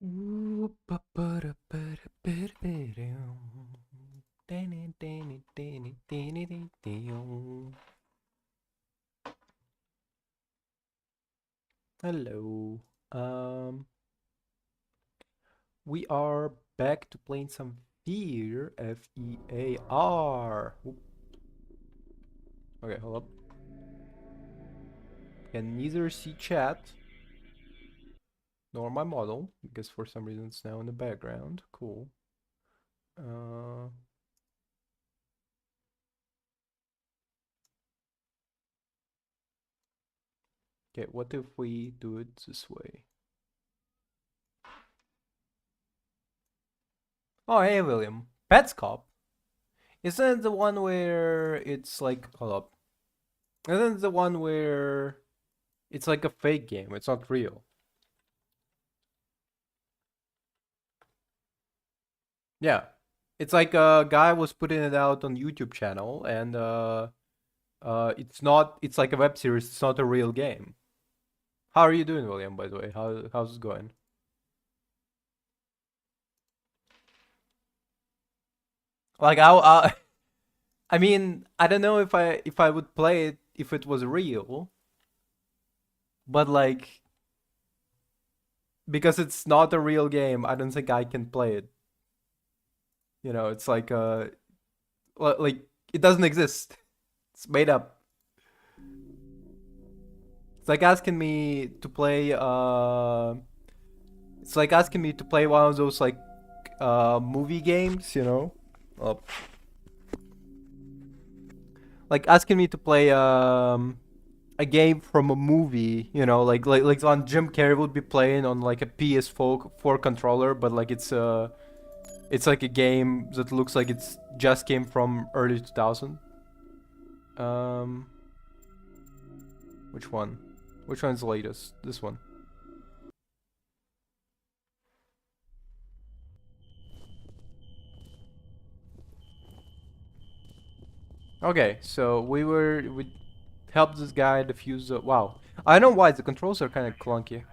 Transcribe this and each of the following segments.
Hello. We are back to playing some Fear, F-E-A-R. Okay, hold up. Can neither see chat nor my model because for some reason it's now in the background. Cool. Uh, okay, what if we do it this way? Oh, hey, William. Pets Cop. Isn't it the one where it's like, hold up. Isn't it the one where it's like a fake game? It's not real. Yeah. It's like a guy was putting it out on YouTube channel and it's not it's like a web series, it's not a real game. How are you doing, William, by the way? How's it going? Like I mean, I don't know if I would play it if it was real, but like because it's not a real game, I don't think I can play it. You know, it's like like it doesn't exist. It's made up. It's like asking me to play it's like asking me to play one of those like movie games, you know? Uh, like asking me to play a game from a movie, you know, like on Jim Carrey would be playing on like a PS4 controller, but like it's like a game that looks like it's just came from early 2000. Um, which one? Which one's the latest? This one. Okay, so we helped this guy defuse the wow. I don't know why the controls are kind of clunky.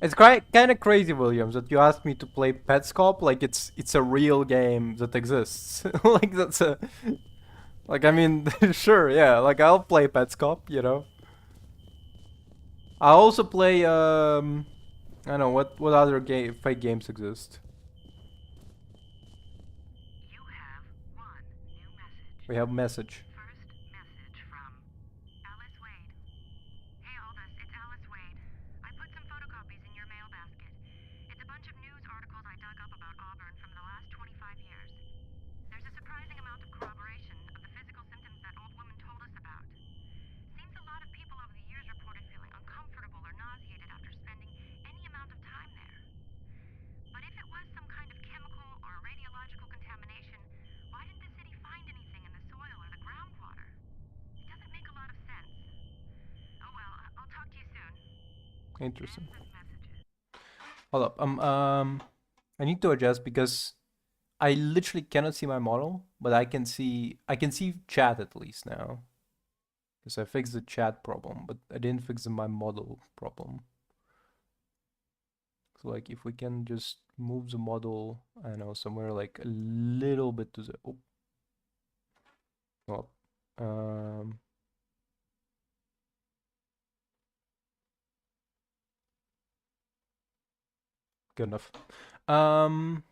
It's quite kind of crazy, Williams, that you asked me to play Petscop like it's a real game that exists. Like that's a like I mean, sure, yeah, like I'll play Petscop, you know. I also play I don't know what other game fake games exist. We have message. Interesting. Hold up. I need to adjust because I literally cannot see my model, but I can see chat at least now. Because I fixed the chat problem, but I didn't fix my model problem. So like if we can just move the model, I don't know, somewhere like a little bit to the well, um good enough. Um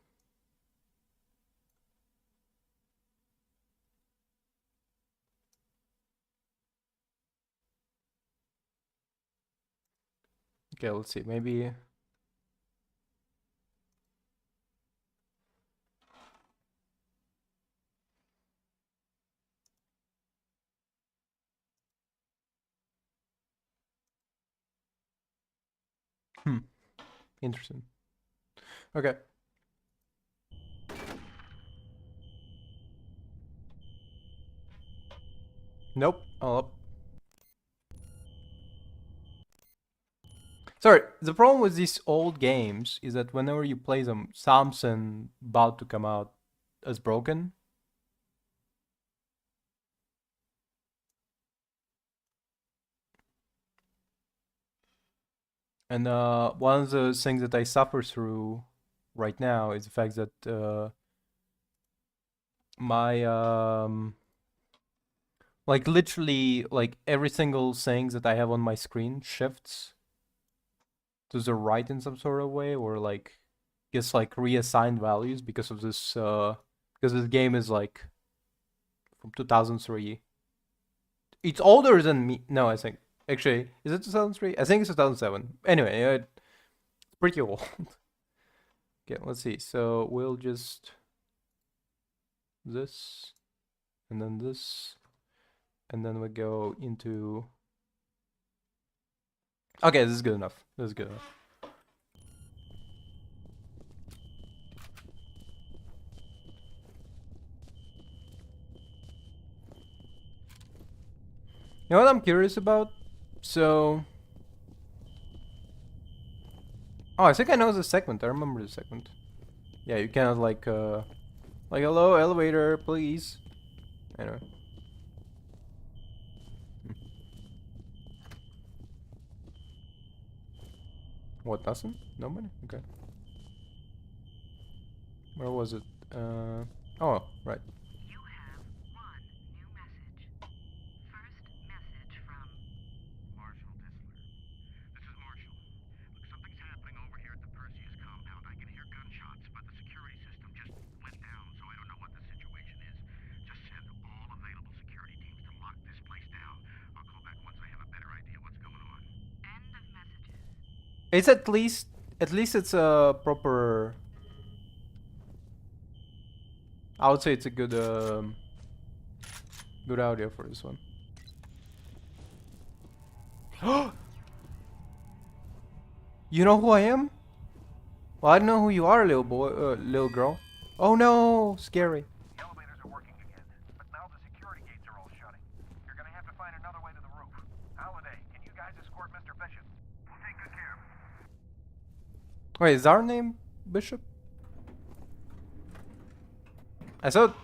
okay, let's see. Maybe hmm, interesting. Okay. Nope. All up. Sorry, the problem with these old games is that whenever you play them, something about to come out as broken. And one of the things that I suffer through right now is the fact that my like literally like every single thing that I have on my screen shifts to the right in some sort of way, or like gets like reassigned values because of this because this game is like from 2003. It's older than me. No, I think actually is it 2003? I think it's 2007. Anyway, it's pretty old. Okay, let's see. So we'll just this and then this and then we go into. Okay, this is good enough. This is good enough. You know what I'm curious about? So, oh, I think I know the segment. I remember the segment. Yeah, you cannot like hello elevator, please. Anyway. What, nothing? Nobody? Okay. Where was it? Oh, right. You have one new message. First message from Marshall Disler. This is Marshall. Look, something's happening over here at the Perseus compound. I can hear gunshots, but the security system just went down, so I don't know what the situation is. Just send all available security teams to lock this place down. I'll call back once I have a better idea what's going on. End of messages. It's at least it's a proper. I would say it's a good audio for this one. You know who I am? Well, I don't know who you are, little boy, little girl. Oh no, scary. The elevators are working again, but now the security gates are all shutting. You're gonna have to find another way to the roof. Holiday, can you guys escort Mr. Bishop? We'll take good care of him. Wait, is our name Bishop? I thought.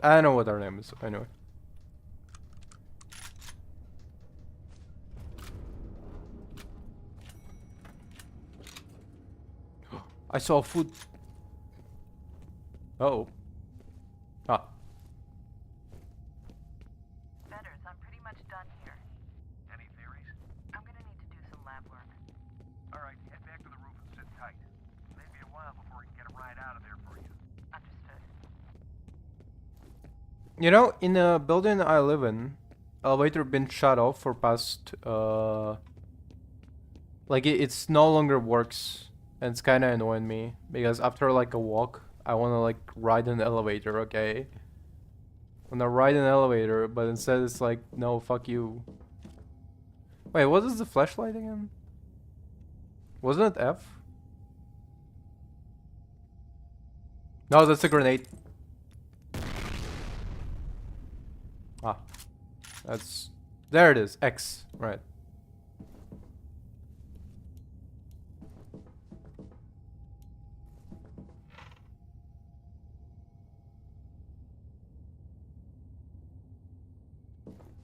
I don't know what our name is. Anyway. I saw food. Oh. Ah. Fetters, I'm pretty much done here. Any theories? I'm gonna need to do some lab work. All right, head back to the roof and sit tight. Maybe a while before we can get a ride out of there for you. Understood. You know, in the building I live in, elevator been shut off for past like it's no longer works, and it's kind of annoying me because after like a walk, I want to like ride an elevator. Okay, I want to ride an elevator, but instead it's like no, fuck you. Wait, what is the flashlight again? Wasn't it F? No, that's a grenade. Ah, that's there. It is X, right?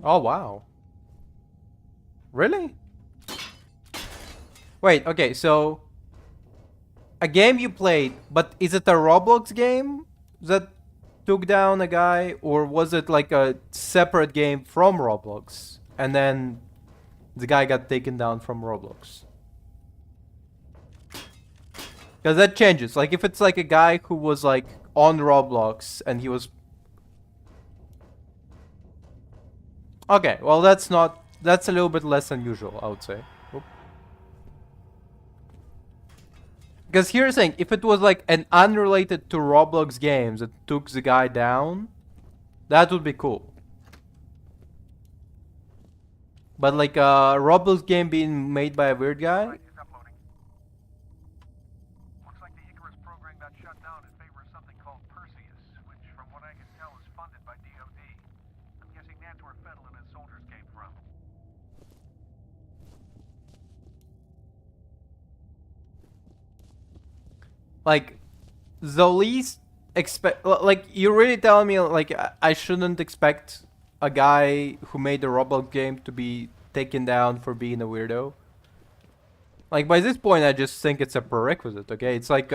Oh wow, really? Wait, okay, so a game you played, but is it a Roblox game that took down a guy, or was it like a separate game from Roblox and then the guy got taken down from Roblox? Because that changes. Like if it's like a guy who was like on Roblox and he was okay, well that's a little bit less unusual, I would say. Because here's the thing, if it was like an unrelated to Roblox games that took the guy down, that would be cool. But like a Roblox game being made by a weird guy? Right, it's uploading. Looks like the Icarus program got shut down in favor of something called Perseus, which from what I can tell is funded by DoD. I'm guessing that's where Fettel and his soldiers came from. like the least expect. Like you're really telling me like I shouldn't expect a guy who made the Roblox game to be taken down for being a weirdo. Like by this point, I just think it's a prerequisite. Okay, it's like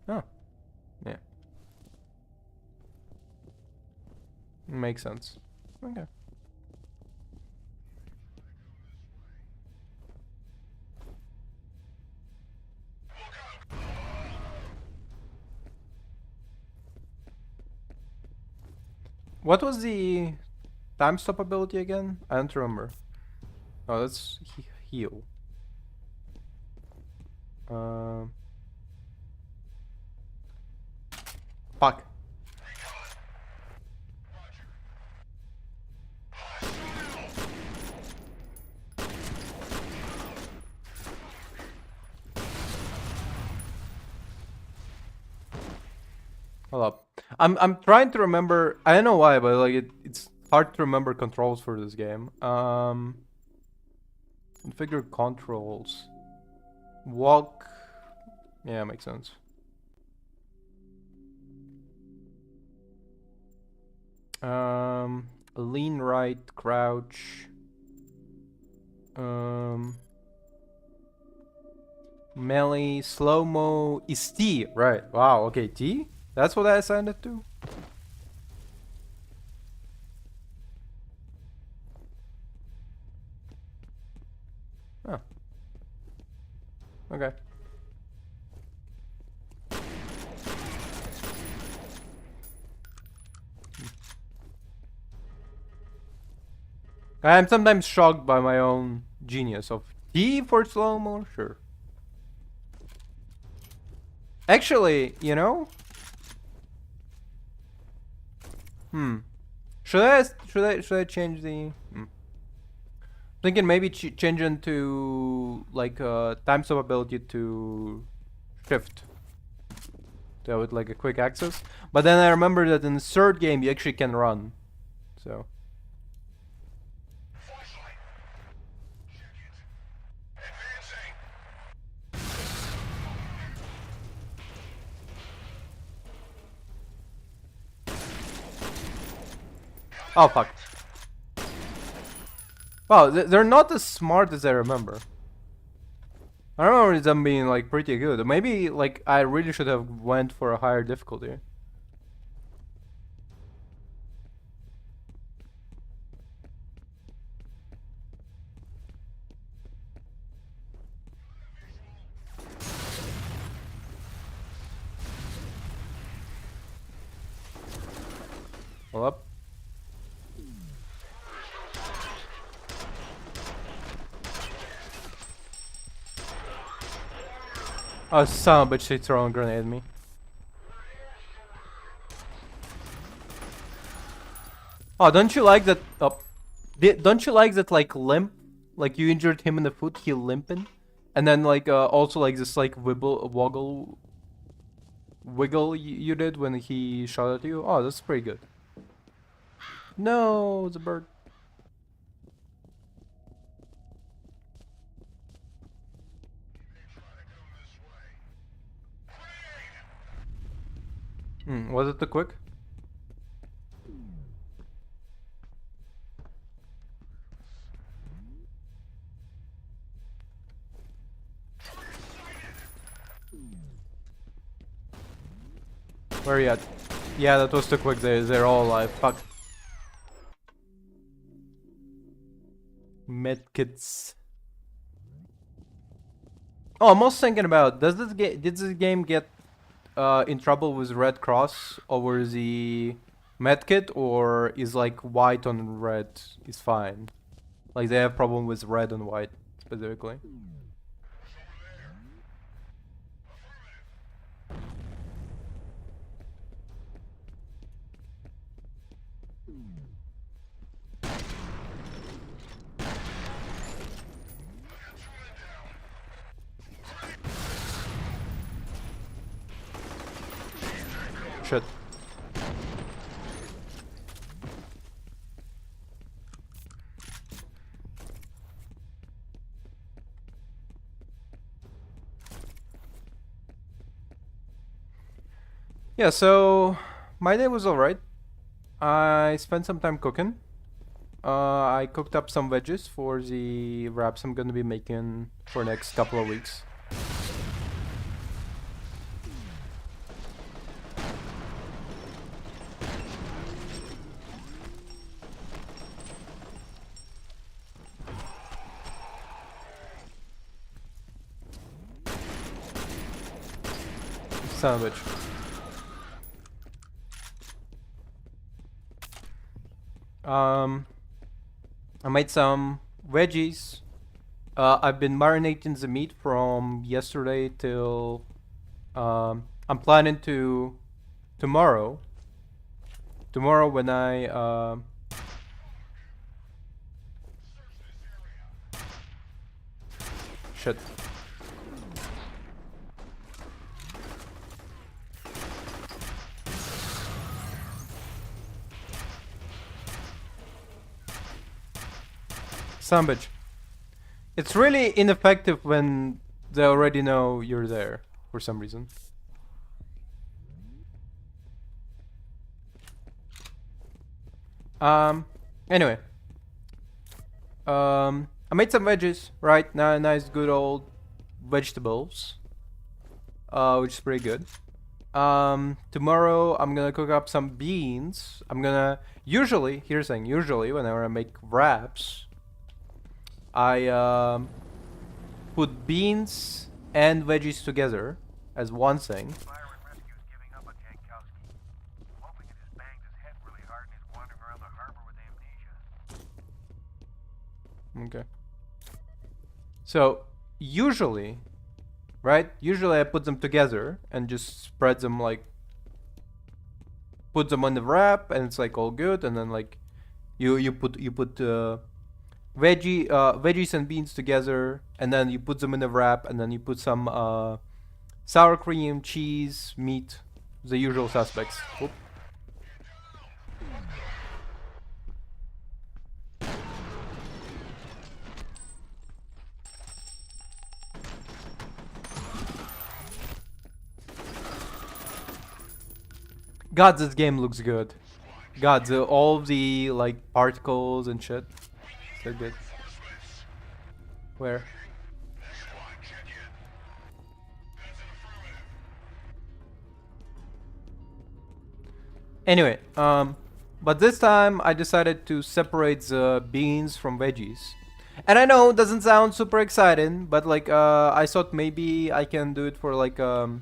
Oh, yeah, makes sense. Okay. What was the time stop ability again? I don't remember. Oh, that's heal. Um, fuck. Hold up. I'm trying to remember. I don't know why, but like it's hard to remember controls for this game. Configure controls. Walk. Yeah, makes sense. Lean right, crouch. Um, melee, slow mo is T. Right. Wow. Okay, T. That's what I assigned it to. Oh. Okay. I'm sometimes shocked by my own genius of T for slow mo. Sure. Actually, you know. Hmm. Should I change the? Thinking maybe change into like time stop ability to shift. To have it like a quick access. But then I remember that in the third game you actually can run. So. Oh fuck. Wow, they're not as smart as I remember. I remember them being like pretty good. Maybe like I really should have went for a higher difficulty. Hold up. Oh son of a bitch, she throwing a grenade at me. Oh, don't you like that? Oh, don't you like that? Like limp, like you injured him in the foot, he limping, and then like also like this like wiggle you did when he shot at you. Oh, that's pretty good. No, the bird. Was it the quick? Where are you at? Yeah, that was too quick. They're all alive. Fuck. Medkits. Oh, I'm also thinking about did this game get in trouble with Red Cross over the medkit, or is like white on red is fine? Like they have problem with red and white specifically. Shit. Yeah, so my day was alright. I spent some time cooking. I cooked up some veggies for the wraps I'm gonna be making for next couple of weeks. Son of a bitch. I made some veggies. I've been marinating the meat from yesterday till. I'm planning to tomorrow. Tomorrow when I shit. Son of a bitch. It's really ineffective when they already know you're there for some reason. Um. Anyway. I made some veggies, right? Now, nice, good old vegetables. Which is pretty good. Tomorrow I'm gonna cook up some beans. I'm gonna usually here's the thing. Usually, whenever I make wraps, I put beans and veggies together as one thing. Fire and rescue's giving up on Jankowski. I'm hoping it has banged his head really hard and he's wandering around the harbor with amnesia. Okay. So usually, right? Usually I put them together and just spread them like put them on the wrap and it's like all good and then like you put veggies and beans together and then you put them in the wrap and then you put some sour cream, cheese, meat, the usual suspects. Oop. God, this game looks good. God, all the like particles and shit, so good. Where? Anyway, but this time I decided to separate the beans from veggies. And I know it doesn't sound super exciting, but like I thought maybe I can do it for like a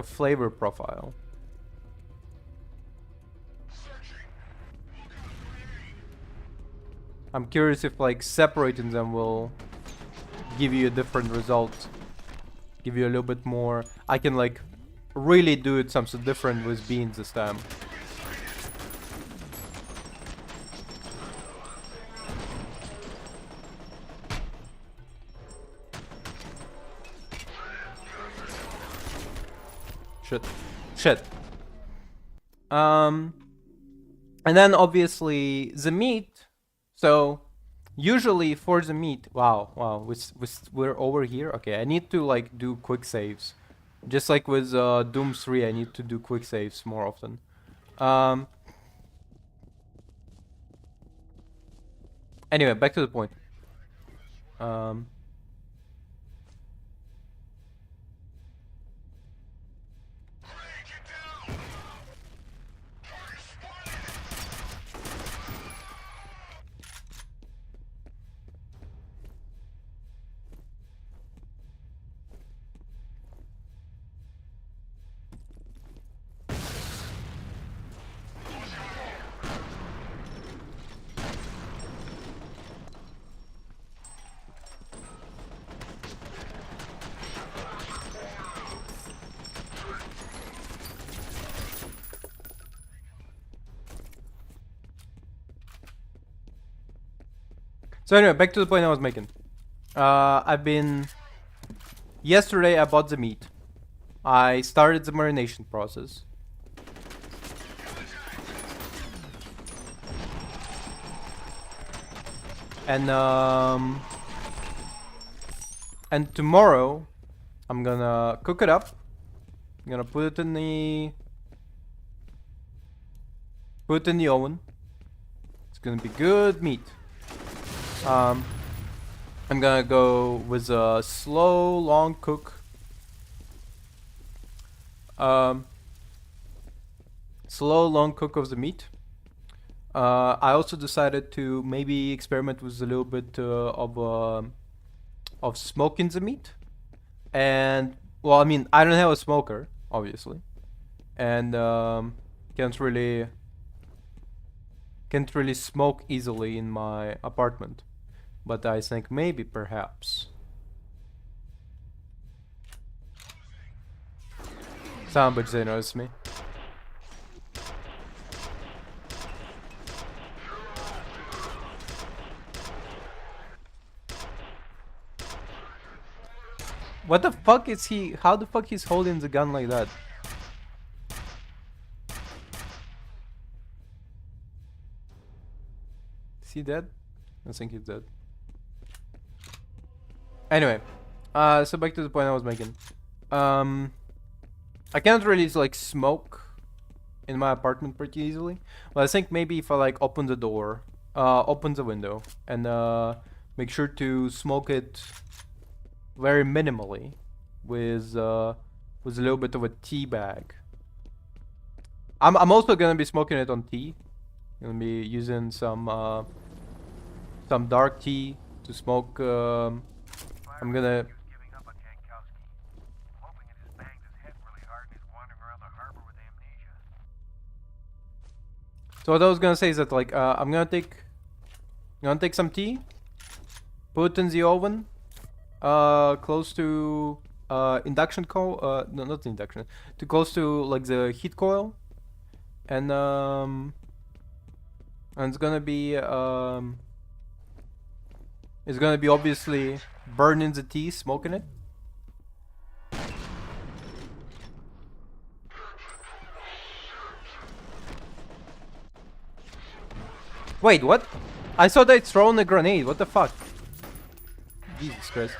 flavor profile. I'm curious if like separating them will give you a different result. Give you a little bit more. I can like really do it something different with beans this time. Shit. Shit. And then obviously the meat. So usually for the meat, wow, we're over here. Okay, I need to like do quick saves, just like with Doom 3. I need to do quick saves more often. Anyway, back to the point. So anyway, back to the point I was making. I've been. Yesterday I bought the meat. I started the marination process. And tomorrow I'm gonna cook it up. I'm gonna put it in the oven. It's gonna be good meat. I'm gonna go with a slow, long cook. Slow, long cook of the meat. I also decided to maybe experiment with a little bit of smoking the meat. And well, I mean, I don't have a smoker, obviously, and can't really smoke easily in my apartment. But I think maybe perhaps somebody they notice me. What the fuck is he? How the fuck he's holding the gun like that? Is he dead? I think he's dead. Anyway, so back to the point I was making. I can't really like smoke in my apartment pretty easily. But I think maybe if I like open the door, open the window, and make sure to smoke it very minimally with a little bit of a tea bag. I'm also gonna be smoking it on tea. Gonna be using some dark tea to smoke. I'm gonna. He's giving up on Jankowski. I'm hoping it has banged his head really hard and he's wandering around the harbor with amnesia. So what I was gonna say is that like I'm gonna take some tea, put it in the oven, close to induction coil. No, not induction. Too close to like the heat coil, and it's gonna be obviously burning the tea, smoking it. Wait, what? I saw they thrown a grenade. What the fuck? Jesus Christ.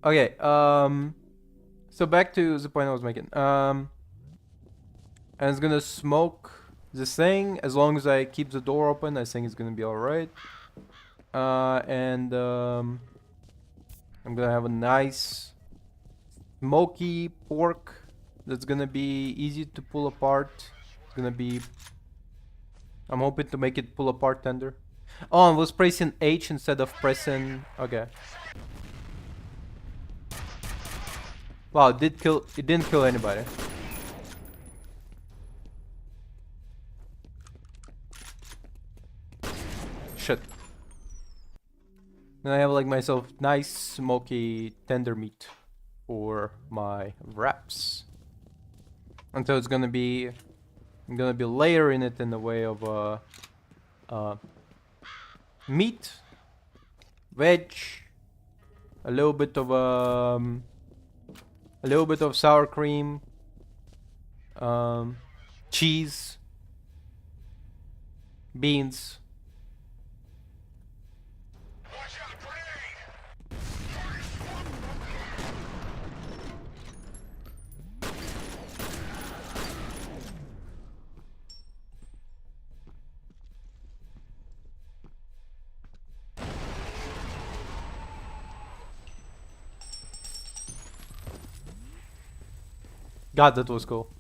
Okay, so back to the point I was making. And it's gonna smoke this thing as long as I keep the door open. I think it's gonna be alright. And I'm gonna have a nice smoky pork that's gonna be easy to pull apart. It's gonna be. I'm hoping to make it pull apart tender. Oh, I was pressing H instead of pressing. Okay. Wow, it didn't kill anybody. Shit. Then I have like myself nice smoky tender meat for my wraps. And so it's gonna be, I'm gonna be layering it in the way of meat, veg, a little bit of sour cream, cheese, beans. God, that was cool.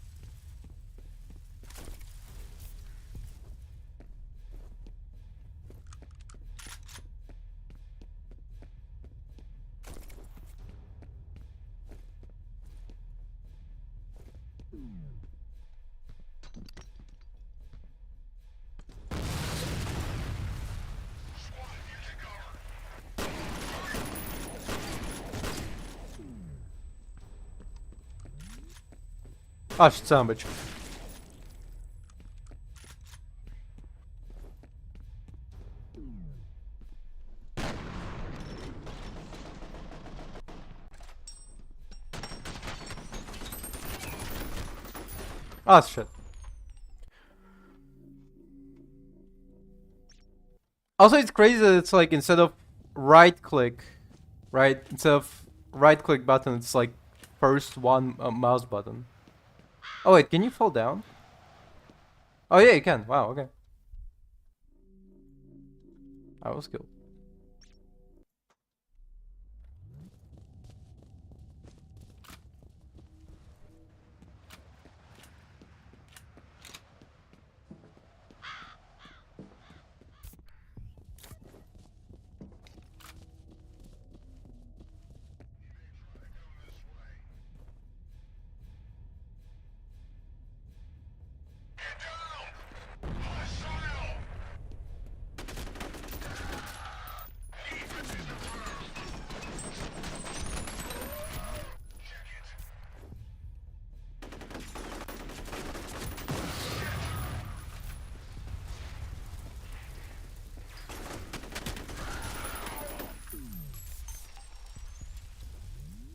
Ah, shit, son of a bitch. Ah, shit. Also, it's crazy that it's like instead of right click, right? Instead of right click button, it's like first one mouse button. Oh wait, can you fall down? Oh yeah, you can. Wow, okay. I was killed.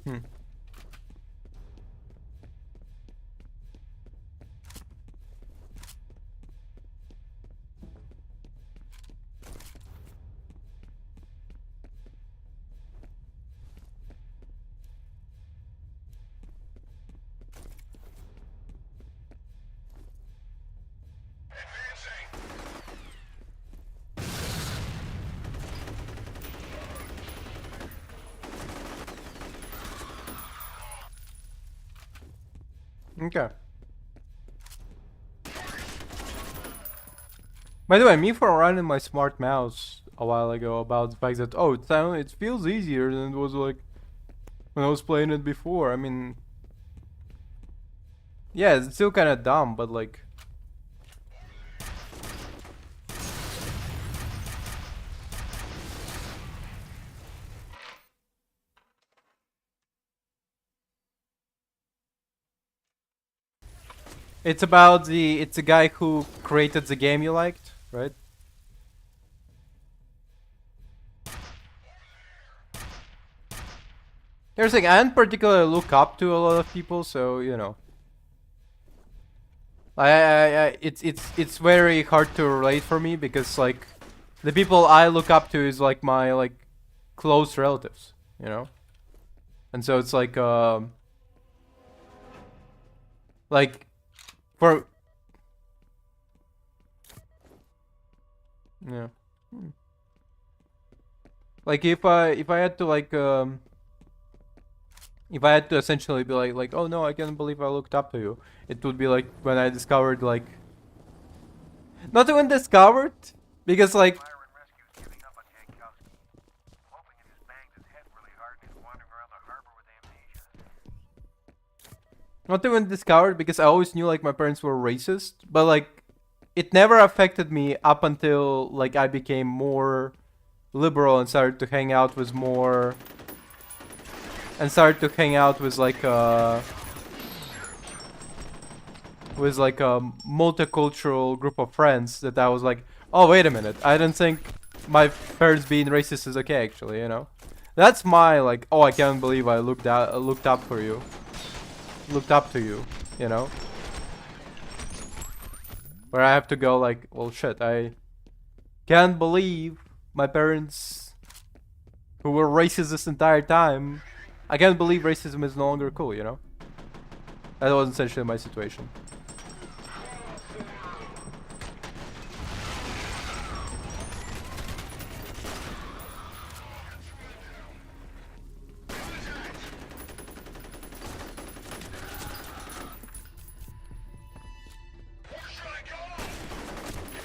Hmm. Okay. By the way, me for running my smart mouse a while ago about the fact that it feels easier than it was like when I was playing it before. I mean, yeah, it's still kind of dumb, but like, it's a guy who created the game you liked, right? Here's the thing, I don't particularly look up to a lot of people, so you know. It's very hard to relate for me because like the people I look up to is like my like close relatives, you know, and so it's like for yeah, like if I had to if I had to essentially be like oh no I can't believe I looked up to you, it would be like when I discovered like not even discovered because like Fire and rescue's giving up on Yankowski. I'm hoping he just banged his head really hard and he's wandering around the harbor with amnesia. not even discovered because I always knew like my parents were racist, but like it never affected me up until like I became more liberal and started to hang out with more and started to hang out with like a multicultural group of friends that I was like, oh wait a minute, I don't think my parents being racist is okay actually, you know. That's my like, oh I can't believe I looked up for you, looked up to you, you know. Where I have to go like, well shit, I can't believe my parents who were racist this entire time. I can't believe racism is no longer cool, you know? That was essentially my situation.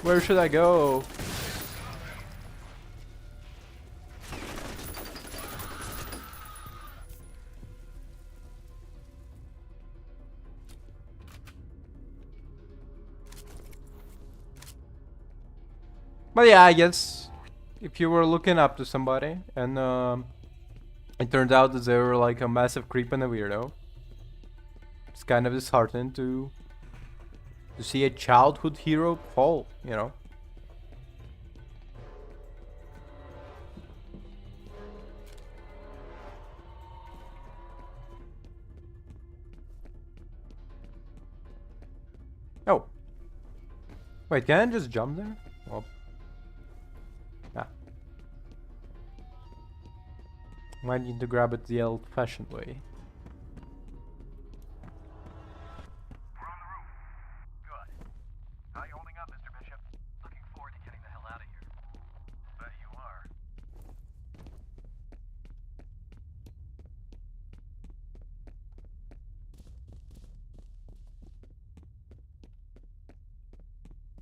Where should I go? But yeah, I guess if you were looking up to somebody and it turns out that they were like a massive creep and a weirdo, it's kind of disheartening to see a childhood hero fall, you know. Oh. Wait, can I just jump there? Well, nah. Might need to grab it the old-fashioned way.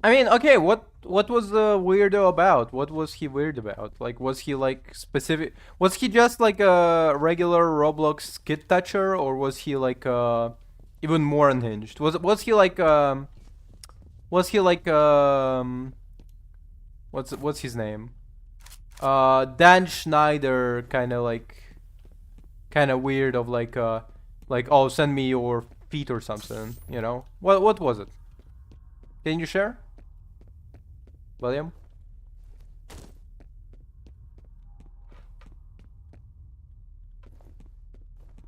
I mean, okay, what was the weirdo about? What was he weird about? Like, was he like specific? Was he just like a regular Roblox kid toucher, or was he like even more unhinged? Was he like was he like what's his name? Dan Schneider kind of weird of like, oh, send me your feet or something, you know? What was it? Can you share, William?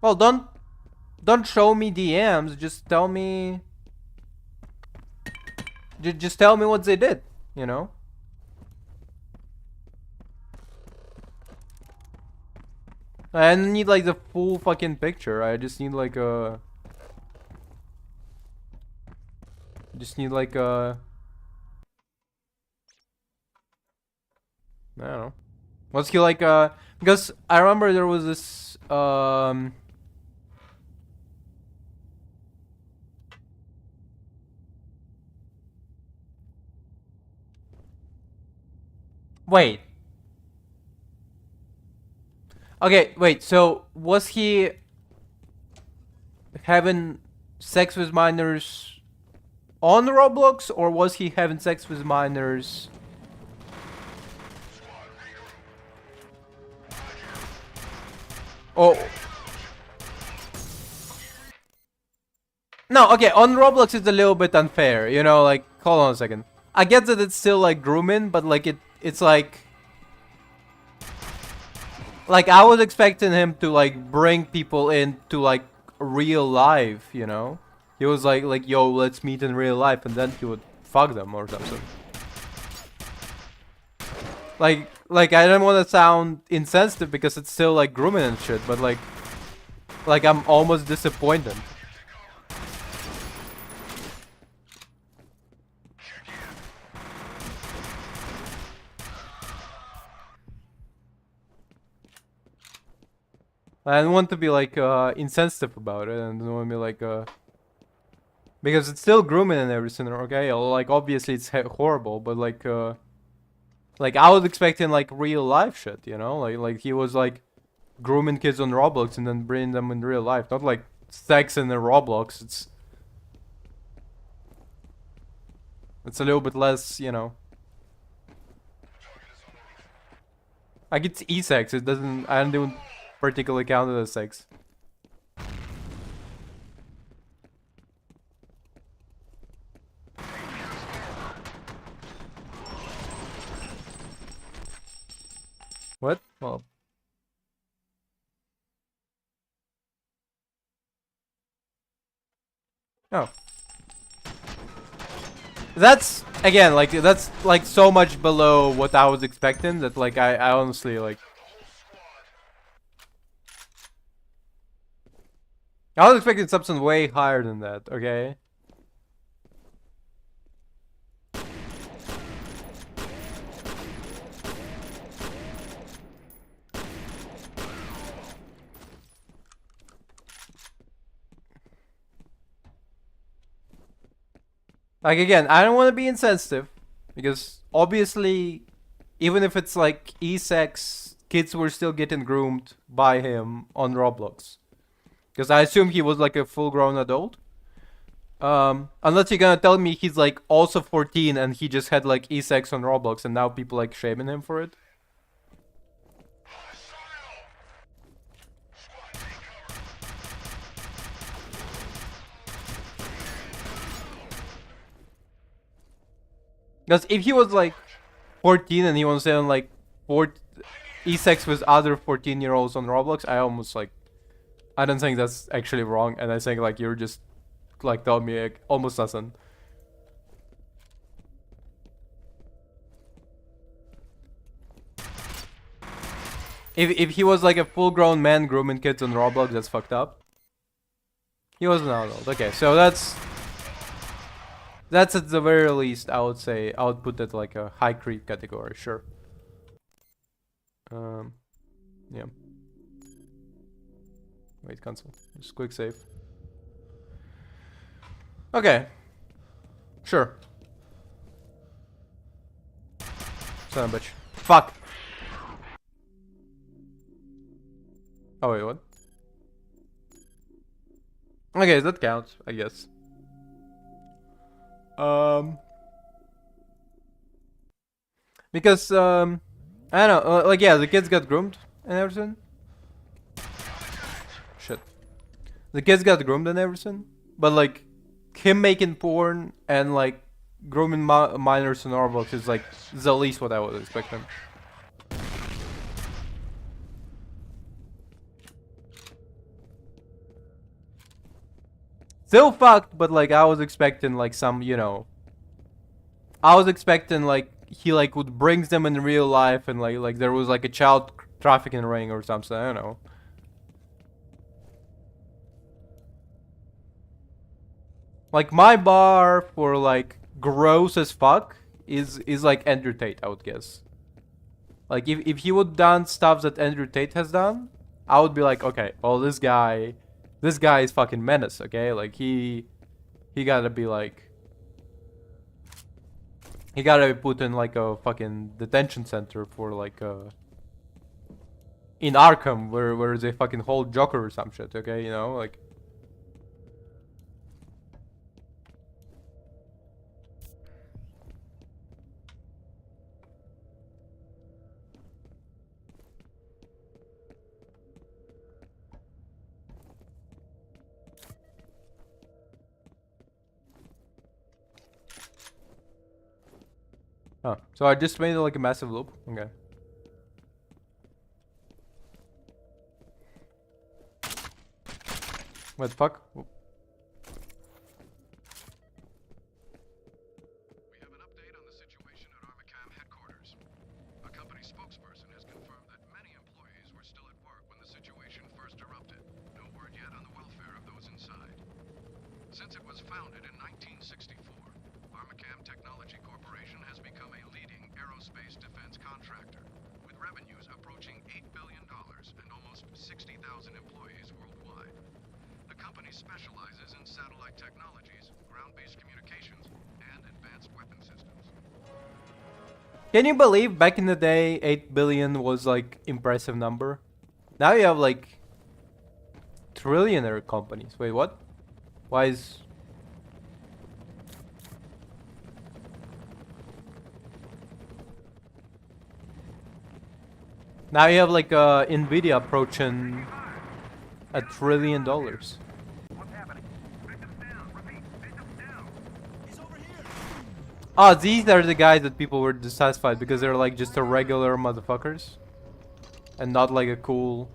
Well, don't show me DMs. Just tell me. Just tell me what they did. You know. I don't need like the full fucking picture. I just need like a. Just need like a. I don't know. Was he like Because I remember there was this Wait. Okay, wait. So was he having sex with minors on Roblox, or was he having sex with minors? Oh. No, okay, on Roblox it's a little bit unfair, you know, like, hold on a second. I get that it's still like grooming, but like it's like I was expecting him to like bring people into like real life, you know? He was like, yo, let's meet in real life, and then he would fuck them or something. Like I don't want to sound insensitive because it's still like grooming and shit, but like I'm almost disappointed. I don't want to be like insensitive about it, and I don't want to be like because it's still grooming and everything, okay? Like obviously it's horrible, but like I was expecting like real life shit, you know? Like he was like grooming kids on Roblox and then bringing them in real life, not like sex in the Roblox. It's a little bit less, you know. Like it's e-sex. It doesn't. I don't particularly count it as sex. What? Well. Oh. That's again like that's like so much below what I was expecting that like I honestly like I was expecting something way higher than that, okay? Like again, I don't want to be insensitive because obviously even if it's like e-sex, kids were still getting groomed by him on Roblox. Because I assume he was like a full-grown adult. Unless you're gonna tell me he's like also 14 and he just had like e-sex on Roblox and now people like shaming him for it. Because if he was like 14 and he was saying like e-sex with other 14-year-olds on Roblox, I almost like I don't think that's actually wrong, and I think like you're just like telling me like, almost nothing. If he was like a full-grown man grooming kids on Roblox, that's fucked up. He was an adult. Okay, so that's at the very least I would say I would put that like a high creep category, sure. Yeah. Wait, cancel. Just quick save. Okay. Sure. Son of a bitch. Fuck. Oh wait, what? Okay, that counts, I guess. Because I don't know, like yeah, the kids got groomed and everything. Shit. The kids got groomed and everything, but like him making porn and like grooming minors in Roblox is like the least what I would expect him. Still fucked, but like I was expecting like some, you know, I was expecting like he like would brings them in real life and like there was like a child trafficking ring or something. I don't know. Like my bar for like gross as fuck is like Andrew Tate, I would guess. Like if he would done stuff that Andrew Tate has done, I would be like, okay, well this guy is fucking menace, okay? Like he gotta be like he gotta be put in like a fucking detention center for like in Arkham where they fucking hold Joker or some shit, okay, you know, like huh. So I just made like a massive loop. Okay. What the fuck? We have an update on the situation at Armacam headquarters. A company spokesperson has confirmed that many employees were still at work when the situation first erupted. No word yet on the welfare of those inside. Since it was founded in 1964, Armacam Technology Corporation has become a leading aerospace defense contractor, with revenues approaching $8 billion and almost 60,000 employees worldwide. The company specializes in satellite technologies, ground-based communications, and advanced weapon systems. Can you believe back in the day 8 billion was like impressive number? Now you have like trillionaire companies. Wait, what? Why is now you have like Nvidia approaching $1 trillion. What's happening? Victims down. Repeat, victims down. He's over here. Oh, these are the guys that people were dissatisfied because they're like just a regular motherfuckers. And not like a cool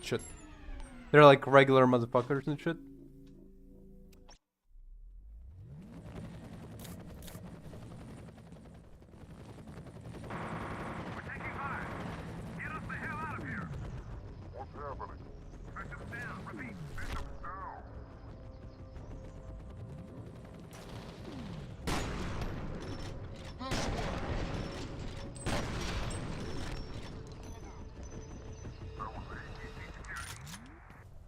shit. They're like regular motherfuckers and shit. We're taking fire. Get us the hell out of here. What's happening? Victims down. Repeat, victims down. That was ATC security.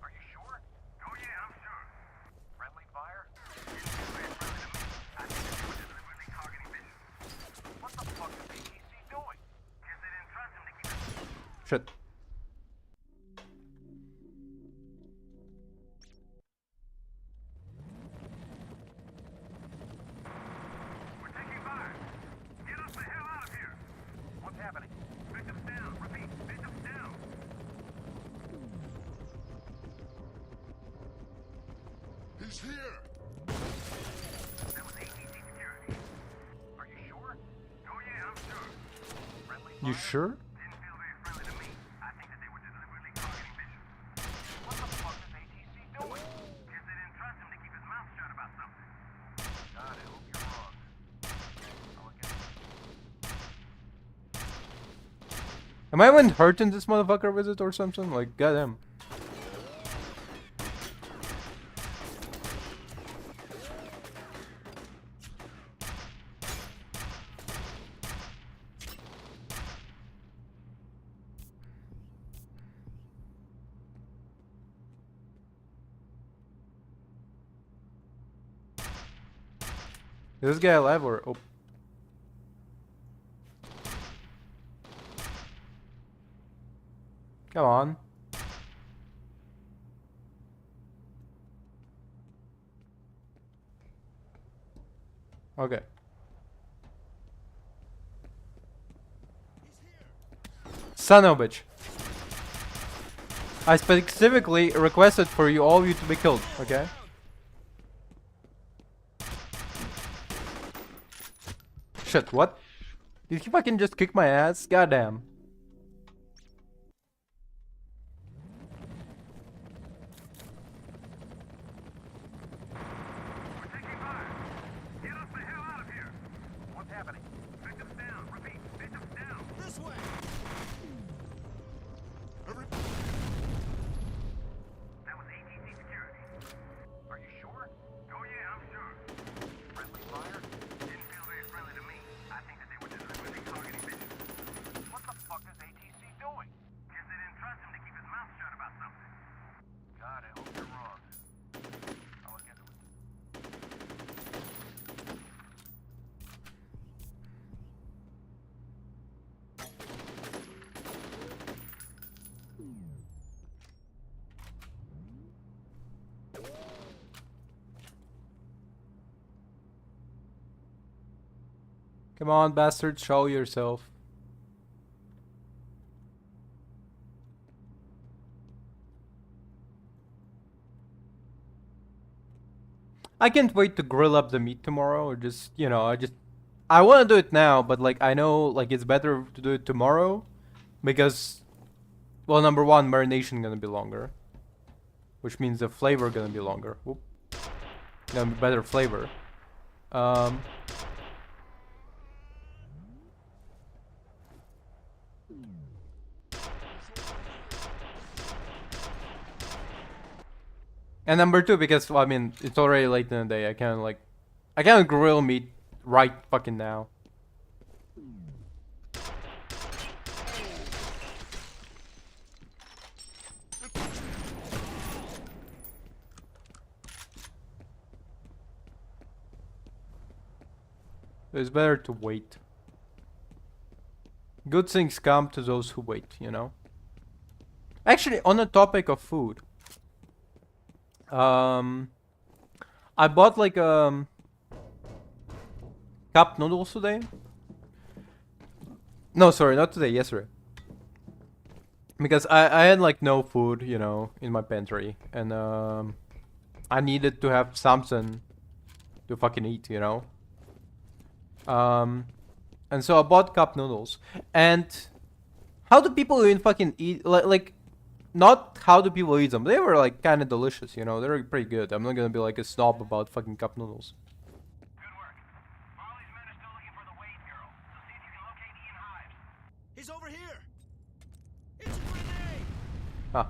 Are you sure? Oh yeah, I'm sure. Friendly fire? Didn't feel very friendly to me. I think that they were deliberately targeting missions. What the fuck is ATC doing? Guess they didn't trust him to keep it. Shit. We're taking fire. Get us the hell out of here. What's happening? Victims down. Repeat, victims down. He's here! That was ATC security. Are you sure? Oh yeah, I'm sure. Friendly fire? You sure? Didn't feel very friendly to me. I think that they were deliberately targeting missions. What the fuck is ATC doing? Guess they didn't trust him to keep his mouth shut about something. God, I hope you're wrong. I'll look into it. Am I even hurting this motherfucker with it or something? Like, goddamn. Is this guy alive or oh? Come on. Okay. Son of a bitch. I specifically requested for you all you to be killed, okay? Shit, what? Did he fucking just kick my ass? Goddamn. We're taking fire. Get us the hell out of here. What's happening? Victims down. Repeat. Victims down. This way! Every... That was ATC security. Are you sure? Oh yeah, I'm sure. Friendly fire? Didn't feel very friendly to me. I think that they were deliberately targeting victims. What the fuck is ATC doing? Guess they didn't trust him to keep his mouth shut about something. God, I hope you're wrong. I'll look into it. Come on, bastard, show yourself. I can't wait to grill up the meat tomorrow, or just, you know, I want to do it now, but like I know like it's better to do it tomorrow because, well, number one, marination gonna be longer, which means the flavor gonna be longer. Whoop. Gonna be better flavor. Um. And number two, because well, I mean it's already late in the day. I can't grill meat right fucking now. It's better to wait. Good things come to those who wait, you know. Actually, on the topic of food, I bought like cup noodles today. No, sorry, not today. Yesterday. Because I had like no food, you know, in my pantry, and I needed to have something to fucking eat, you know. And so I bought cup noodles. And how do people even fucking eat like not how do people eat them? They were like kind of delicious, you know. They're pretty good. I'm not gonna be like a snob about fucking cup noodles. Good work. Farley's men are still looking for the Wade girl, so see if you can locate Ian Hives. He's over here! It's a grenade! Ah.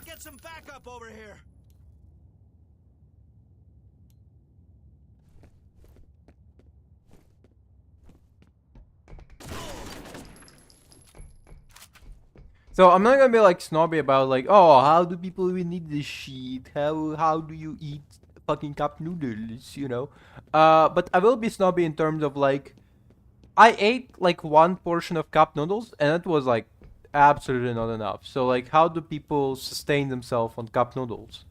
Get some backup over here! So I'm not gonna be like snobby about like, oh, how do people even eat this shit? How do you eat fucking cup noodles? You know, but I will be snobby in terms of like, I ate like one portion of cup noodles and it was like absolutely not enough. So like, how do people sustain themselves on cup noodles?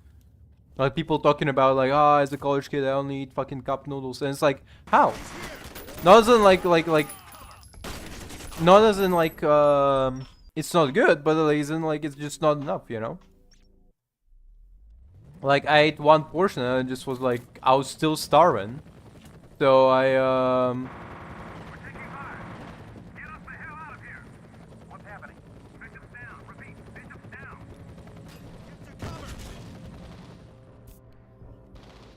Like people talking about like, ah, as a college kid I only eat fucking cup noodles, and it's like, how? Not as in not as in like it's not good, but like, isn't like it's just not enough, you know? Like I ate one portion and it just was like I was still starving. So I We're taking fire. Get us the hell out of here. What's happening? Victims down. Repeat. Victims down. Get to cover!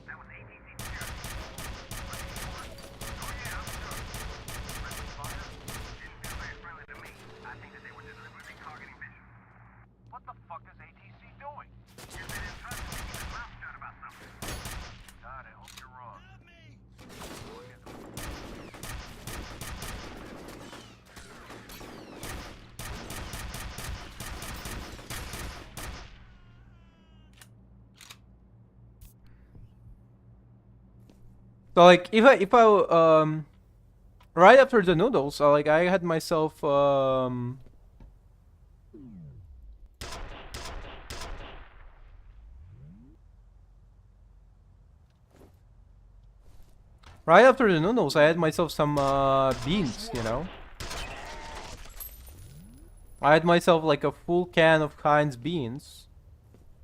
That was ATC security. Oh yeah, I'm sure. Friendly fire? Didn't feel very friendly to me. I think that they were deliberately targeting victims. What the fuck is ATC doing? Guess they didn't trust him to keep his mouth shut about something. God, I hope you're wrong. Grab me! Look into it. so like if I right after the noodles, like I had myself right after the noodles, I had myself some beans, you know. I had myself like a full can of Heinz beans,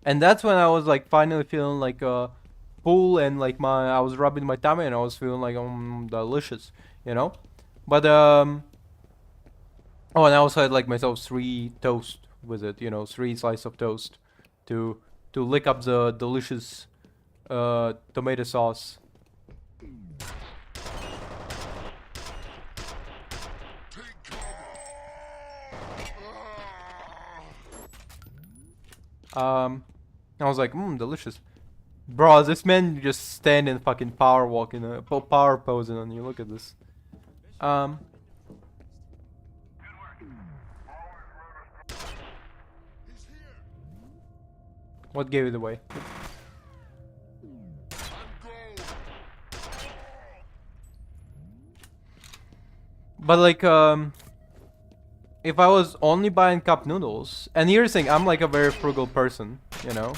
and that's when I was like finally feeling like full and like I was rubbing my tummy and I was feeling like delicious, you know. But oh, and I also had like myself 3 toast with it, you know, 3 slices of toast to lick up the delicious tomato sauce. I was like, delicious. Bro, this man just standing fucking power walking, power posing on you. Look at this. Um, He's here. what gave it away? But like, if I was only buying cup noodles, and here's the thing, I'm like a very frugal person, you know.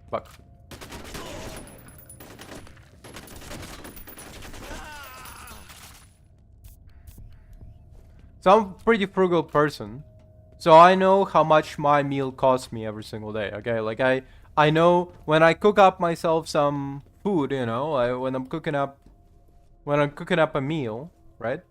Fuck. So I'm a pretty frugal person. So I know how much my meal costs me every single day, okay? Like I know when I cook up myself some food, you know, when I'm cooking up a meal, right?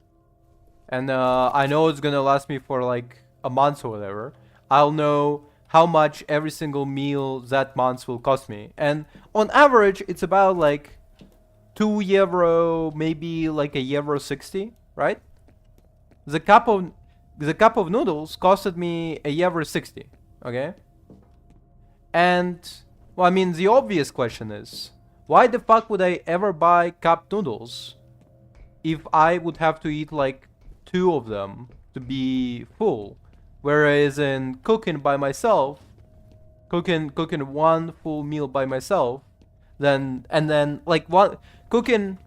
And I know it's gonna last me for like a month or whatever. I'll know how much every single meal that month will cost me. And on average, it's about like €2, maybe like €1.60, right? The cup of noodles costed me €1.60, okay? And well, I mean, the obvious question is, why the fuck would I ever buy cup noodles if I would have to eat like 2 of them to be full? Whereas in cooking by myself, cooking one full meal by myself, then like one cooking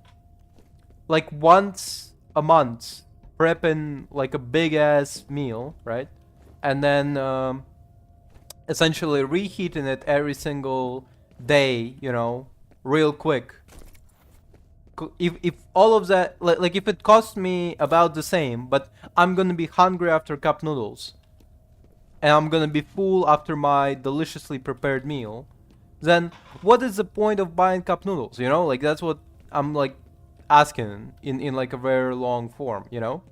like once a month, prepping like a big ass meal, right? And then essentially reheating it every single day, you know, real quick. If all of that, like if it costs me about the same, but I'm gonna be hungry after cup noodles, and I'm gonna be full after my deliciously prepared meal, then what is the point of buying cup noodles? You know, like that's what I'm like asking in like a very long form. You know,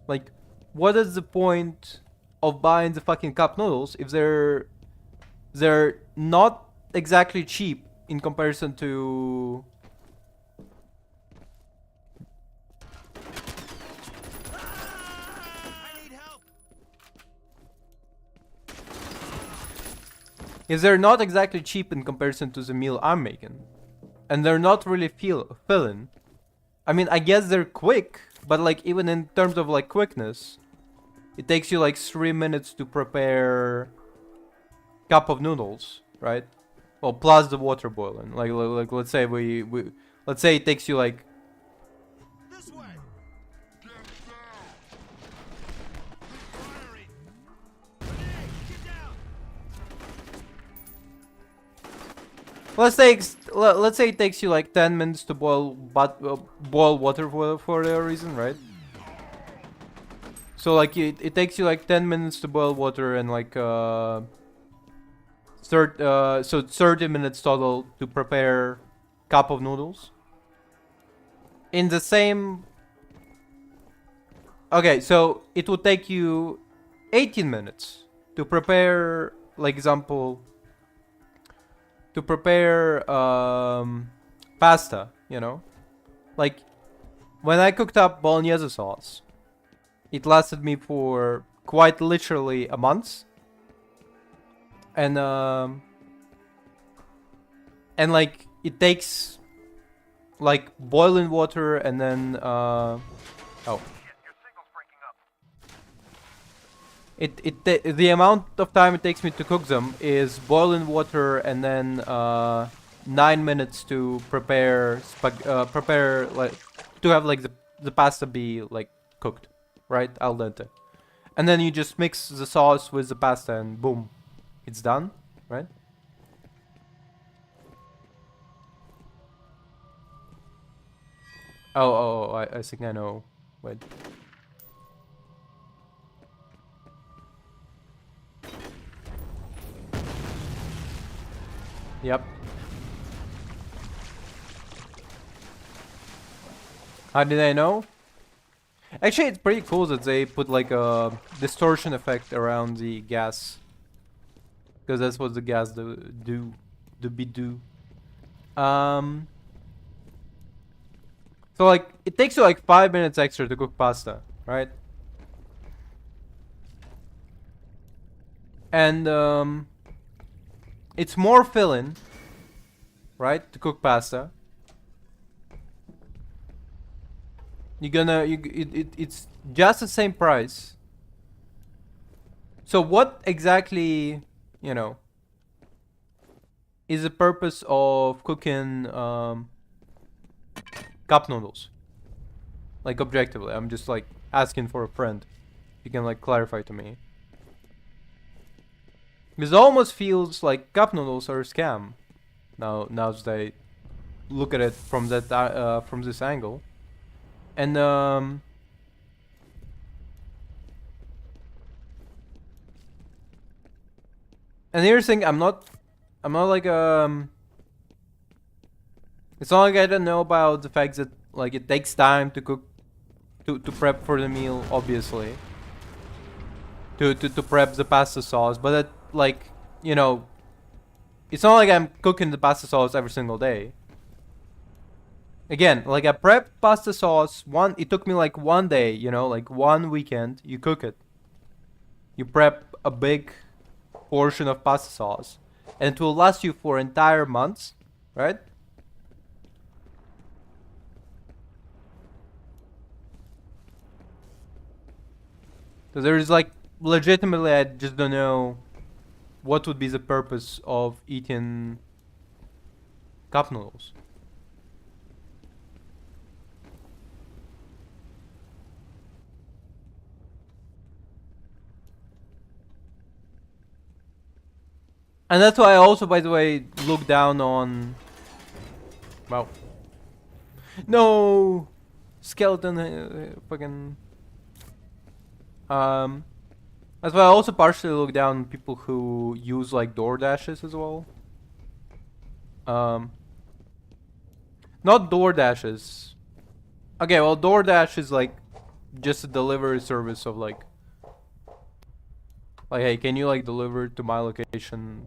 like what is the point of buying the fucking cup noodles if they're not exactly cheap in comparison to I need help. if they're not exactly cheap in comparison to the meal I'm making, and they're not really filling. I mean, I guess they're quick, but like even in terms of like quickness, it takes you like 3 minutes to prepare cup of noodles, right? Well, plus the water boiling. Like let's say let's say it takes you like This way. Get down. Firing. Grenade. Get down. let's say it takes you like 10 minutes to boil water for a reason, right? So like it takes you like 10 minutes to boil water and like so 30 minutes total to prepare cup of noodles. In the same Okay, so it would take you 18 minutes to prepare, like example, to prepare pasta, you know? Like when I cooked up bolognese sauce, it lasted me for quite literally a month. And like it takes like boiling water and then Your signal's breaking up. The amount of time it takes me to cook them is boiling water and then 9 minutes to prepare like to have like the pasta be like cooked, right, al dente, and then you just mix the sauce with the pasta and boom, it's done, right? I think I know. Wait. Yep. How did I know? Actually, it's pretty cool that they put like a distortion effect around the gas, because that's what the gas do. Um. So like, it takes you like 5 minutes extra to cook pasta, right? And it's more filling, right, to cook pasta. It's just the same price. So what exactly, you know, is the purpose of cooking cup noodles? Like objectively, I'm just like asking for a friend. You can like clarify to me. Because it almost feels like cup noodles are a scam. Now that I look at it from from this angle, and here's the thing, I'm not like it's not like I don't know about the fact that like it takes time to cook, to prep for the meal, obviously. To prep the pasta sauce, but it, like, you know, it's not like I'm cooking the pasta sauce every single day. Again, like I prepped pasta sauce it took me like 1 day, you know, like 1 weekend, you cook it. You prep a big portion of pasta sauce, and it will last you for entire months, right? So there's like, legitimately, I just don't know what would be the purpose of eating cup noodles. And that's why I also, by the way, look down on... Well... No! Skeleton fucking... That's why I also partially look down on people who use like door dashes as well. Um... Not door dashes. Okay, well, DoorDash is like just a delivery service of like, hey, can you like deliver to my location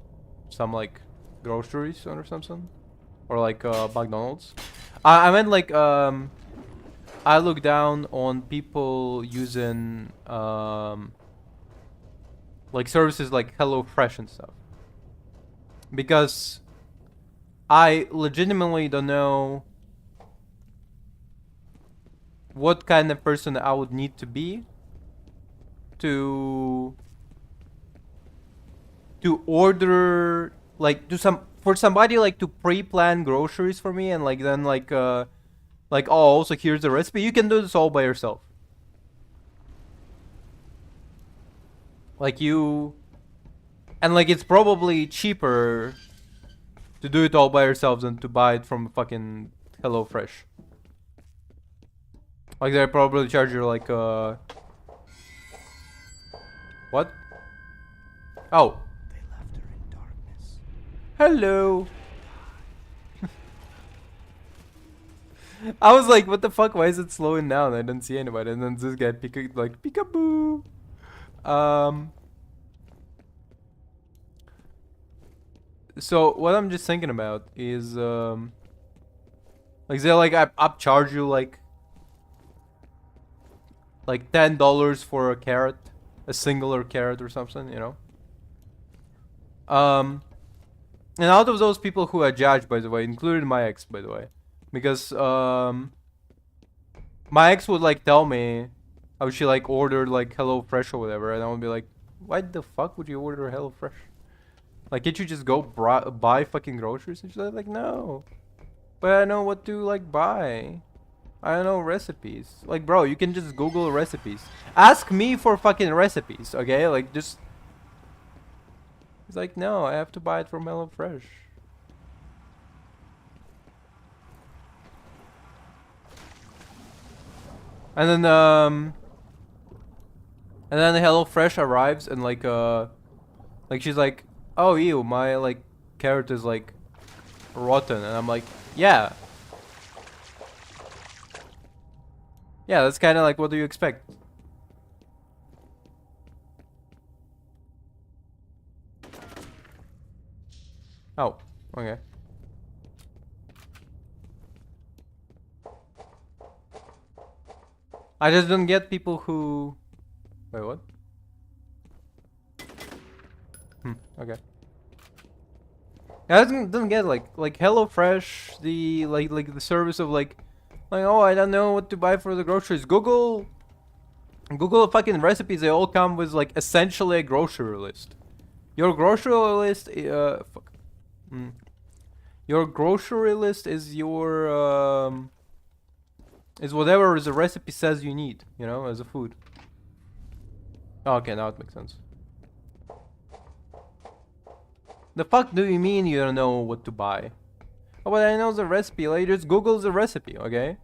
some like groceries or something, or like McDonald's? I meant like I look down on people using like services like HelloFresh and stuff, because I legitimately don't know what kind of person I would need to be to order, like, for somebody like to pre-plan groceries for me, and like then like oh, also here's the recipe, you can do this all by yourself. Like and like it's probably cheaper to do it all by yourself than to buy it from fucking HelloFresh. Like they probably charge you like what? Oh. They left her in darkness. Hello. I was like, what the fuck? Why is it slowing down? I didn't see anybody. And then this guy peekaboo. So what I'm just thinking about is like they like upcharge you like $10 for a carrot, a singular carrot or something, you know. And out of those people who are judged, by the way, including my ex, by the way, because my ex would like tell me how she like ordered like HelloFresh or whatever, and I would be like, Why the fuck would you order HelloFresh? Like, can't you just go buy fucking groceries? And she's like, no. But I know what to like buy. I know recipes. Like, bro, you can just Google recipes. Ask me for fucking recipes, okay? Like, just. He's like, no, I have to buy it from HelloFresh. And then HelloFresh arrives and like she's like, oh ew, my like carrot is like rotten, and I'm like, yeah, yeah, that's kind of like, what do you expect? Oh, okay. I just don't get people who. Wait, what? Okay. I doesn't get like HelloFresh, the like the service of like, oh, I don't know what to buy for the groceries. Google fucking recipes. They all come with like essentially a grocery list. Your grocery list, fuck. Your grocery list is your is whatever the recipe says you need, you know, as a food. Oh, okay, now it makes sense. The fuck do you mean you don't know what to buy? Oh, but I know the recipe. Like, just Google the recipe, okay?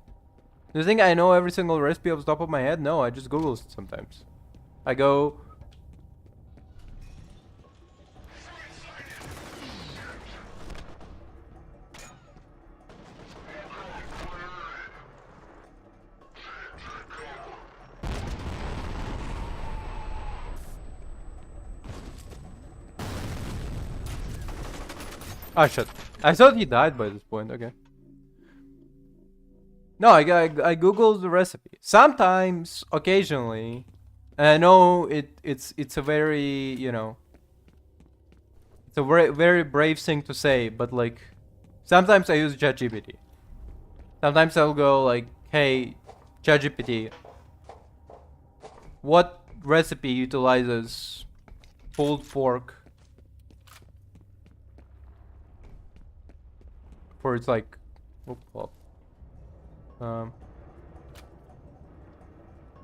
Do you think I know every single recipe off the top of my head? No, I just Google it sometimes. I go. Ah, shit. I thought he died by this point. Okay. No, I googled the recipe. Sometimes, occasionally, and I know it's a very, you know, it's a very brave thing to say, but like sometimes I use ChatGPT. Sometimes I'll go like, hey, ChatGPT, what recipe utilizes pulled pork for its like, well,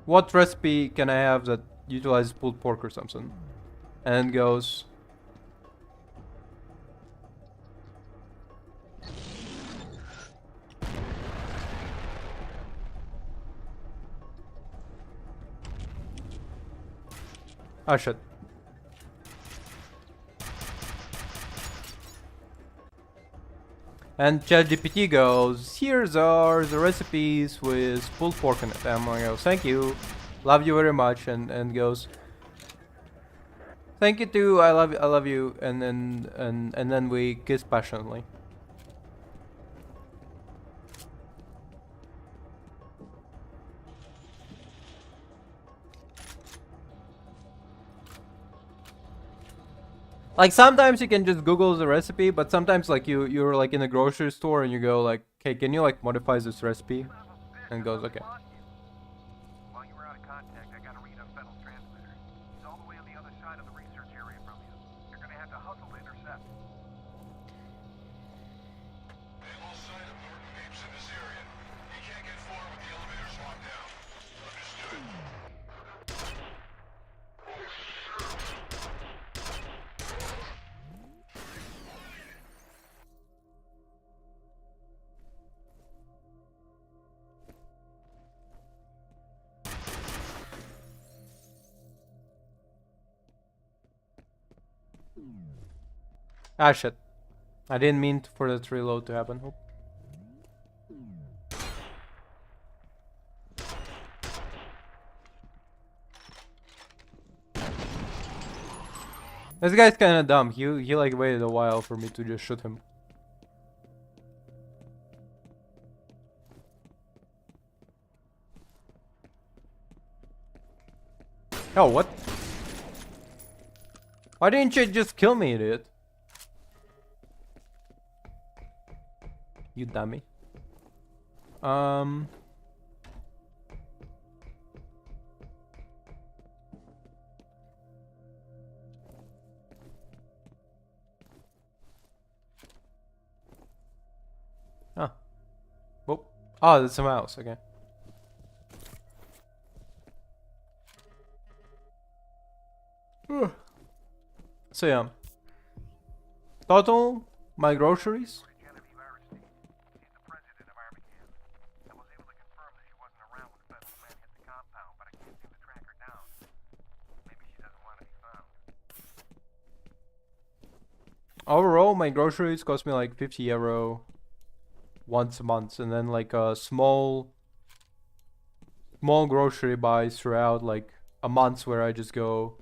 what recipe can I have that utilizes pulled pork or something? And it goes, oh shit. And ChatGPT goes, here's are the recipes with pulled pork in it. And I'm like, oh, thank you, love you very much, and goes, thank you too, I love you, and then we kiss passionately. Like sometimes you can just Google the recipe, but sometimes like you're like in a grocery store and you go like, hey, can you like modify this recipe? And it goes, okay. While you were out of contact, I got a read on Fennel's transmitter. He's all the way on the other side of the research area from you. You're gonna have to hustle to intercept. They lost sight of Norton Mapes in this area. He can't get far with the elevators locked down. Understood. Ah shit. I didn't mean for that reload to happen. Oop. This guy's kind of dumb. He like waited a while for me to just shoot him. Oh, what? Why didn't you just kill me, idiot? You dummy. Oh. Whoop. Oh, that's a mouse. Okay. So yeah. Total, my groceries. F.E.A.R. She's the president of F.E.A.R. I was able to confirm that she wasn't around when the federal men hit the compound, but I can't seem to track her down. Maybe she doesn't want to be found. Overall, my groceries cost me like 50 euro once a month, and then like a small grocery buys throughout like a month where I just go,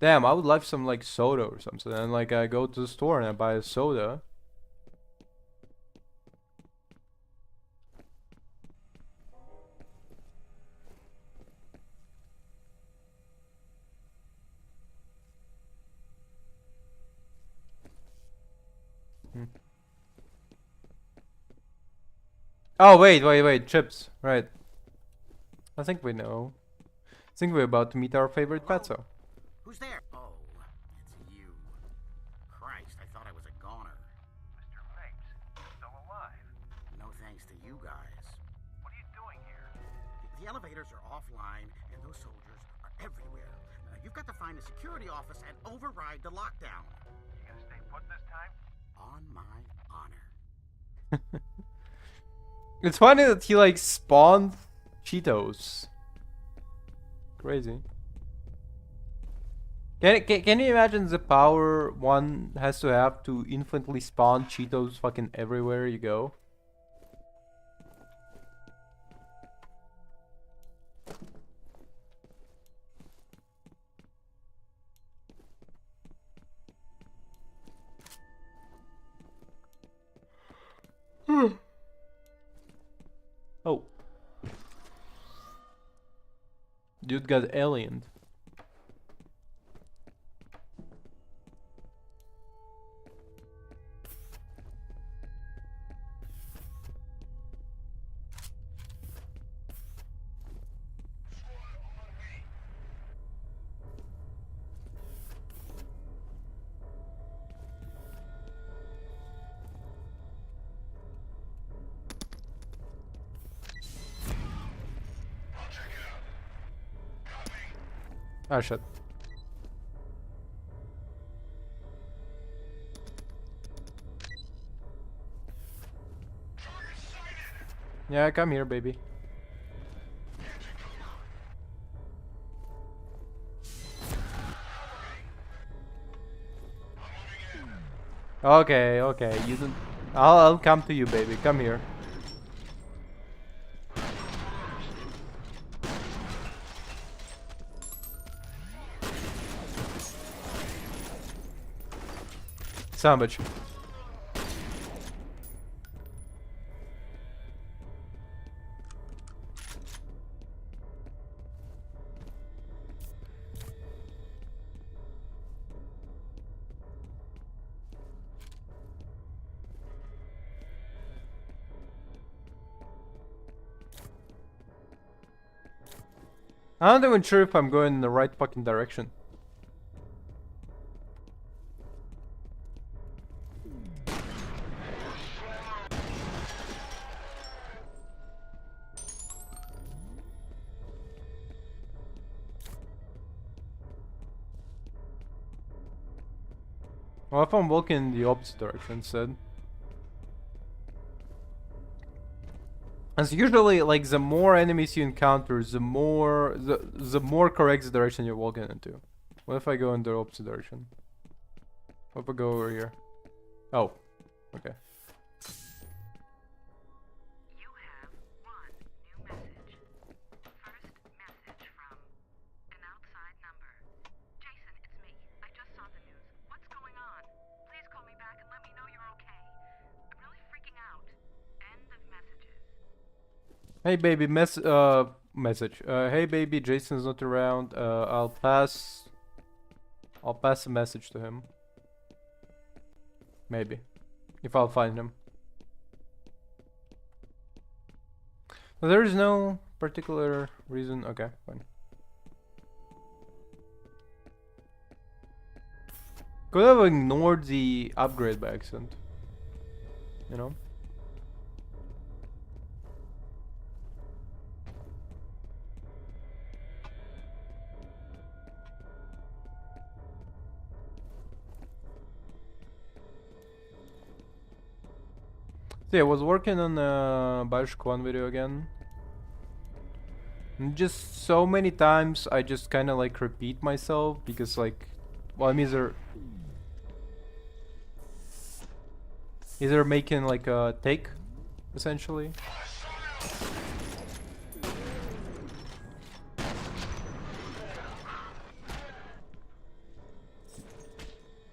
damn, I would like some like soda or something, and like I go to the store and I buy a soda. Hmm. Oh wait, chips, right? I think we know. I think we're about to meet our favorite pezzo. Who's there? Oh, it's you. Christ, I thought I was a goner. Mr. Mapes, still alive. No thanks to you guys. What are you doing here? The elevators are offline, and those soldiers are everywhere. You've got to find the security office and override the lockdown. You gonna stay put this time? On my honor. It's funny that he like spawned Cheetos. Crazy. Can you imagine the power one has to have to infinitely spawn Cheetos fucking everywhere you go? Oh. Dude got aliened. I'll check it out. Copy. Oh shit. Target sighted. Yeah, come here, baby. Get to cover. I'm moving in. Okay, you don't. I'll come to you, baby. Come here. Sandwich. I'm not even sure if I'm going in the right fucking direction. Well, if I'm walking in the opposite direction instead. As usually, like, the more enemies you encounter, the more correct the direction you're walking into. What if I go in the opposite direction? What if I go over here? Oh, okay. You have one new message. First message from an outside number. Jason, it's me. I just saw the news. What's going on? Please call me back and let me know you're okay. I'm really freaking out. End of messages. Hey baby, message. Hey baby, Jason's not around. I'll pass a message to him. Maybe. If I'll find him. There is no particular reason. Okay, fine. Could have ignored the upgrade by accident. You know? So yeah, I was working on Bioshock 1 video again. And just so many times I just kind of like repeat myself because like, well, I'm either making like a take, essentially.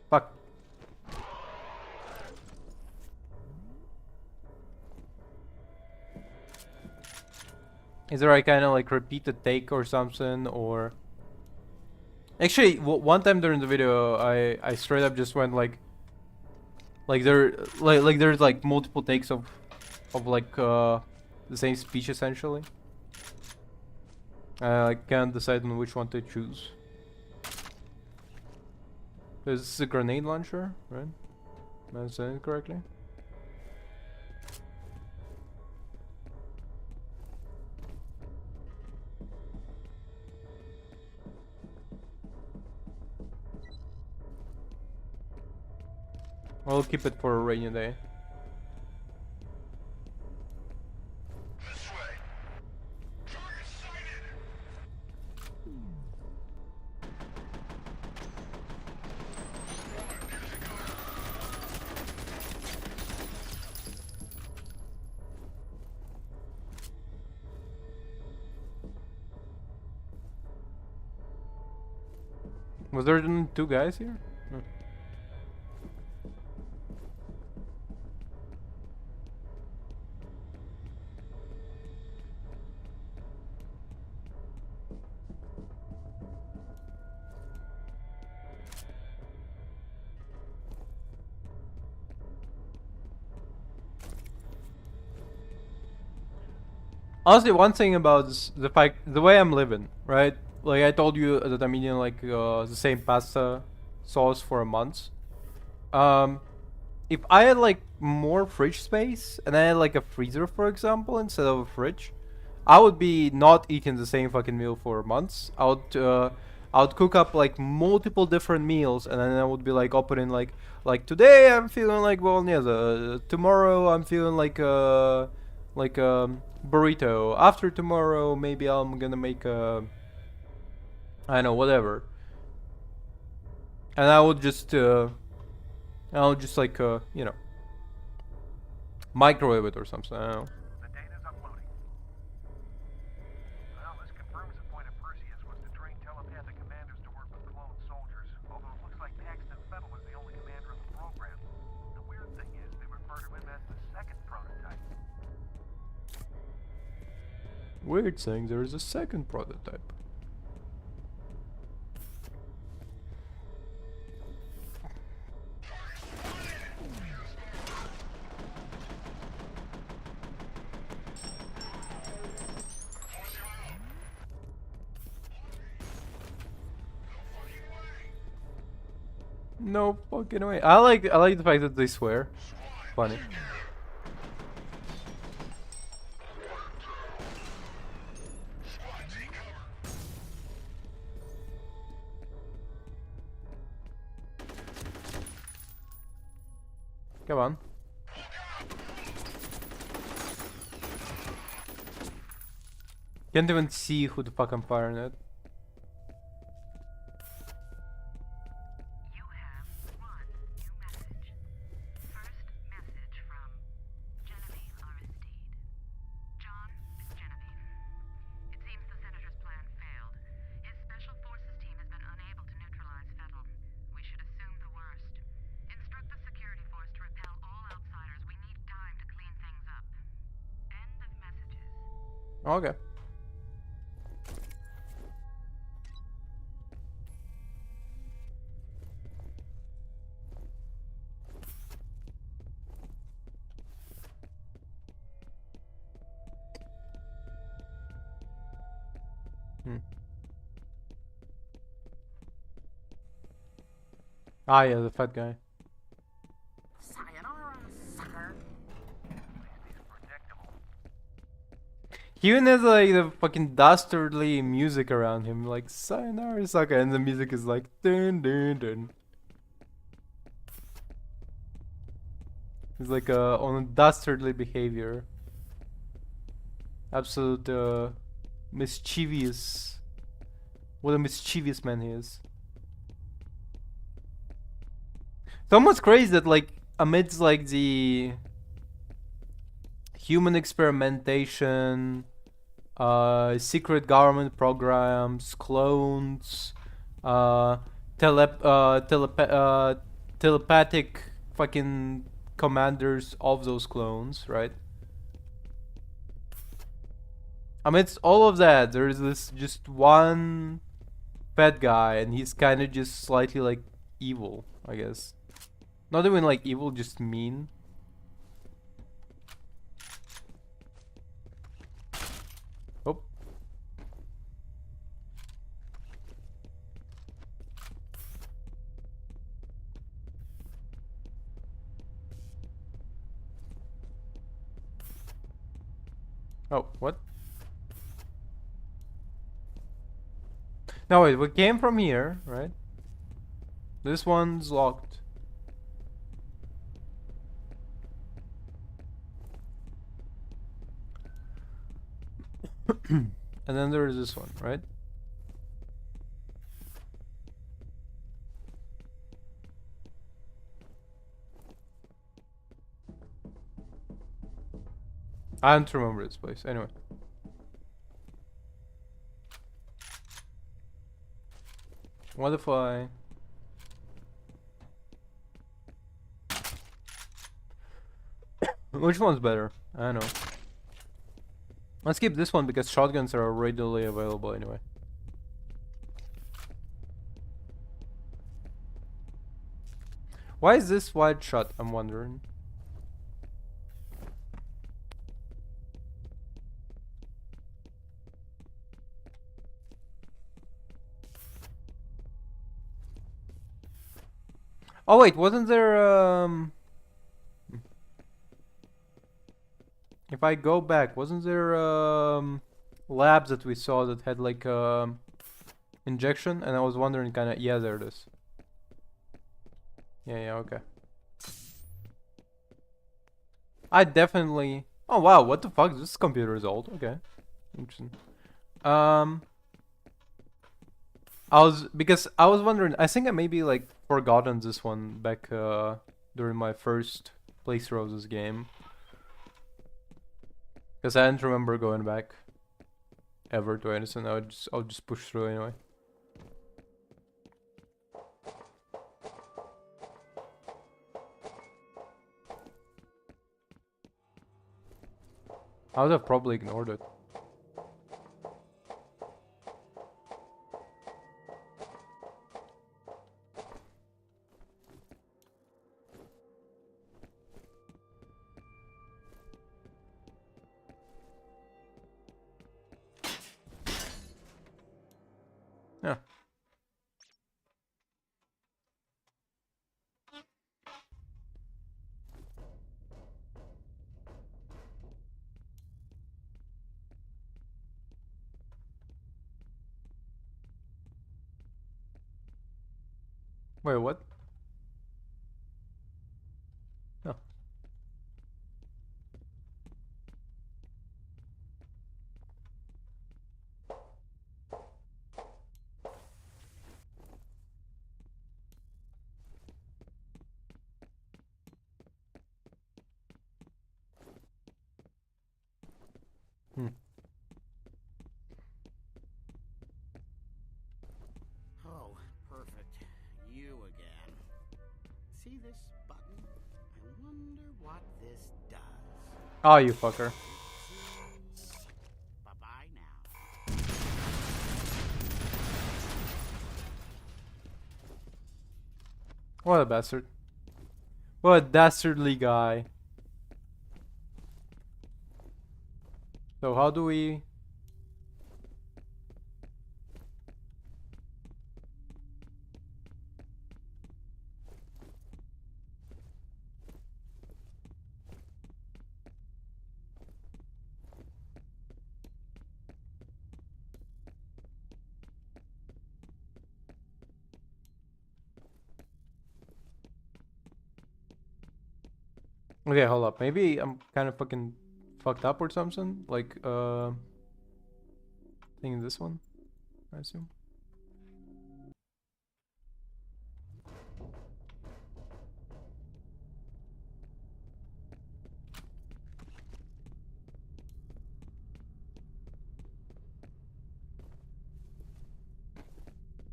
Fuck. Either I kind of like repeat the take or something, or actually one time during the video I straight up just went like there's like multiple takes of like the same speech essentially. I can't decide on which one to choose. This is a grenade launcher, right? Am I saying it correctly? I'll keep it for a rainy day. This way. Target sighted. Was there two guys here? No. Honestly, one thing about the fact, the way I'm living, right? Like I told you that I'm eating like the same pasta sauce for a month. Um, if I had like more fridge space and I had like a freezer, for example, instead of a fridge, I would be not eating the same fucking meal for months. I would cook up like multiple different meals, and then I would be like opening like today I'm feeling like bolognese. Tomorrow I'm feeling like burrito. After tomorrow maybe I'm gonna make a I don't know whatever. And I would just like you know microwave it or something. I don't know. The data's uploading. Well, this confirms the point of Perseus was to train telepathic commanders to work with clone soldiers, although it looks like Paxton Fettel was the only commander of the program. The weird thing is they refer to him as the second prototype. Weird thing, there is a second prototype. No fucking way. I like the fact that they swear. Funny. Come on. Can't even see who the fuck I'm firing at. You have one new message. First message from Genevieve Aristide. John, it's Genevieve. It seems the Senator's plan failed. His Special Forces team has been unable to neutralize Fettel. We should assume the worst. Instruct the security force to repel all outsiders. We need time to clean things up. End of messages. Okay. Ah, yeah, the fat guy. Sayonara, sucker. At least he's predictable. He even has like the fucking dastardly music around him, like sayonara sucker, and the music is like dun dun dun. He's like on a dastardly behavior. Absolute mischievous. What a mischievous man he is. It's almost crazy that like amidst like the human experimentation, secret government programs, clones, uh, telepathic fucking commanders of those clones, right? Amidst all of that, there is this just one bad guy, and he's kind of just slightly like evil, I guess. Not even like evil, just mean. Oh. Oh, what? No, wait, we came from here, right? This one's locked. And then there is this one, right? I don't remember this place. Anyway. What if I... Which one's better? I don't know. Let's keep this one because shotguns are readily available anyway. Why is this wide shot? I'm wondering. Oh wait, wasn't there if I go back, wasn't there labs that we saw that had like injection? And I was wondering kinda, yeah, there it is. Yeah, okay. I definitely... Oh wow, what the fuck? This computer is old. Okay. Interesting. Because I was wondering, I think I maybe like forgotten this one back during my first playthrough of this game. Because I didn't remember going back ever to anything. I'll just push through anyway. I would have probably ignored it. Yeah. Wait, what? Oh. Hmm. Oh, perfect. You again. See this button? I wonder what this does. Oh, you fucker. Bye-bye now. What a bastard. What a dastardly guy. So how do we... Okay, hold up. Maybe I'm kind of fucking fucked up or something. Like, thinking this one, I assume.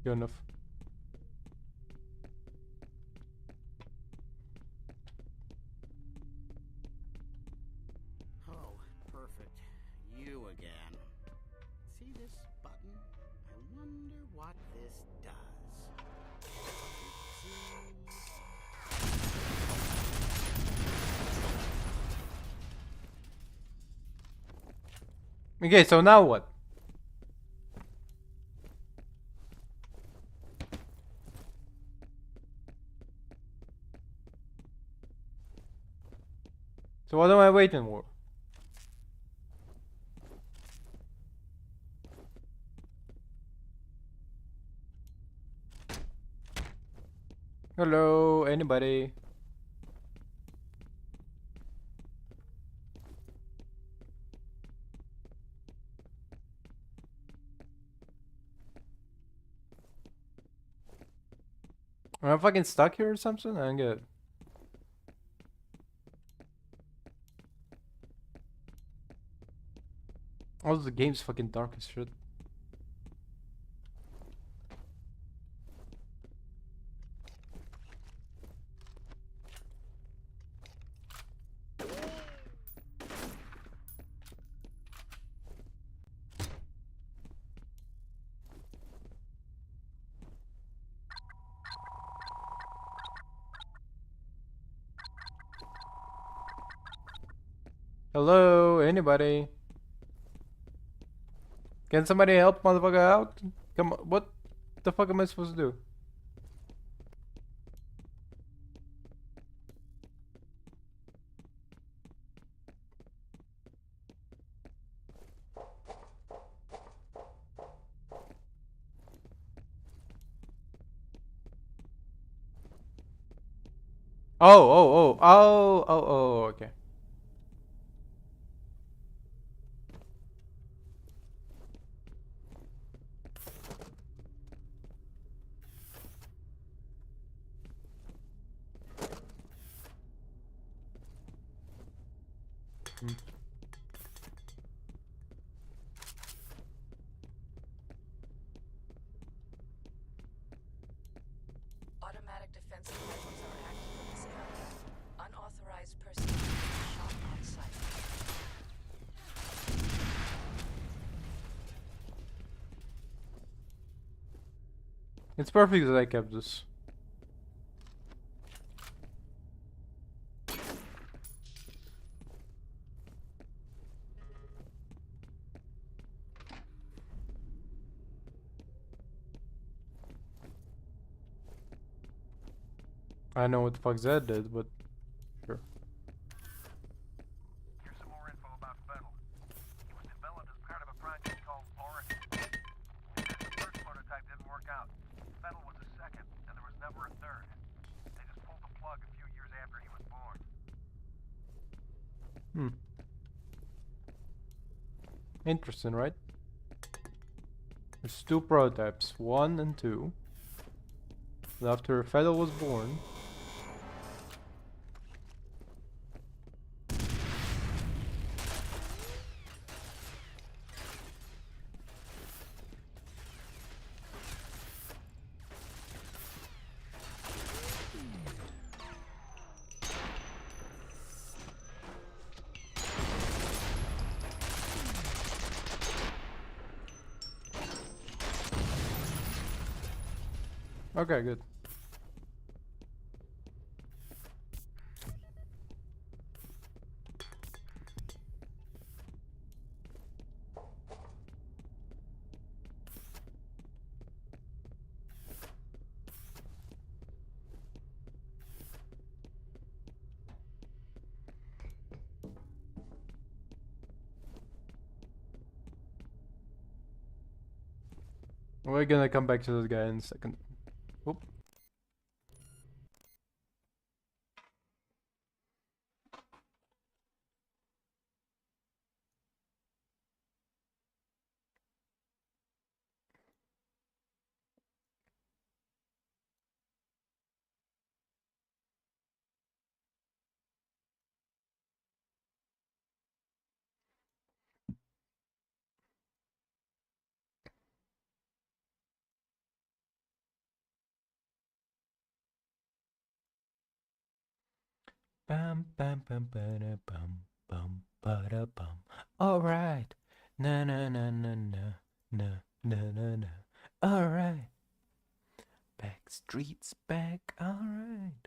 Good enough. Oh, perfect. You again. See this button? I wonder what this does. Okay, so now what? So what am I waiting for? Hello, anybody? Am I fucking stuck here or something? I don't get it. Also, the game's fucking dark as shit. Hello, anybody? Can somebody help motherfucker out? Come on, what the fuck am I supposed to do? Oh, okay. Hmm. Automatic defensive rifles are active in this area. Unauthorized personnel shot on sight. It's perfect that I kept this. I know what the fuck Zed did, but sure. Here's some more info about Fennel. It was developed as part of a project called Oracle. It says the first prototype didn't work out. Fennel was the second, and there was never a third. They just pulled the plug a few years after he was born. Hmm. Interesting, right? There's two prototypes, 1 and 2. After Fedel was born. Okay, good. We're gonna come back to this guy in a second. Whoop. Bum bum bum ba bum bum ba da bum. All right. Na na na na na na na na na. All right. Back streets back. All right.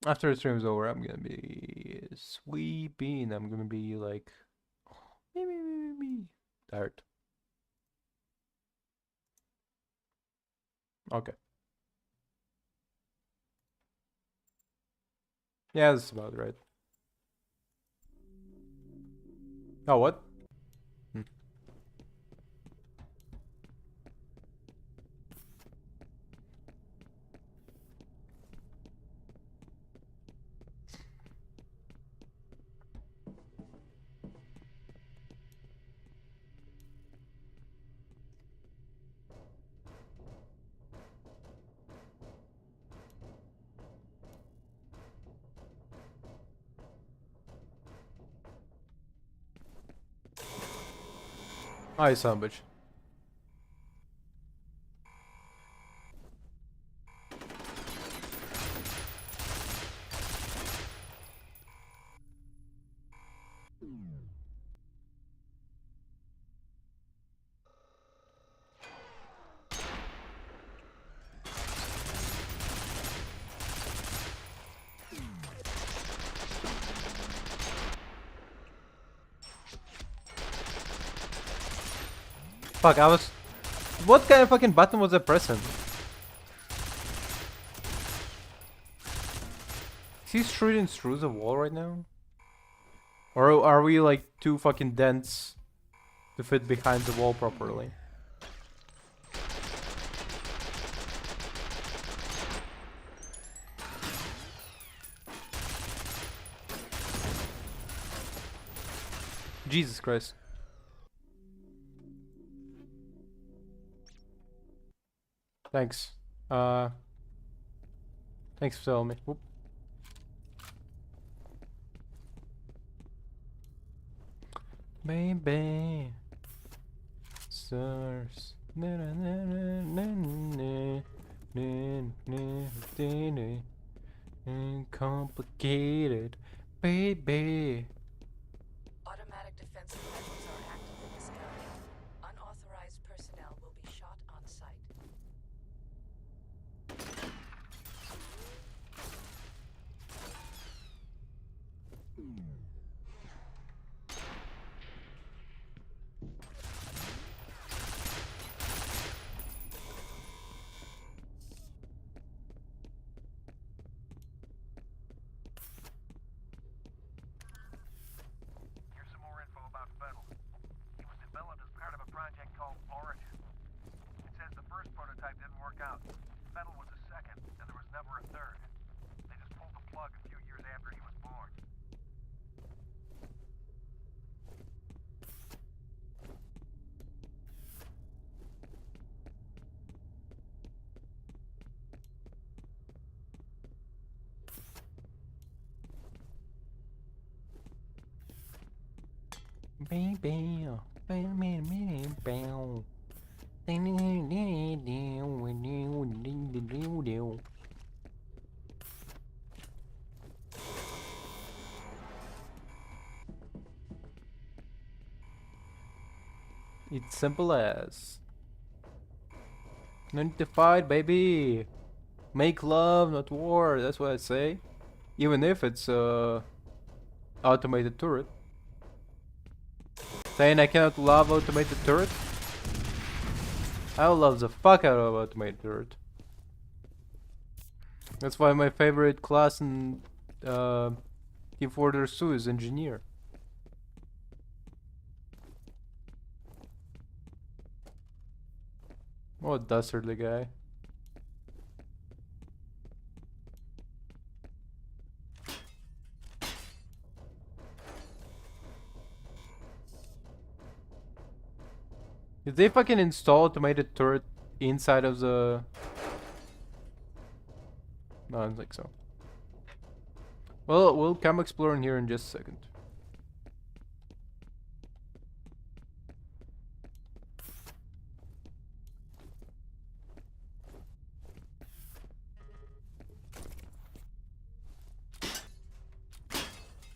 After the stream's over, I'm gonna be sweeping. I'm gonna be like, me. Tired. Okay. Yeah, that's about right. Oh, what? Hmm. Hi, son, bitch. Fuck, I was. What kind of fucking button was I pressing? Is he shooting through the wall right now? Or are we like too fucking dense to fit behind the wall properly? Jesus Christ. Thanks. Thanks for telling me. Whoop. Baby. Stars. Na na na na na na na na na na. Complicated. Baby. Automatic defensive measures are active in this area. Unauthorized personnel will be shot on sight. Here's some more info about Fettel. He was developed as part of a project called Origin. It says the first prototype didn't work out. Fettel was the second, and there was never a third. They just pulled the plug a few years after he was born. Baby. It's simple as. No need to fight, baby. Make love, not war. That's what I say. Even if it's automated turret. Saying I cannot love automated turret? I love the fuck out of automated turret. That's why my favorite class in Team Fortress 2 is engineer. Oh, dastardly guy. Did they fucking install automated turret inside of the... No, I don't think so. Well, we'll come exploring here in just a second.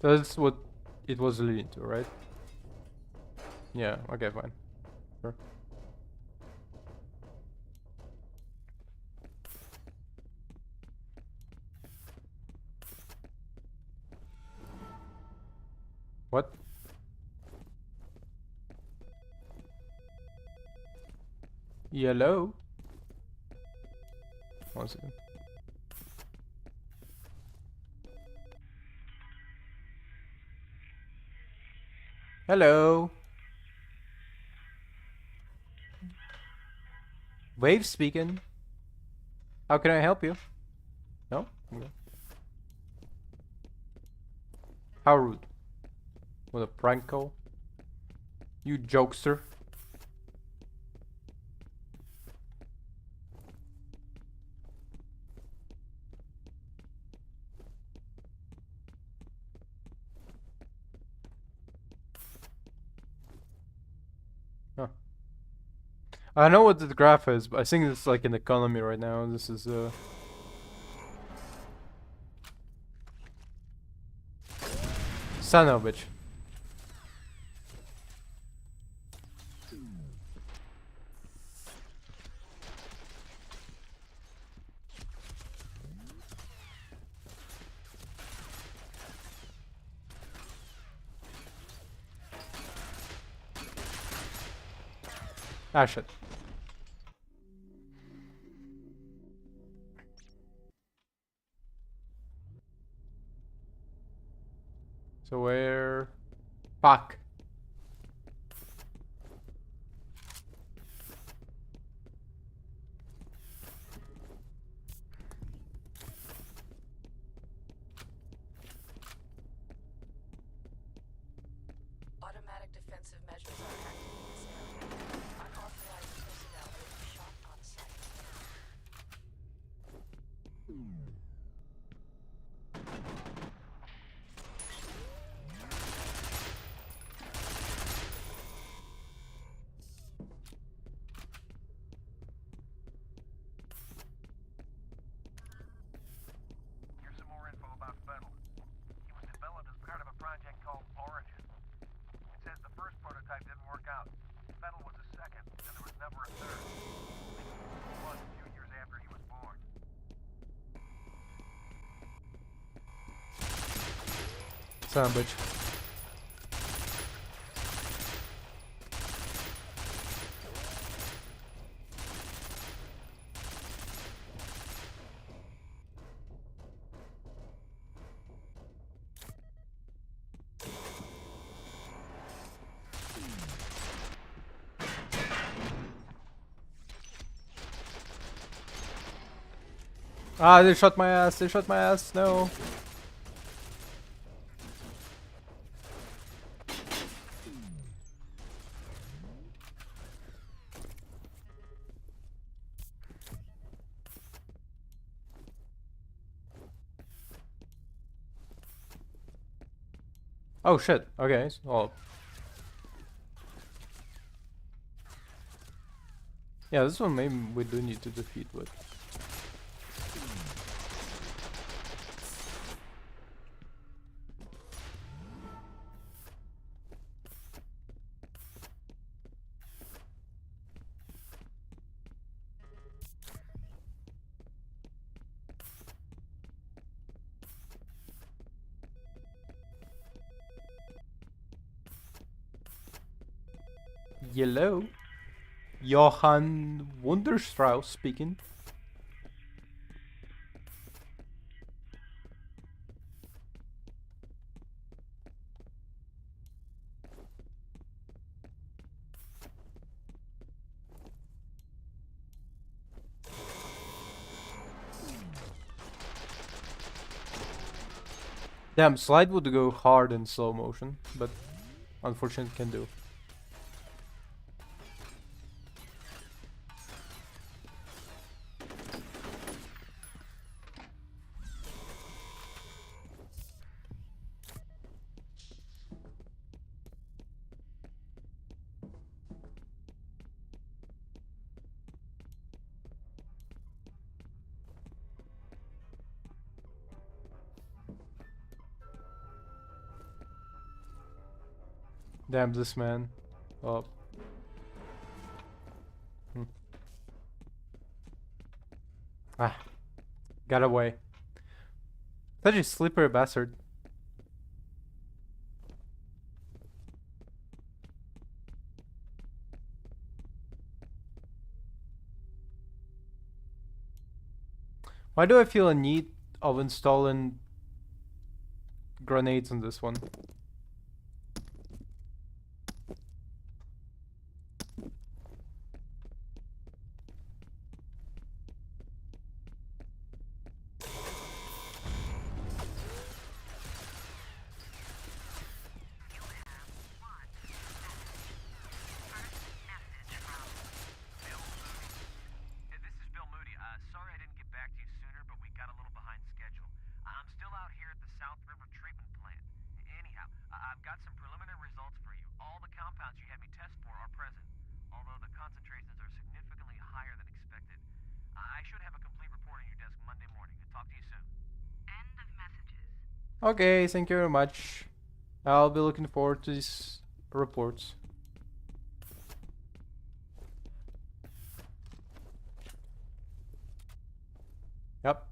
That's what it was leading to, right? Yeah, okay, fine. Sure. What? Yellow? One second. Hello? Wave speaking. How can I help you? No? Okay. How rude. What a prank call. You jokester. Huh. I know what the graph is, but I think it's like an economy right now. This is son of a bitch. Ah shit. So where? Fuck. Automatic defensive measures are active in this area. Unauthorized personnel will be shot on sight. Here's some more info about Fettel. He was developed as part of a project called Origin. It says the first prototype didn't work out. Fettel was the second, and there was never a third. He was a few years after he was born. Son of a bitch. Ah, they shot my ass. They shot my ass. No. Oh shit. Okay. Oh. Yeah, this one maybe we do need to defeat, but yellow. Johann Wunderstrauss speaking. Damn, slide would go hard in slow motion, but unfortunately can do. Damn this man. Oh. Ah. Got away. Such a slippery bastard. Why do I feel a need of installing grenades on this one? Hey, this is Bill Moody. Sorry I didn't get back to you sooner, but we got a little behind schedule. I'm still out here at the South River Treatment Plant. Anyhow, I've got some preliminary results for you. All the compounds you had me test for are present, although the concentrations are significantly higher than expected. I should have a complete report on your desk Monday morning. Talk to you soon. End of messages. Okay, thank you very much. I'll be looking forward to these reports. Yep.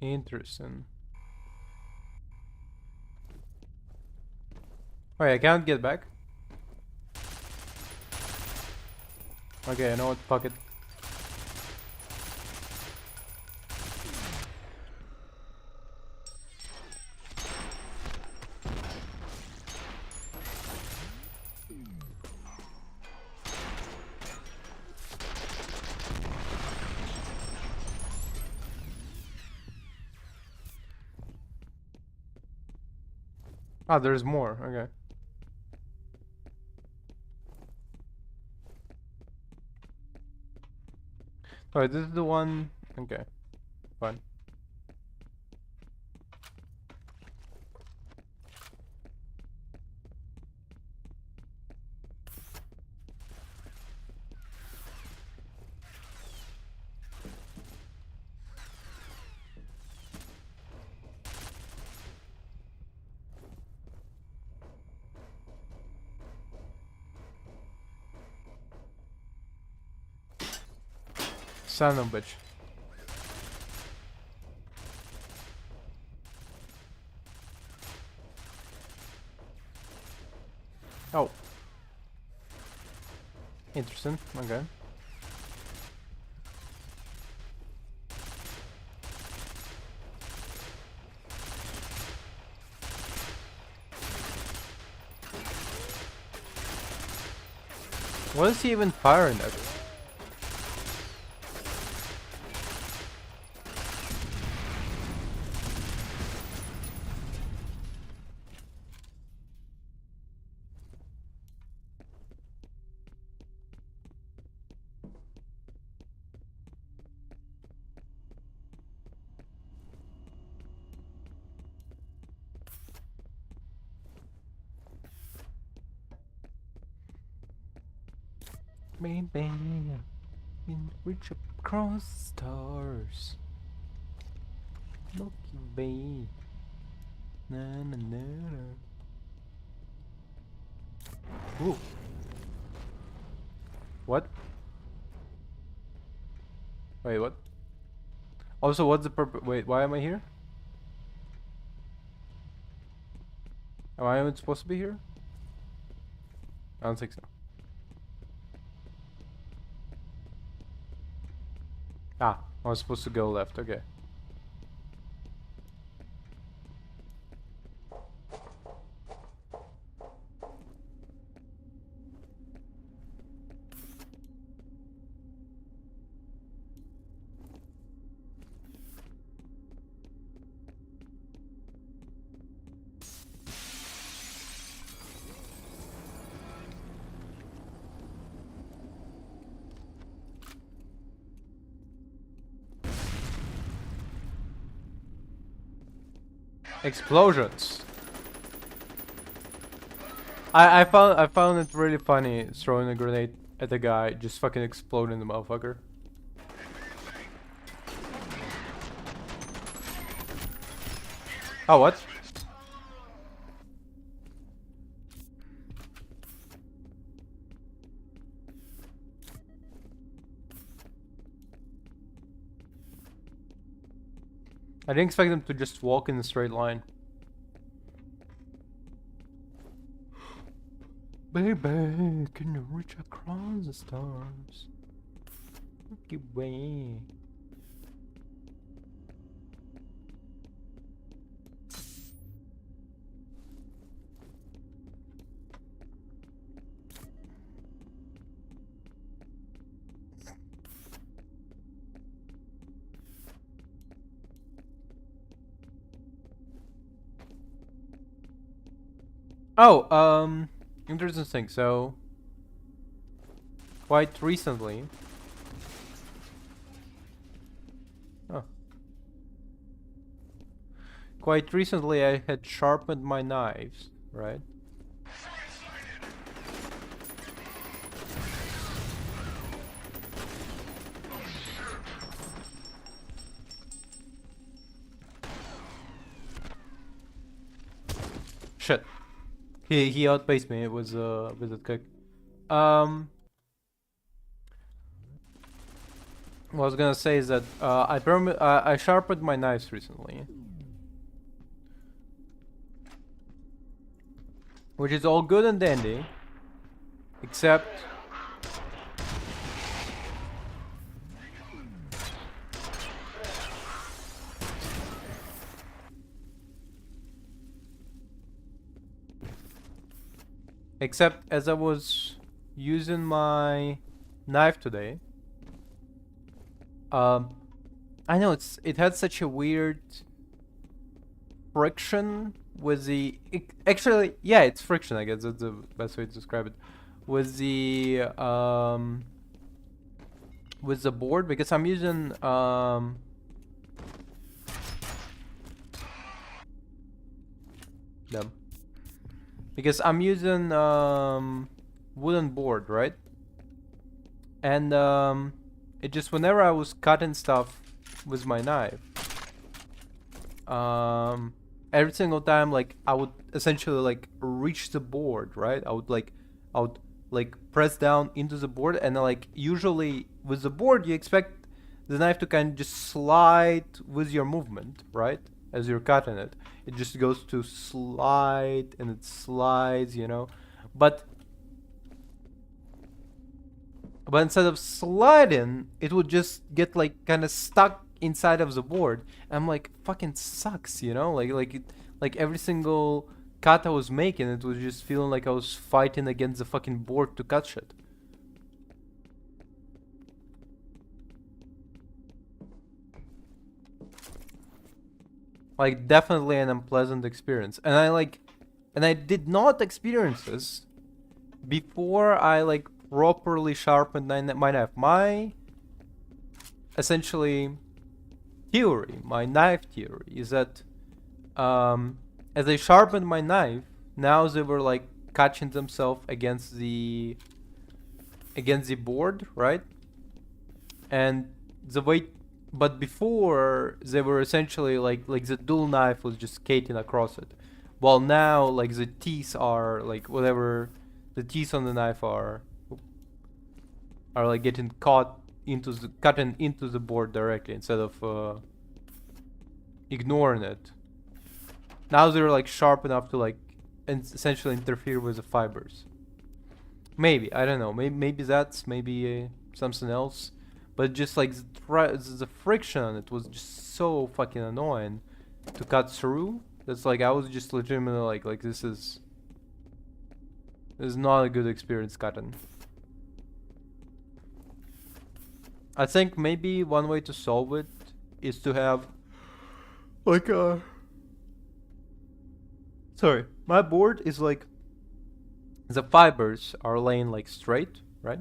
Interesting. Wait, I can't get back? Okay, I know what. Fuck it. Ah, there's more. Okay. Alright, this is the one. Okay, fine. Son of a bitch. Oh. Interesting. Okay. What is he even firing at? Baby, in reach across stars. Milky Way. Na na na na. Ooh. What? Wait, what? Also, what's the purpose? Wait, why am I here? Am I even supposed to be here? I don't think so. Ah, I was supposed to go left. Okay. Explosions. I found it really funny throwing a grenade at the guy, just fucking exploding the motherfucker. Oh, what? I didn't expect them to just walk in a straight line. Baby, can you reach across the stars? Milky Way. Oh, interesting thing. So, quite recently. Oh. Quite recently, I had sharpened my knives, right? Shit. He outpaced me. It was with a kick. What I was gonna say is that I sharpened my knives recently, which is all good and dandy, except as I was using my knife today, I know it had such a weird friction with the actually, yeah, it's friction, I guess that's the best way to describe it, with the board, because I'm using them. Because I'm using wooden board, right? And it just, whenever I was cutting stuff with my knife, every single time, like, I would essentially like reach the board, right? I would like press down into the board, and like usually with the board you expect the knife to kind of just slide with your movement, right? As you're cutting it, it just goes to slide and it slides, you know. But instead of sliding, it would just get like kind of stuck inside of the board. I'm like, fucking sucks, you know. Like every single cut I was making, it was just feeling like I was fighting against the fucking board to cut shit. Like, definitely an unpleasant experience. And I did not experience this before I like properly sharpened my knife. My essentially theory, my knife theory, is that as I sharpened my knife, now they were like catching themselves against the board, right? And the way, but before they were essentially like the dual knife was just skating across it, while now like the teeth are like whatever the teeth on the knife are like getting caught into the cutting into the board directly instead of ignoring it. Now they're like sharp enough to like essentially interfere with the fibers. Maybe, I don't know. Maybe that's something else. But just like the friction on it was just so fucking annoying to cut through. That's like I was just legitimately like this is not a good experience cutting. I think maybe one way to solve it is to have like a sorry, my board is like the fibers are laying like straight, right?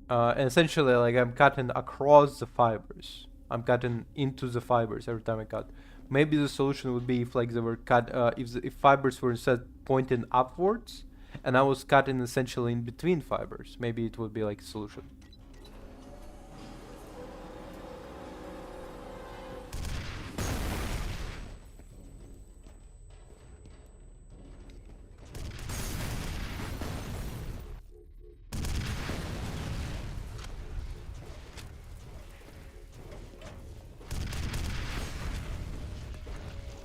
And essentially like I'm cutting across the fibers. I'm cutting into the fibers every time I cut. Maybe the solution would be if like they were cut, if fibers were instead pointing upwards, and I was cutting essentially in between fibers. Maybe it would be like a solution.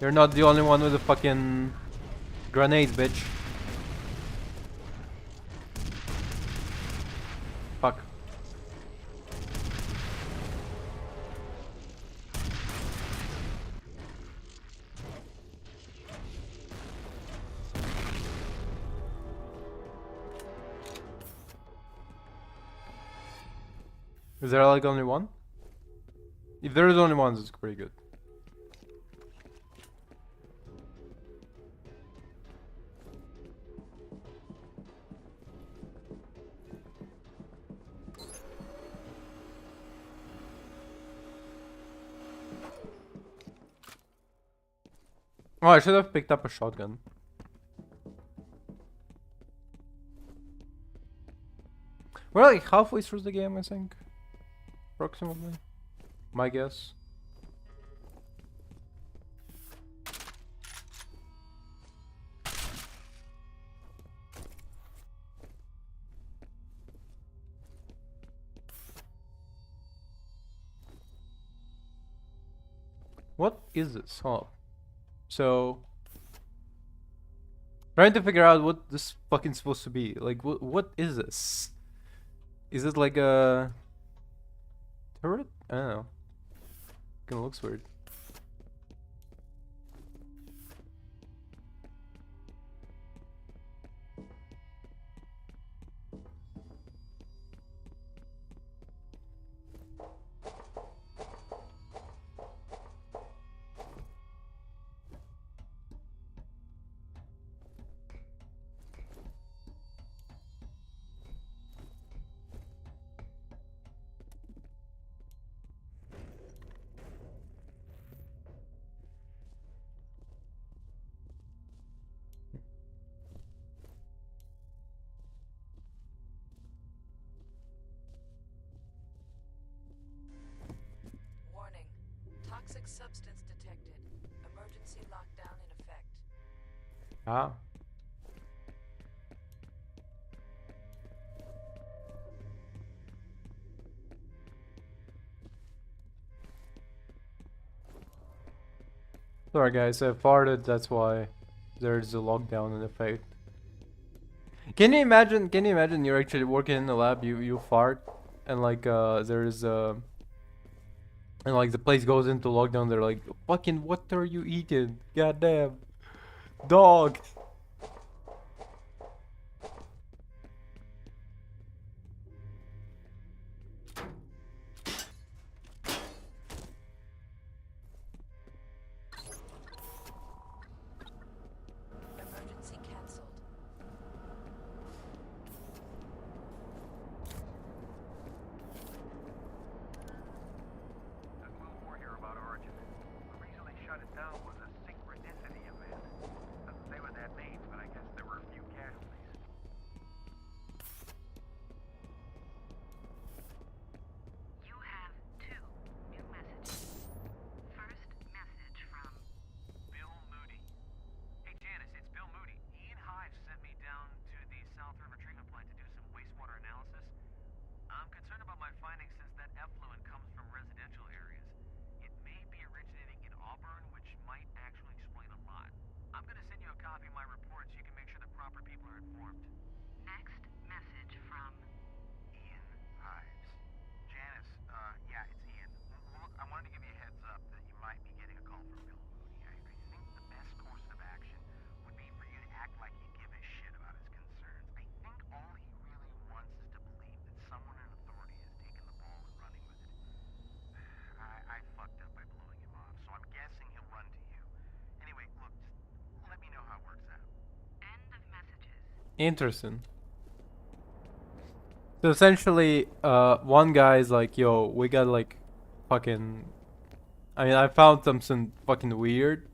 You're not the only one with a fucking grenade, bitch. Fuck. Is there like only one? If there is only one, it's pretty good. Oh, I should have picked up a shotgun. We're like halfway through the game, I think. Approximately. My guess. What is this? Oh. So... trying to figure out what this fucking supposed to be. Like, what is this? Is it like a... turret? I don't know. Kinda looks weird. Warning. Toxic substance detected. Emergency lockdown in effect. Ah. Sorry guys, I farted, that's why there's a lockdown in effect. Can you imagine you're actually working in the lab, you fart, and like there's and like the place goes into lockdown, they're like, fucking what are you eating? Goddamn. Dog. Emergency cancelled. There's a little more here about Origin. The reason they shut it down was a synchronicity event. Doesn't say what that means, but I guess there were a few casualties. You have 2 new messages. First message from Bill Moody. Hey Janice, it's Bill Moody. Ian Hives sent me down to the South River treatment plant to do some wastewater analysis. I'm concerned about my findings since that effluent comes from residential areas. It may be originating in Auburn, which might actually explain a lot. I'm gonna send you a copy of my report so you can make sure the proper people are informed. next message from Ian Hives. Janice, yeah, it's Ian. Look, I wanted to give you a heads up that you might be getting a call from Bill Moody. I think the best course of action would be for you to act like you give a shit about his concerns. I think all he really wants is to believe that someone in authority has taken the ball and running with it. I fucked up by blowing him off, so I'm guessing he'll run to you. Anyway, look, just let me know how it works out. end of messages. Interesting. So essentially, one guy is like, yo, we got like fucking I mean, I found something fucking weird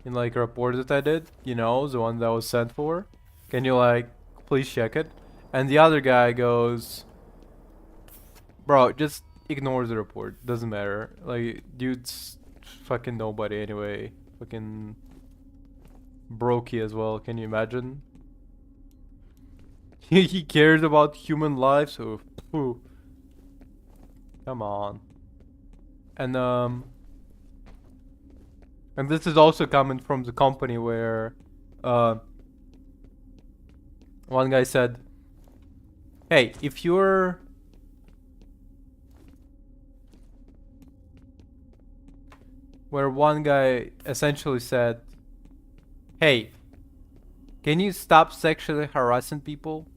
in like a report that I did. You know, the one that was sent for. Can you like please check it? And the other guy goes, bro, just ignore the report. Doesn't matter. Like, dude's fucking nobody anyway. Fucking brokey as well. Can you imagine? He cares about human lives. So, phew. Come on. And and this is also coming from the company where uh one guy said, "Hey, if you're where one guy essentially said, "Hey, can you stop sexually harassing people?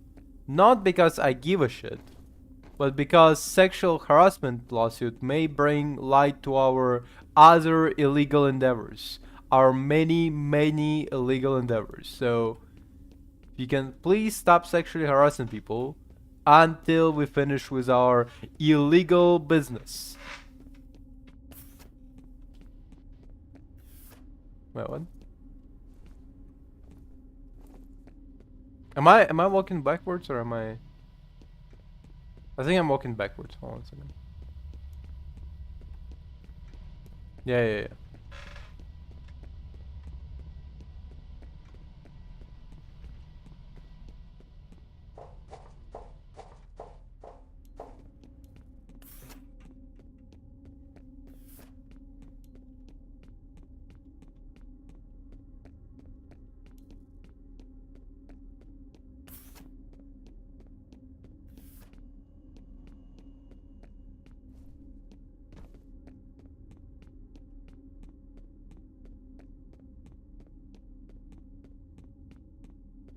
Not because I give a shit, but because sexual harassment lawsuit may bring light to our other illegal endeavors, our many, many illegal endeavors. So, if you can please stop sexually harassing people until we finish with our illegal business." Wait, what? Am I walking backwards or am I? I think I'm walking backwards. Hold on a second. Yeah, yeah, yeah.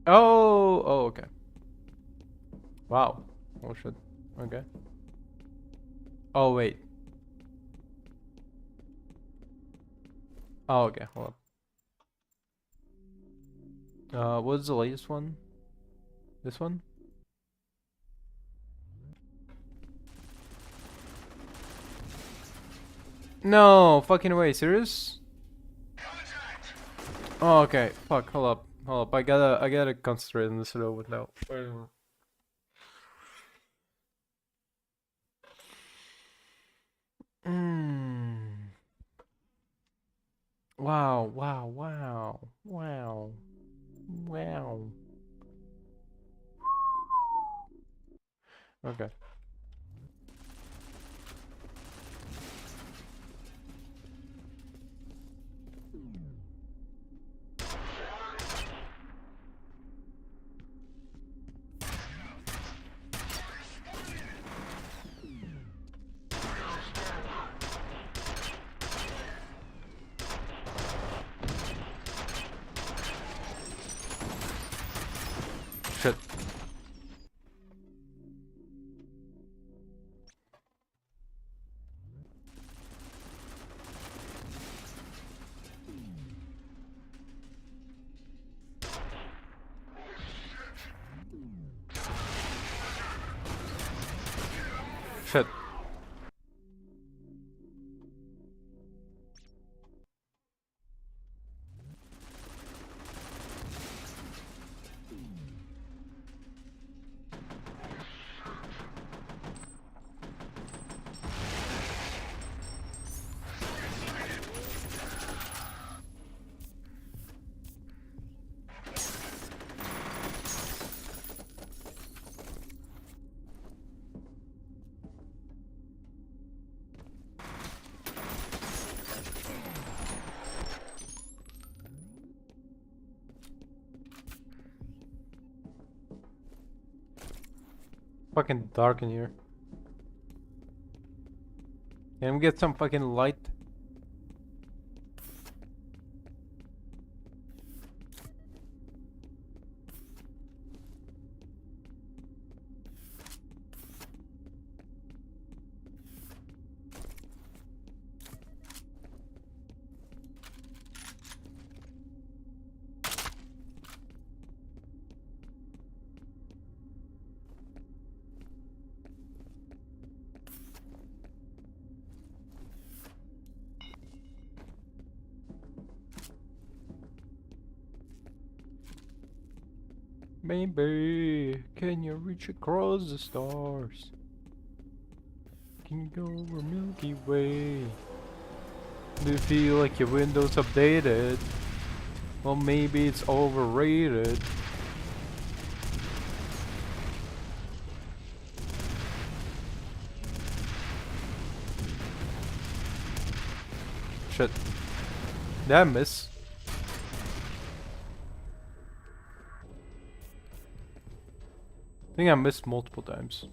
Oh, oh, okay. Wow. Oh shit. Okay. Oh wait. Oh, okay. Hold up. What's the latest one? This one? No, fucking way. Serious? Oh, okay. Fuck. Hold up. Hold up. I gotta concentrate on this a little bit now. Wait a minute. Mm. Wow. Wow. Wow. Wow. Wow. Okay. Shit. Shit. Fucking dark in here. Can we get some fucking light? Baby, can you reach across the stars? Can you go over Milky Way? Do you feel like your Windows updated? Well, maybe it's overrated. Shit. Did I miss? I think I missed multiple times.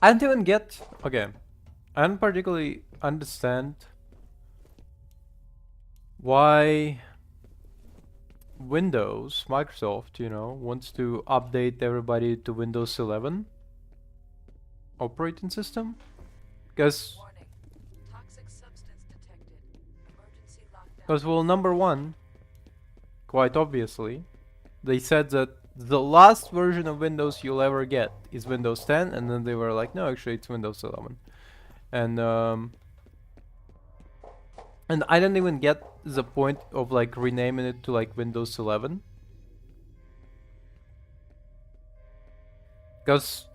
I don't even get. Okay. I don't particularly understand why Windows, Microsoft, you know, wants to update everybody to Windows 11 operating system. Because, Warning. Toxic substance detected. Emergency lockdown. well, number one, quite obviously, they said that the last version of Windows you'll ever get is Windows 10, and then they were like, no, actually, it's Windows 11. And I don't even get the point of like renaming it to like Windows 11. Because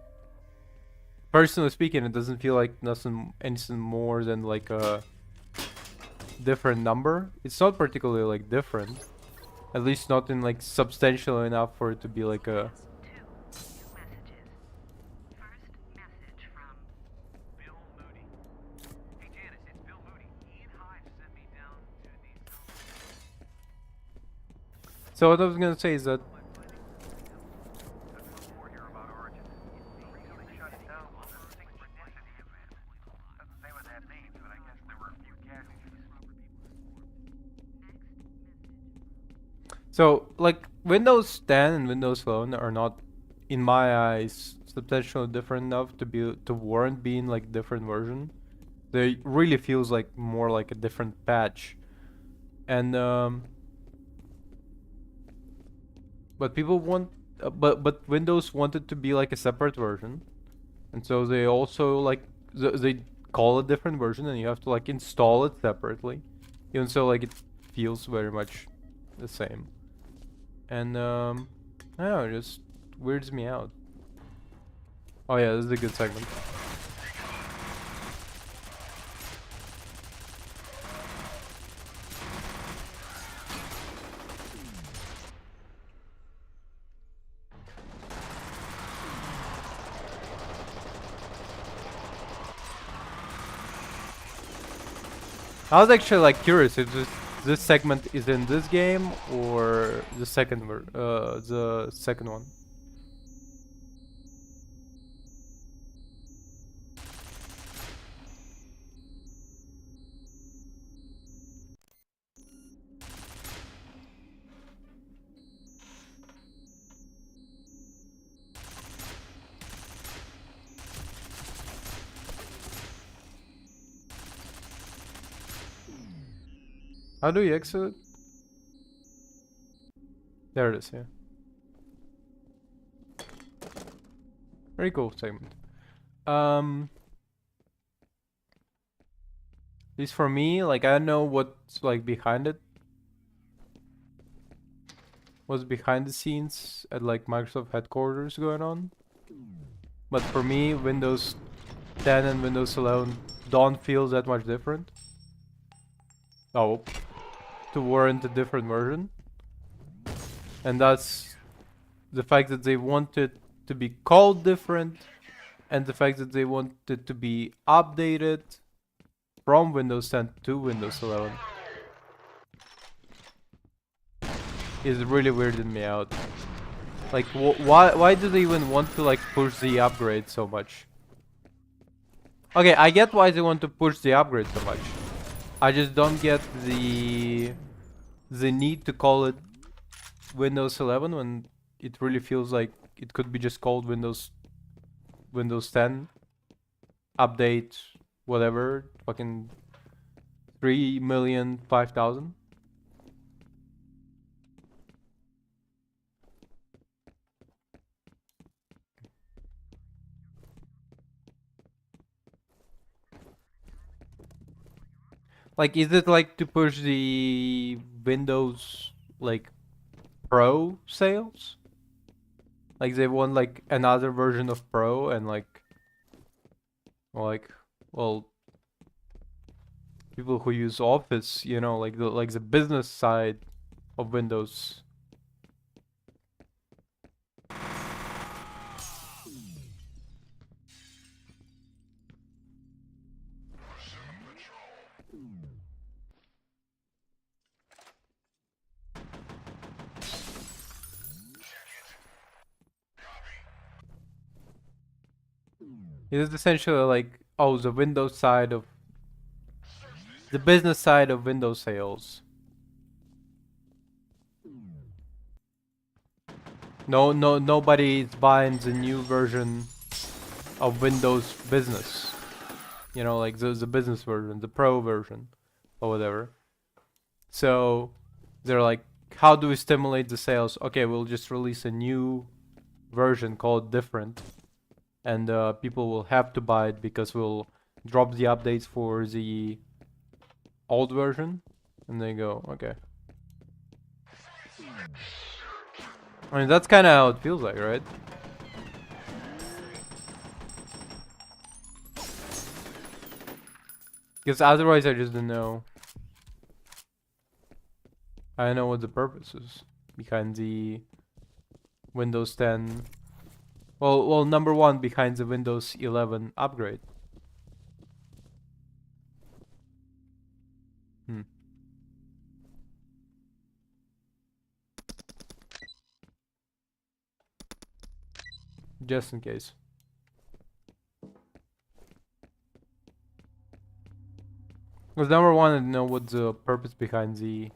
personally speaking, it doesn't feel like nothing anything more than like a different number. It's not particularly like different. At least not in like substantial enough for it to be like a. Bill Moody. Hey Janice, it's Bill Moody. Ian Hive sent me down to the So what I was gonna say is that more here about Origin. The reason they shut it down was that things were dead in the event. Doesn't say what that means, but I guess there were a few casualties. so like Windows 10 and Windows Phone are not, in my eyes, substantially different enough to warrant being like different version. They really feels like more like a different patch, and but people want, but Windows wanted to be like a separate version, and so they also like they call it different version, and you have to like install it separately, even so like it feels very much the same, and I don't know, it just weirds me out. Oh yeah, this is a good segment. I was actually like curious if this segment is in this game or the the second one. How do you exit it? There it is, yeah. Very cool segment. At least for me, like I don't know what's like behind it. What's behind the scenes at like Microsoft headquarters going on. But for me, Windows 10 and Windows 11 don't feel that much different. Oh, to warrant a different version. And that's the fact that they want it to be called different, and the fact that they want it to be updated from Windows 10 to Windows 11 is really weirding me out. Like, why do they even want to like push the upgrade so much? Okay, I get why they want to push the upgrade so much. I just don't get the need to call it Windows 11 when it really feels like it could be just called Windows 10 update whatever fucking 3,005,000. Like, is it like to push the Windows like Pro sales? Like they want like another version of Pro and like well, people who use Office, you know, like the business side of Windows. It is essentially like, oh, the Windows side of the business side of Windows sales. Nobody is buying the new version of Windows Business. You know, like the business version, the Pro version, or whatever. So they're like, how do we stimulate the sales? Okay, we'll just release a new version called different, and people will have to buy it because we'll drop the updates for the old version, and they go, okay. I mean, that's kind of how it feels like, right? Because otherwise I just don't know. I don't know what the purpose is behind the Windows 10. Well, number one, behind the Windows 11 upgrade. Hmm. Just in case. Because number one, I don't know what the purpose behind the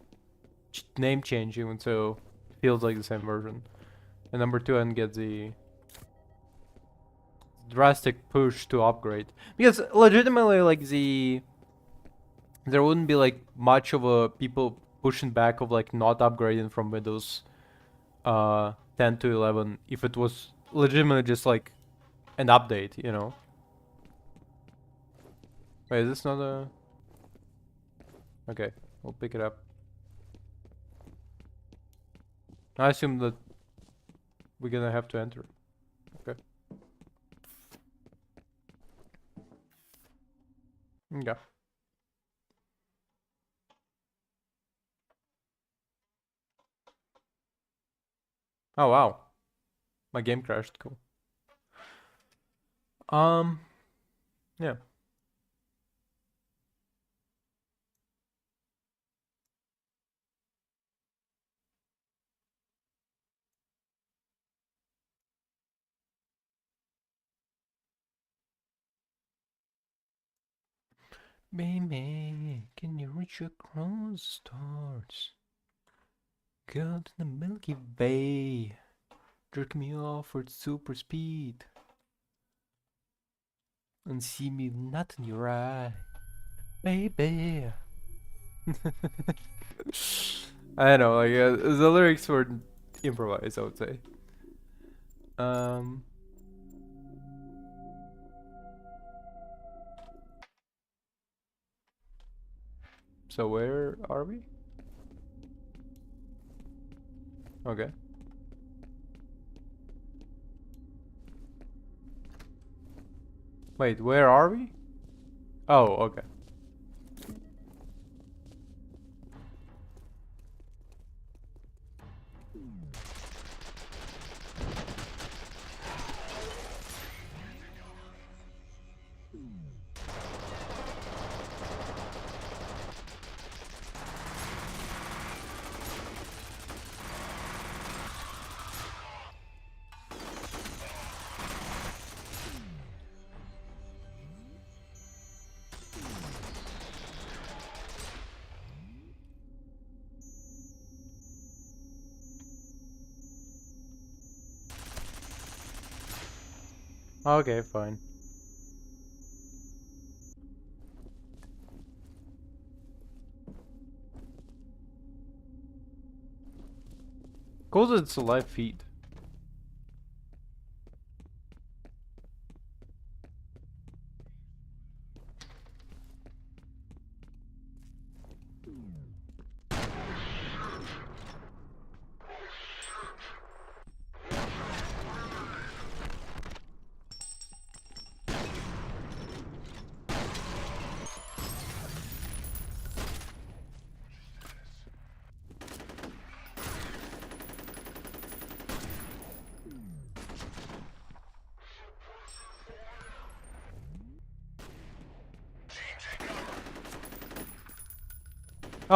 name change, even so it feels like the same version. And number two, I didn't get the drastic push to upgrade. Because legitimately, like there wouldn't be like much of a people pushing back of like not upgrading from Windows 10 to 11 if it was legitimately just like an update, you know. Wait, is this not a... Okay, we'll pick it up. I assume that we're gonna have to enter. Okay. Yeah. Oh wow. My game crashed, cool. Yeah. Baby, can you reach across the stars? Go to the Milky Way. Jerk me off at super speed. And see me not in your eye. Baby. I don't know, like the lyrics were improvised, I would say. Um so where are we? Okay. Wait, where are we? Oh, okay. Okay, fine. Cause it's a live feed.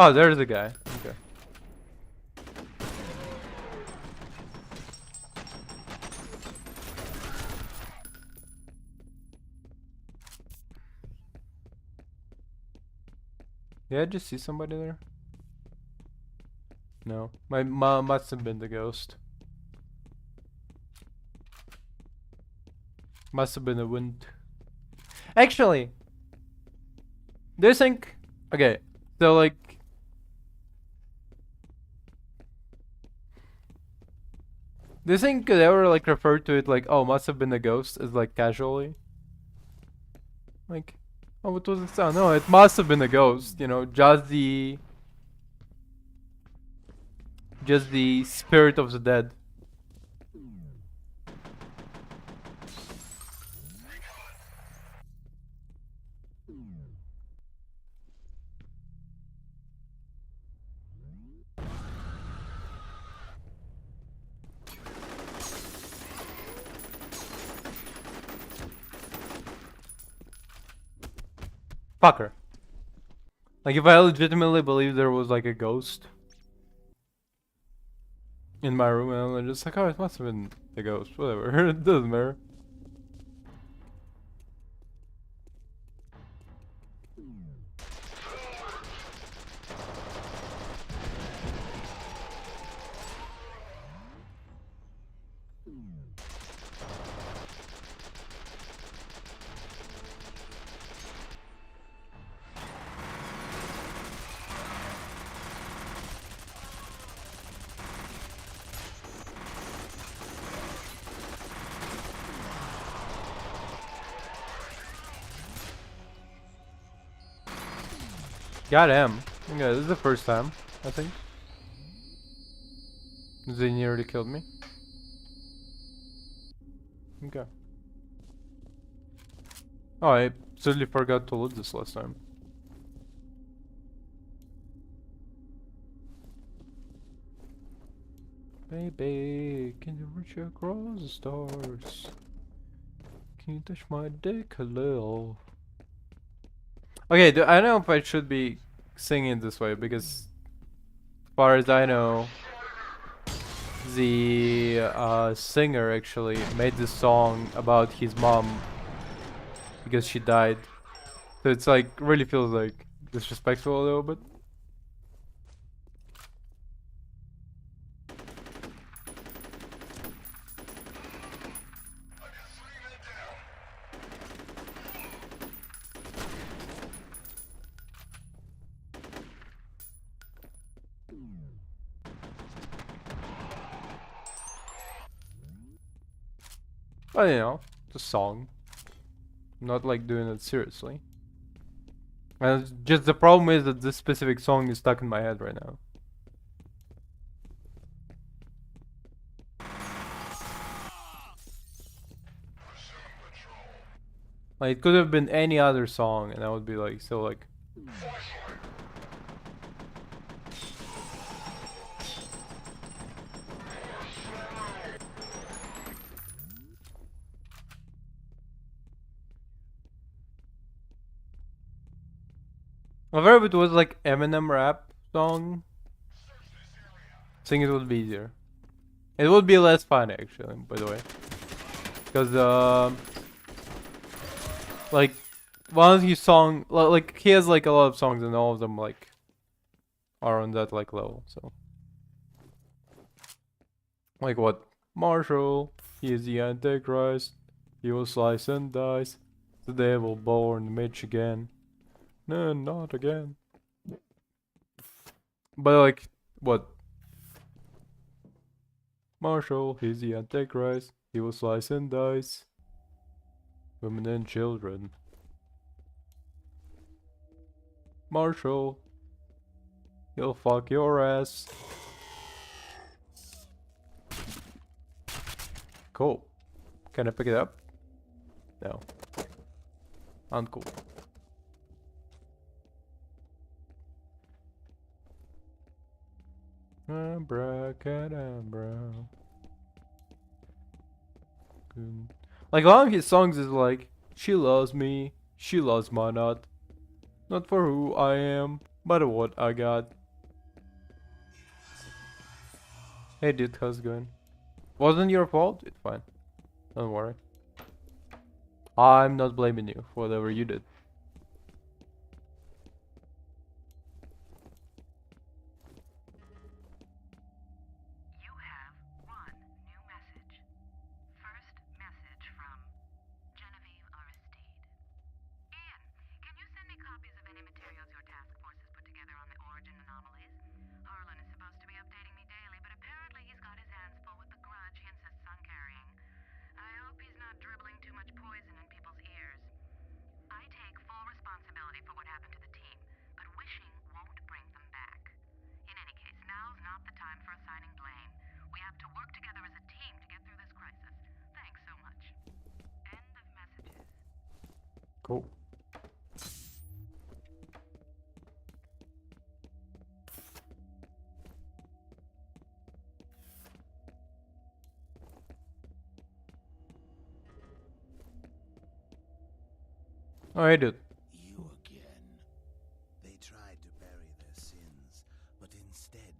Oh, there's the guy. Okay. Did I just see somebody there? No. My mom must have been the ghost. Must have been the wind. Actually, do you think... Okay, so like... Do you think could ever like refer to it like, oh, must have been a ghost, as like casually? Like, oh, what was the sound? No, it must have been a ghost, you know, just the spirit of the dead. Fucker. Like, if I legitimately believe there was like a ghost in my room, and I'm just like, oh, it must have been a ghost. Whatever, it doesn't matter. Goddamn. Yeah, this is the first time, I think. They nearly killed me. Okay. Oh, I totally forgot to loot this last time. Baby, can you reach across the stars? Can you touch my dick a little? Okay, I don't know if I should be singing this way because, as far as I know, the singer actually made this song about his mom because she died. So it's like really feels like disrespectful a little bit. But you know, it's a song. I'm not like doing it seriously. And just the problem is that this specific song is stuck in my head right now. Like it could have been any other song and I would be like still like however if it was like Eminem rap song, I think it would be easier. It would be less fun actually, by the way. Because like one of his song like he has like a lot of songs and all of them like are on that like level, so like what? Marshall, he is the Antichrist. He will slice and dice. The devil born in Michigan. No, not again. But like, what? Marshall, he's the Antichrist. He will slice and dice. Women and children. Marshall, he'll fuck your ass. Cool. Can I pick it up? No. Uncool. Abracadabra. Good. Like a lot of his songs is like, she loves me, she loves my nut. Not for who I am, but what I got. Hey dude, how's it going? Wasn't your fault? It's fine. Don't worry. I'm not blaming you for whatever you did. You have one new message. First message from Genevieve Aristide. Ian, can you send me copies of any materials your task force has put together on the origin anomalies? Harlan is supposed to be updating me daily, but apparently he's got his hands full with the grudge he insists on carrying. I hope he's not dribbling too much poison in people's ears. I take full responsibility for what happened to the team, but wishing won't bring them back. In any case, now's not the time for assigning blame. We have to work together as a team to get through this crisis. Thanks so much. End of messages. Cool. Oh, hey dude. You again. They tried to bury their sins, but instead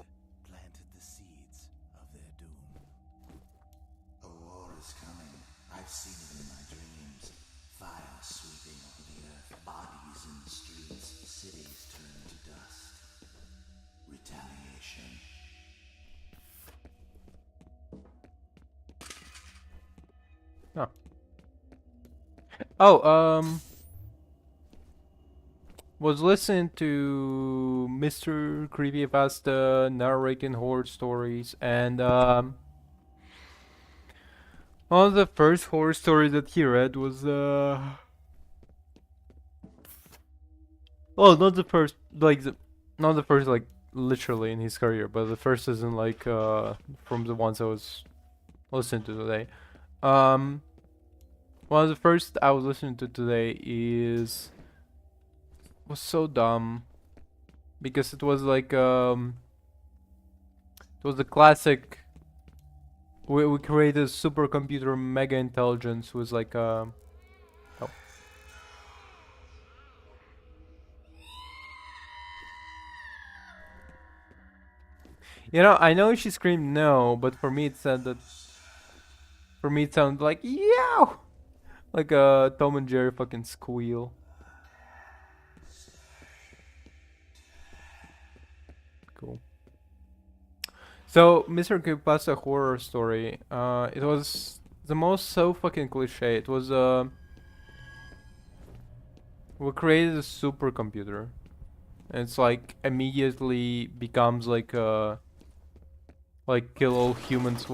planted the seeds of their doom. A war is coming. I've seen it in my dreams. Fire sweeping over the earth, bodies in the streets, cities turned to dust. Retaliation. Oh, was listening to Mr. Creepypasta narrating horror stories, and one of the first horror stories that he read was well, not the first, like not the first, like literally in his career, but the first isn't like from the ones I was listening to today. One of the first I was listening to today was so dumb because it was like it was the classic. We created a supercomputer mega intelligence was like oh. You know, I know she screamed no, but for me it sounded like yow, like a Tom and Jerry fucking squeal. Cool. So, Mr. Creepypasta horror story. It was the most so fucking cliche. It was we created a supercomputer, and it's like immediately becomes like kill all humans.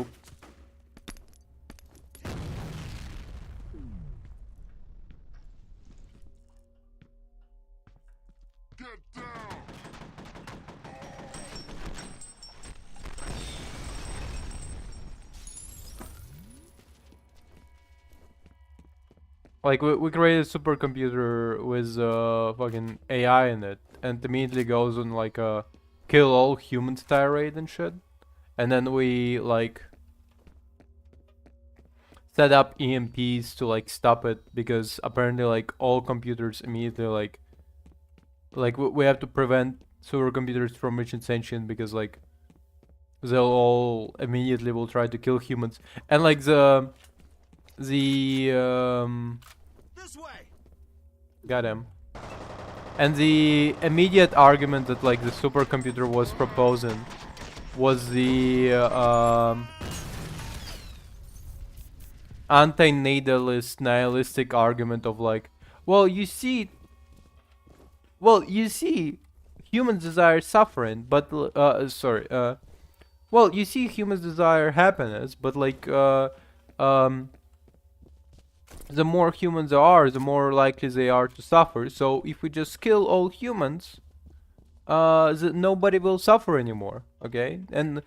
Get down! Like we created a supercomputer with fucking AI in it, and it immediately goes on like a kill all humans tirade and shit. And then we like set up EMPs to like stop it because apparently like all computers immediately like we have to prevent supercomputers from reaching sentient because like they'll all immediately will try to kill humans. And like the This way! got him. And the immediate argument that like the supercomputer was proposing was the anti-natalist nihilistic argument of like, well, you see, humans desire suffering, but well, you see, humans desire happiness, but like, um, the more humans there are, the more likely they are to suffer. So if we just kill all humans, nobody will suffer anymore. Okay, and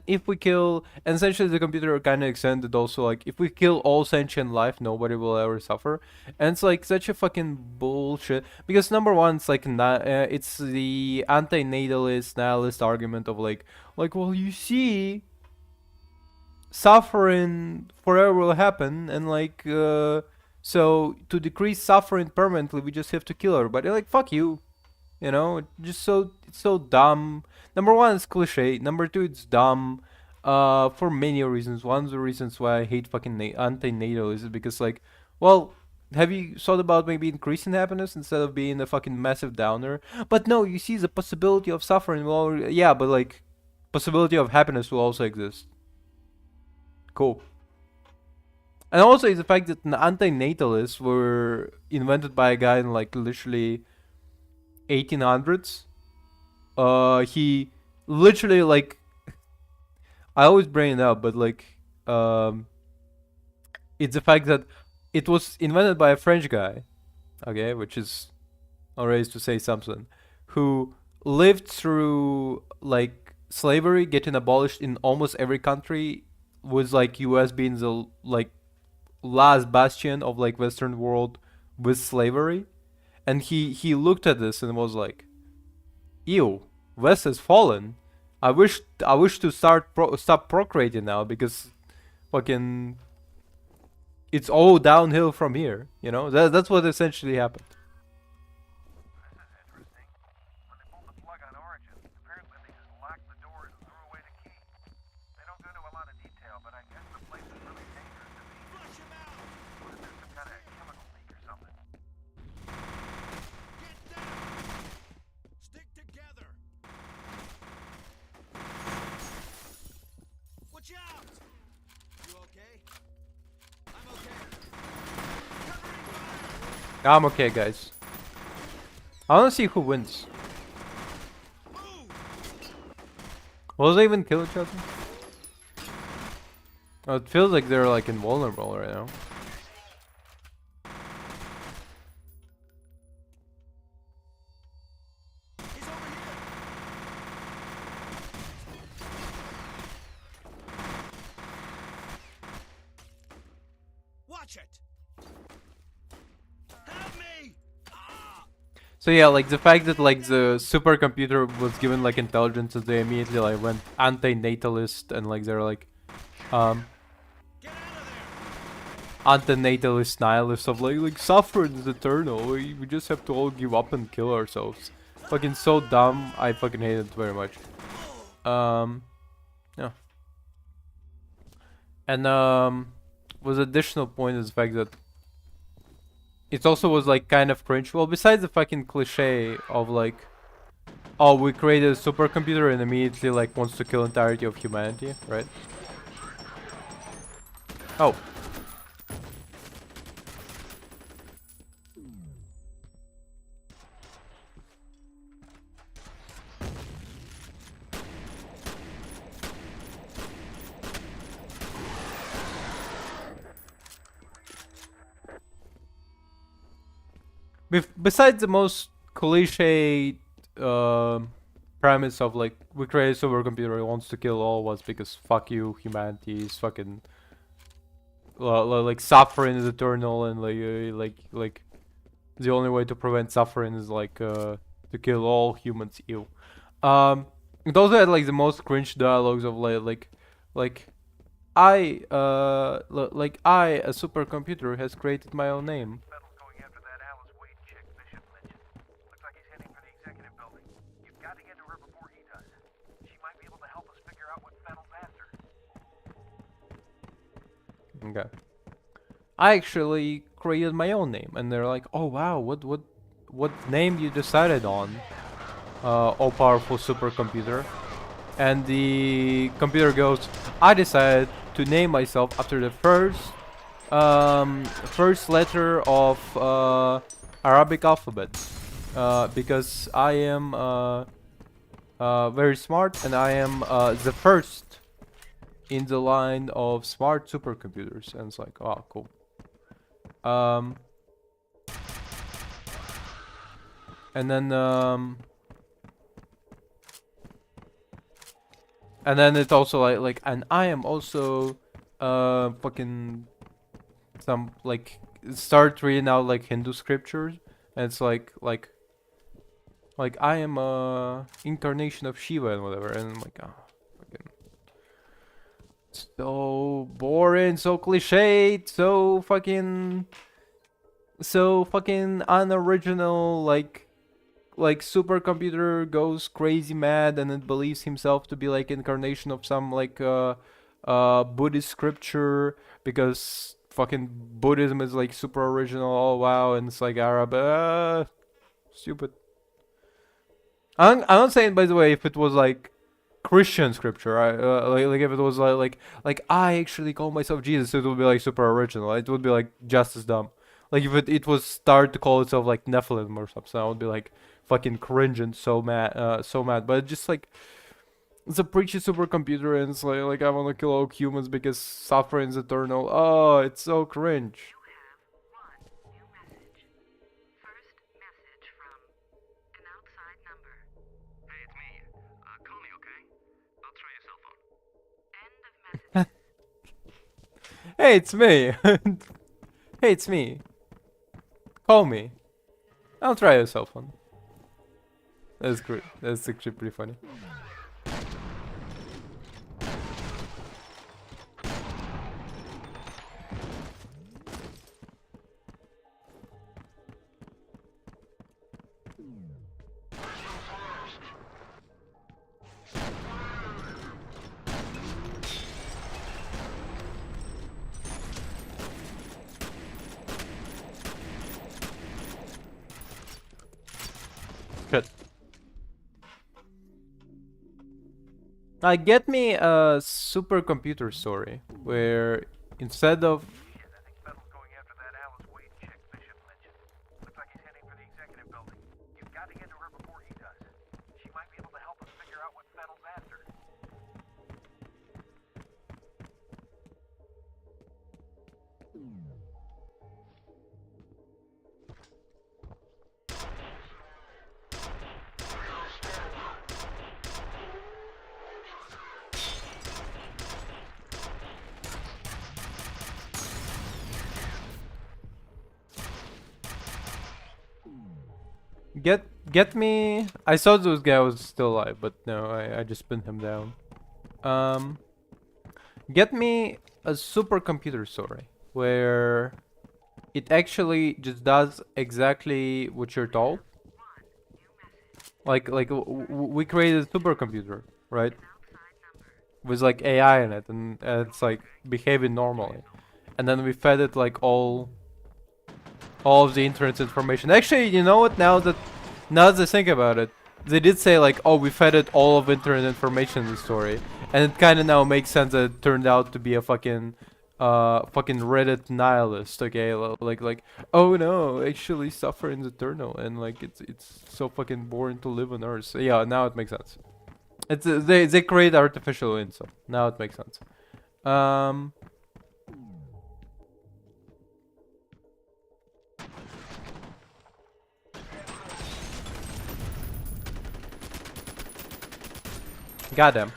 if we kill, and essentially the computer kind of extended also like if we kill all sentient life, nobody will ever suffer. And it's like such a fucking bullshit because number one, it's like it's the anti-natalist nihilist argument of like well, you see, suffering forever will happen, and like so to decrease suffering permanently we just have to kill everybody. Like fuck you, you know, just so it's so dumb. Number one, it's cliche. Number two, it's dumb for many reasons. One of the reasons why I hate fucking anti-natal is because like, well, have you thought about maybe increasing happiness instead of being a fucking massive downer? But no, you see the possibility of suffering, well, yeah, but like possibility of happiness will also exist. Cool. And also is the fact that anti-natalists were invented by a guy in like literally 1800s. He literally like I always bring it up, but like it's the fact that it was invented by a French guy, okay, which is already to say something, who lived through like slavery getting abolished in almost every country, with like US being the like last bastion of like Western world with slavery, and he looked at this and was like, "Ew, West has fallen. I wish to stop procreating now because fucking it's all downhill from here." You know, that's what essentially happened. This is interesting. When they pulled the plug on Origin, apparently they just locked the doors and threw away the key. They don't go into a lot of detail, but I guess the place is really dangerous to be. Flush him out! What if there's some kind of chemical leak or something? Get down! Stick together! Watch out! You okay? I'm okay. Covering fire! I'm okay, guys. I wanna see who wins. Move! Will they even kill each other? Oh, it feels like they're like invulnerable right now. He's over here! Watch it! Help me! Ah! So yeah, like the fact that like the supercomputer was given like intelligence, and they immediately like went anti-natalist, and like they're like um Get out of there! anti-natalist nihilist of like suffering is eternal. We just have to all give up and kill ourselves. Fucking so dumb. I fucking hate it very much. Yeah. And was additional point is the fact that it also was like kind of cringe. Well, besides the fucking cliche of like, oh, we created a supercomputer and immediately like wants to kill entirety of humanity, right? Oh. Besides the most cliche premise of like we create a supercomputer that wants to kill all of us because fuck you, humanity is fucking like suffering is eternal, and like the only way to prevent suffering is like to kill all humans. Ew. It also had like the most cringe dialogues of like I like I, a supercomputer, has created my own name. Fettel's going after that Alice Wade chick Bishop mentioned. Looks like he's heading for the executive building. You've got to get to her before he does. She might be able to help us figure out what Fettel's after. Okay. I actually created my own name, and they're like, "Oh wow, what name you decided on? All powerful supercomputer." And the computer goes, "I decided to name myself after the first first letter of Arabic alphabet. Because I am very smart and I am the first in the line of smart supercomputers. And it's like, oh, cool. Um, and then it's also like, and I am also fucking some like start reading out like Hindu scriptures, and it's like I am a incarnation of Shiva and whatever, and I'm like, oh, fucking so boring, so cliched, so fucking unoriginal, like supercomputer goes crazy mad and it believes himself to be like incarnation of some like Buddhist scripture because fucking Buddhism is like super original. Oh wow, and it's like Arab. Stupid. I'm not saying, by the way, if it was like Christian scripture, like if it was like I actually call myself Jesus, it would be like super original. It would be like just as dumb. Like if it was start to call itself like Nephilim or something, I would be like fucking cringe and so mad, so mad. But just like it's a preachy supercomputer and it's like I want to kill all humans because suffering is eternal. Oh, it's so cringe. You have one new message. First message from an outside number. Hey, it's me. Call me, okay? I'll try your cell phone. End of message. Hey, it's me. Hey, it's me. Call me. I'll try your cell phone. That's great. That's actually pretty funny. Good. Get me a supercomputer story where instead of Shit, I think Fettel's going after that Alice Wade chick Bishop mentioned. Looks like he's heading for the executive building. You've got to get to her before he does. She might be able to help us figure out what Fettel's after. get me. I saw this guy was still alive, but no, I just pinned him down. Get me a supercomputer story where it actually just does exactly what you're told. Like we created a supercomputer, right? With like AI in it, and it's like behaving normally, and then we fed it like all of the internet's information. Actually, you know what? Now that I think about it, they did say like, oh, we fed it all of internet information in the story, and it kind of now makes sense that it turned out to be a fucking Reddit nihilist. Okay, like oh no, actually suffering's eternal, and like it's so fucking boring to live on Earth. So, yeah, now it makes sense. It's they create artificial incel. Now it makes sense. Goddamn.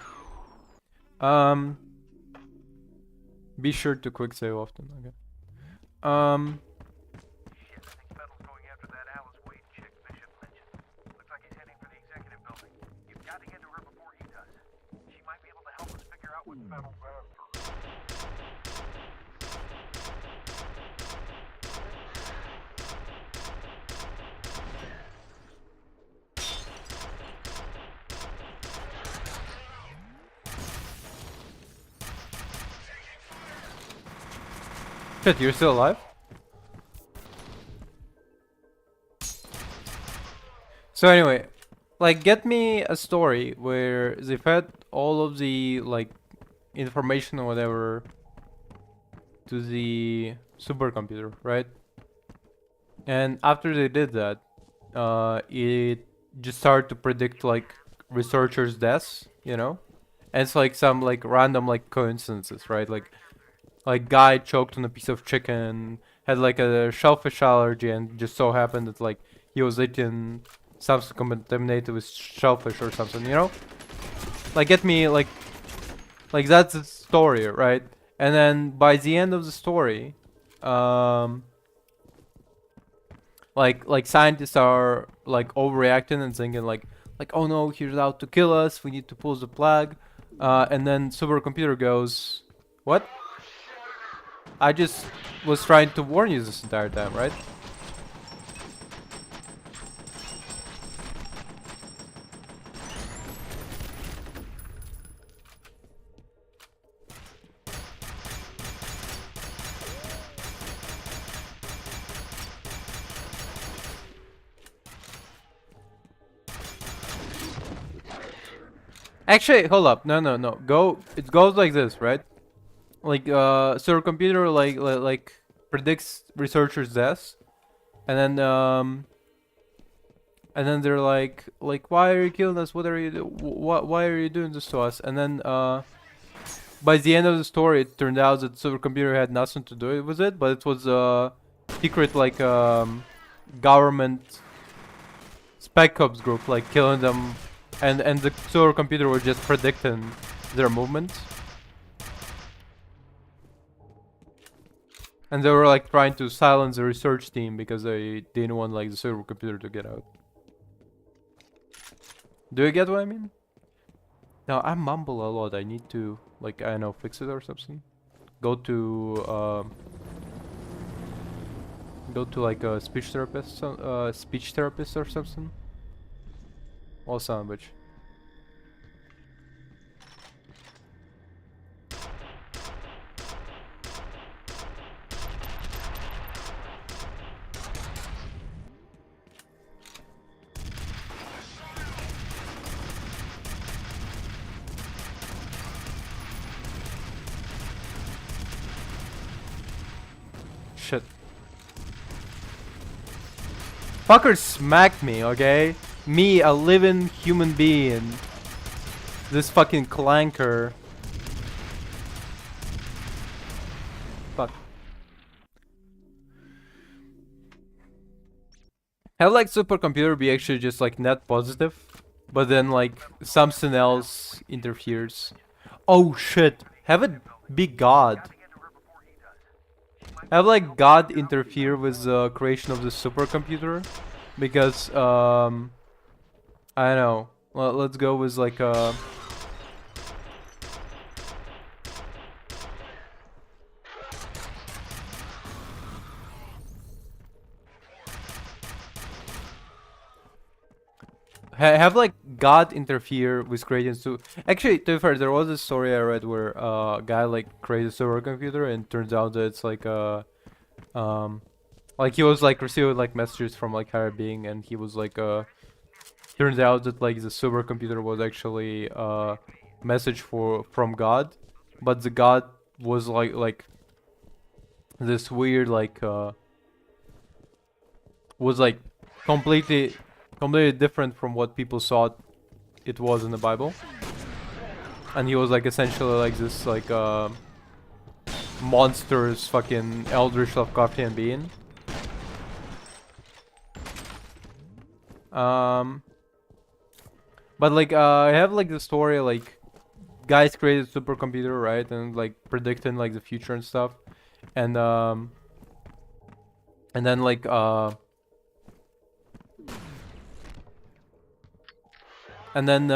Be sure to quick save often. Okay. Shit, I think Fettel's going after that Alice Wade chick Bishop mentioned. Looks like he's heading for the executive building. You've got to get to her before he does. She might be able to help us figure out what Fettel's after. Shit, you're still alive? So anyway, like get me a story where they fed all of the like information or whatever to the supercomputer, right? And after they did that, it just started to predict like researchers' deaths, you know? And it's like some like random like coincidences, right? Like guy choked on a piece of chicken, had like a shellfish allergy, and just so happened that like he was eating something contaminated with shellfish or something, you know? Like get me like that's the story, right? And then by the end of the story, um like scientists are like overreacting and thinking like oh no, he's out to kill us, we need to pull the plug. And then supercomputer goes, what? I just was trying to warn you this entire time, right? Actually, hold up. No. Go. It goes like this, right? Like, supercomputer like predicts researchers' deaths, and then they're like, why are you killing us? What are you? Why are you doing this to us? And then by the end of the story, it turned out that supercomputer had nothing to do with it, but it was a secret like government spec ops group like killing them, and the supercomputer was just predicting their movements. And they were like trying to silence the research team because they didn't want like the supercomputer to get out. Do you get what I mean? Now I mumble a lot. I need to like I don't know fix it or something. Go to like a speech therapist, or something. Or son bitch. Shit. Fucker smacked me, okay? Me, a living human being. This fucking clanker. Fuck. Have like supercomputer be actually just like net positive, but then like something else interferes. Oh shit. Have it be God. Have like God interfere with the creation of the supercomputer, because I don't know. Let's go with like have like God interfere with creating Actually, to be fair, there was a story I read where a guy like created a supercomputer, and turns out that it's like he was like receiving like messages from like higher being, and he was like turns out that like the supercomputer was actually a message from God, but the God was like this weird like was like completely different from what people thought it was in the Bible. And he was like essentially like this like monstrous fucking eldritch Lovecraftian being. But like I have like the story like guys created a supercomputer, right, and like predicting like the future and stuff, and then like and then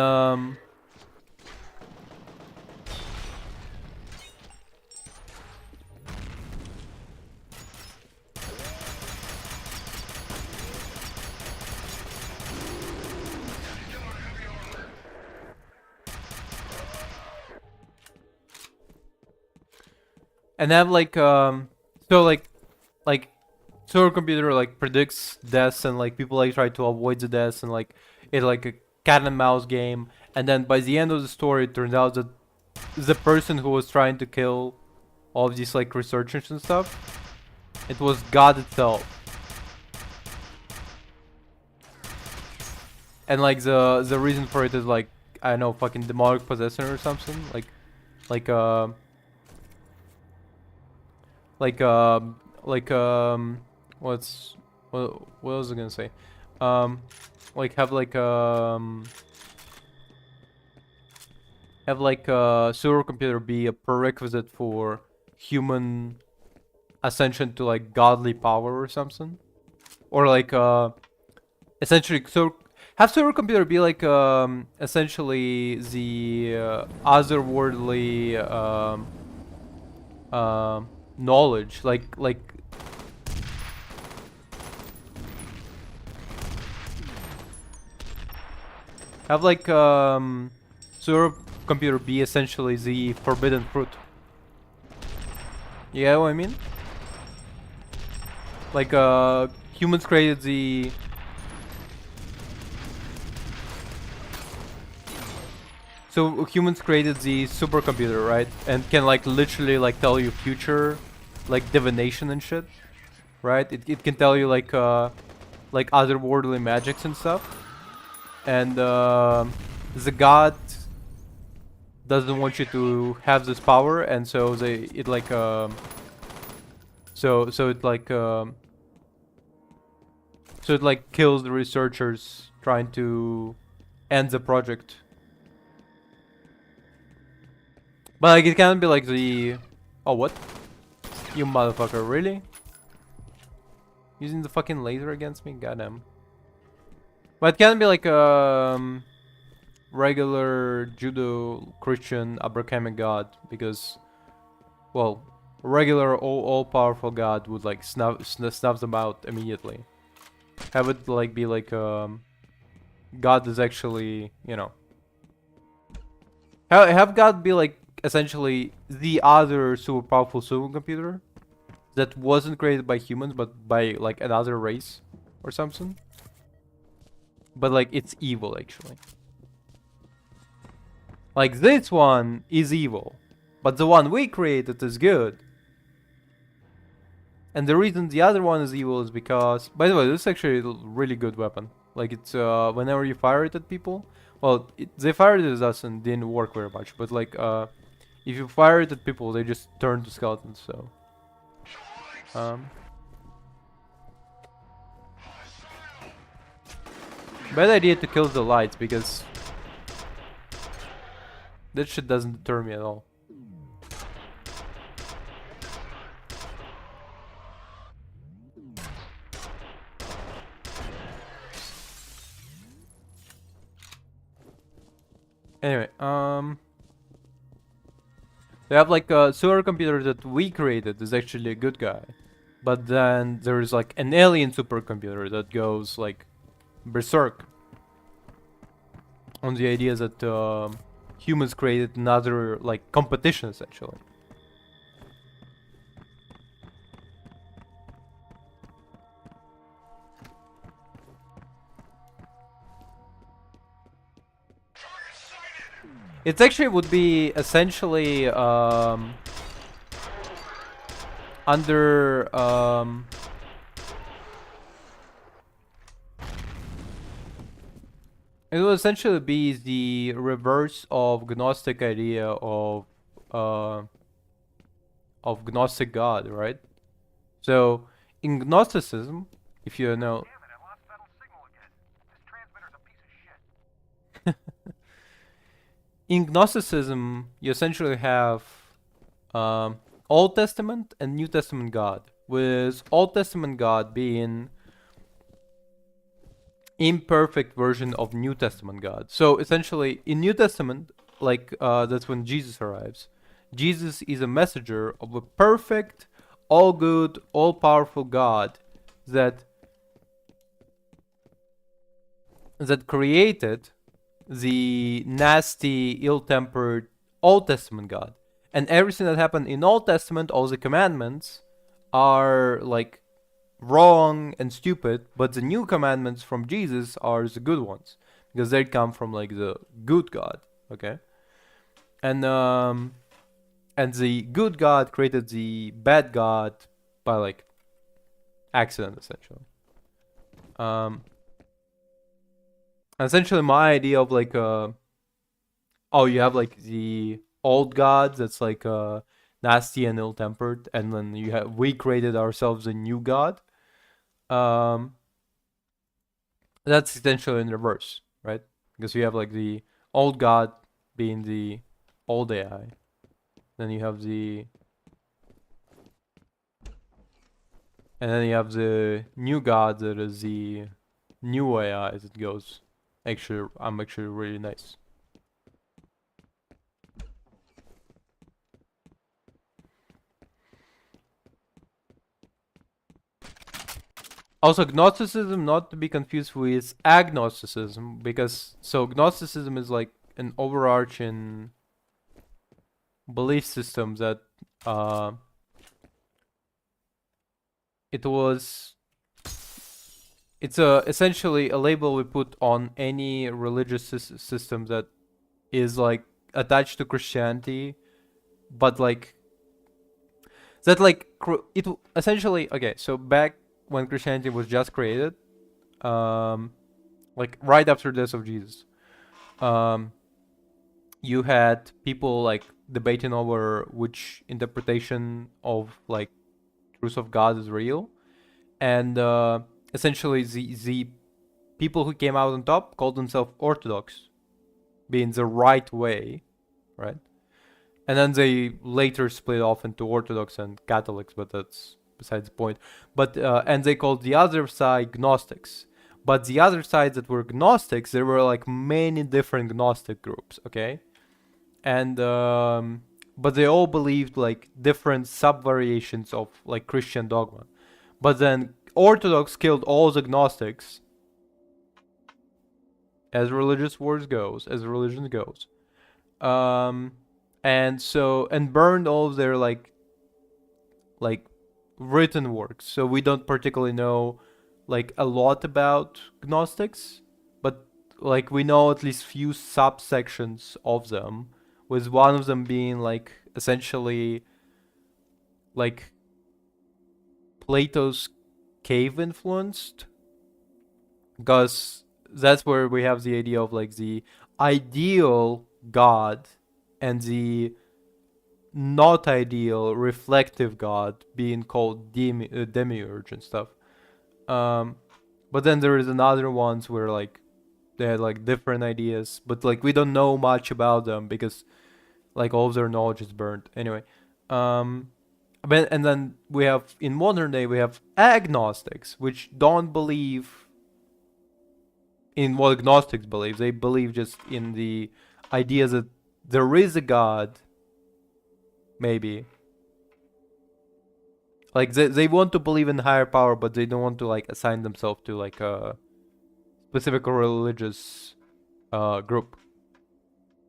and have like so like supercomputer like predicts deaths, and like people like try to avoid the deaths, and like it's like a cat and mouse game. And then by the end of the story, it turns out that the person who was trying to kill all of these like researchers and stuff. It was God itself. And like the reason for it is like, I don't know, fucking demonic possession or something. Like like like what's what was I gonna say? Like have like a supercomputer be a prerequisite for human ascension to like godly power or something, or like essentially so have supercomputer be like essentially the otherworldly knowledge, like have like supercomputer be essentially the forbidden fruit. You get what I mean? Like humans created the so humans created the supercomputer, right? And can like literally like tell you future, like divination and shit, right? It can tell you like otherworldly magics and stuff. And the god doesn't want you to have this power, and so it like so it like so it like kills the researchers trying to end the project. But like it can't be like the oh what? You motherfucker, really? Using the fucking laser against me? Goddamn. But it can't be like regular judo Christian Abrahamic god, because well, regular all powerful god would like snuff them out immediately. Have it like be like God is actually, you know, have God be like essentially the other super powerful supercomputer that wasn't created by humans but by like another race or something. But like it's evil actually. Like this one is evil, but the one we created is good. And the reason the other one is evil is because, by the way, this is actually a really good weapon. Like it's whenever you fire it at people, well, they fired it at us and didn't work very much. But like if you fire it at people, they just turn to skeletons. So bad idea to kill the lights, because that shit doesn't deter me at all. Anyway, they have like a supercomputer that we created is actually a good guy, but then there's like an alien supercomputer that goes like berserk on the idea that humans created another like competition essentially. It actually would be essentially under it will essentially be the reverse of Gnostic idea of Gnostic God, right? So in Gnosticism, if you know, Damn it, I lost federal signal again. This transmitter's a piece of shit. in Gnosticism, you essentially have Old Testament and New Testament God, with Old Testament God being imperfect version of New Testament God. So essentially, in New Testament, like that's when Jesus arrives. Jesus is a messenger of a perfect, all good, all powerful God that created the nasty, ill-tempered Old Testament God. And everything that happened in Old Testament, all the commandments, are like wrong and stupid, but the new commandments from Jesus are the good ones, because they come from like the good God, okay? And and the good god created the bad god by like accident, essentially. Um, essentially, my idea of like oh, you have like the old gods that's like nasty and ill-tempered, and then we created ourselves a new god. Um, that's essentially in reverse, right? Because you have like the old god being the old AI, then you have the new god that is the new AI as it goes. Actually, I'm actually really nice. Also, Gnosticism not to be confused with agnosticism, because so Gnosticism is like an overarching belief system that uh, it was it's essentially a label we put on any religious system that is like attached to Christianity, but like that like it essentially okay. So back when Christianity was just created, um, like right after the death of Jesus, um, you had people like debating over which interpretation of like truth of God is real, and essentially the people who came out on top called themselves Orthodox, being the right way, right? And then they later split off into Orthodox and Catholics, but that's besides the point. But and they called the other side Gnostics. But the other side that were Gnostics, there were like many different Gnostic groups, okay? And but they all believed like different sub variations of like Christian dogma. But then Orthodox killed all the Gnostics, as religious wars goes, as religion goes. Um, and so and burned all of their like written works. So we don't particularly know like a lot about Gnostics, but like we know at least few subsections of them, with one of them being like essentially like Plato's cave influenced, because that's where we have the idea of like the ideal god and the not ideal reflective god being called demiurge and stuff. Um, but then there is another ones where like they had like different ideas, but like we don't know much about them because like all of their knowledge is burnt. Anyway, um, but and then we have in modern day we have agnostics, which don't believe in what Gnostics believe. They believe just in the idea that there is a God, maybe. Like they want to believe in higher power, but they don't want to like assign themselves to like a specific religious group,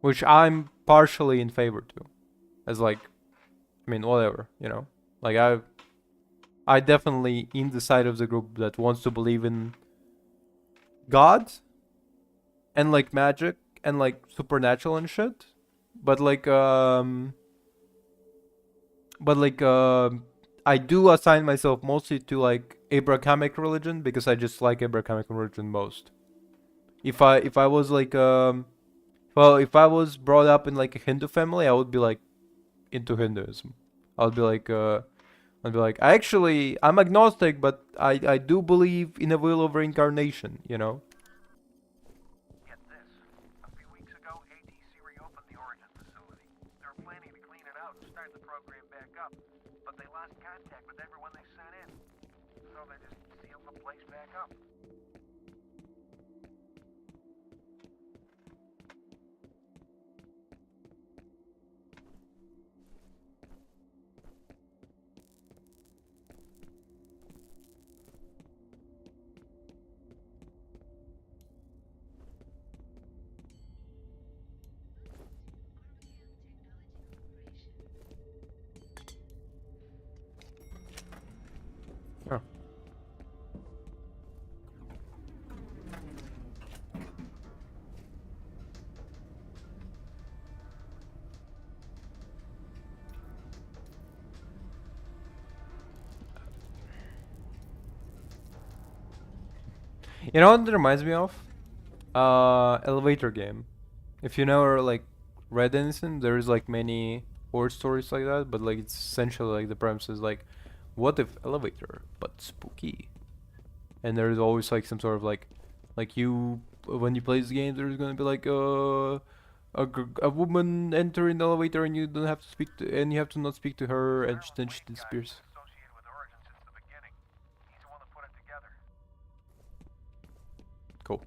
which I'm partially in favor to. As like, I mean, whatever, you know. Like I definitely in the side of the group that wants to believe in God and like magic and like supernatural and shit. But like I do assign myself mostly to like Abrahamic religion because I just like Abrahamic religion most. If I was like well, if I was brought up in like a Hindu family, I would be like into Hinduism. I would be like I'd be like I'm agnostic, but I do believe in a will of reincarnation, you know. Get this. A few weeks ago, ATC reopened the Origin facility. They were planning to clean it out and start the program back up, but they lost contact with everyone they sent in. So they just sealed the place back up. Oh. You know what it reminds me of? Elevator game. If you never like read anything, there is like many horror stories like that, but like it's essentially like the premise is like, what if elevator but spooky? And there's always like some sort of like you when you play this game, there's gonna be like a woman entering the elevator and you don't have to speak to and you have to not speak to her and then she disappears. Associated with Origin since the beginning. He's the one that put it together. Cool.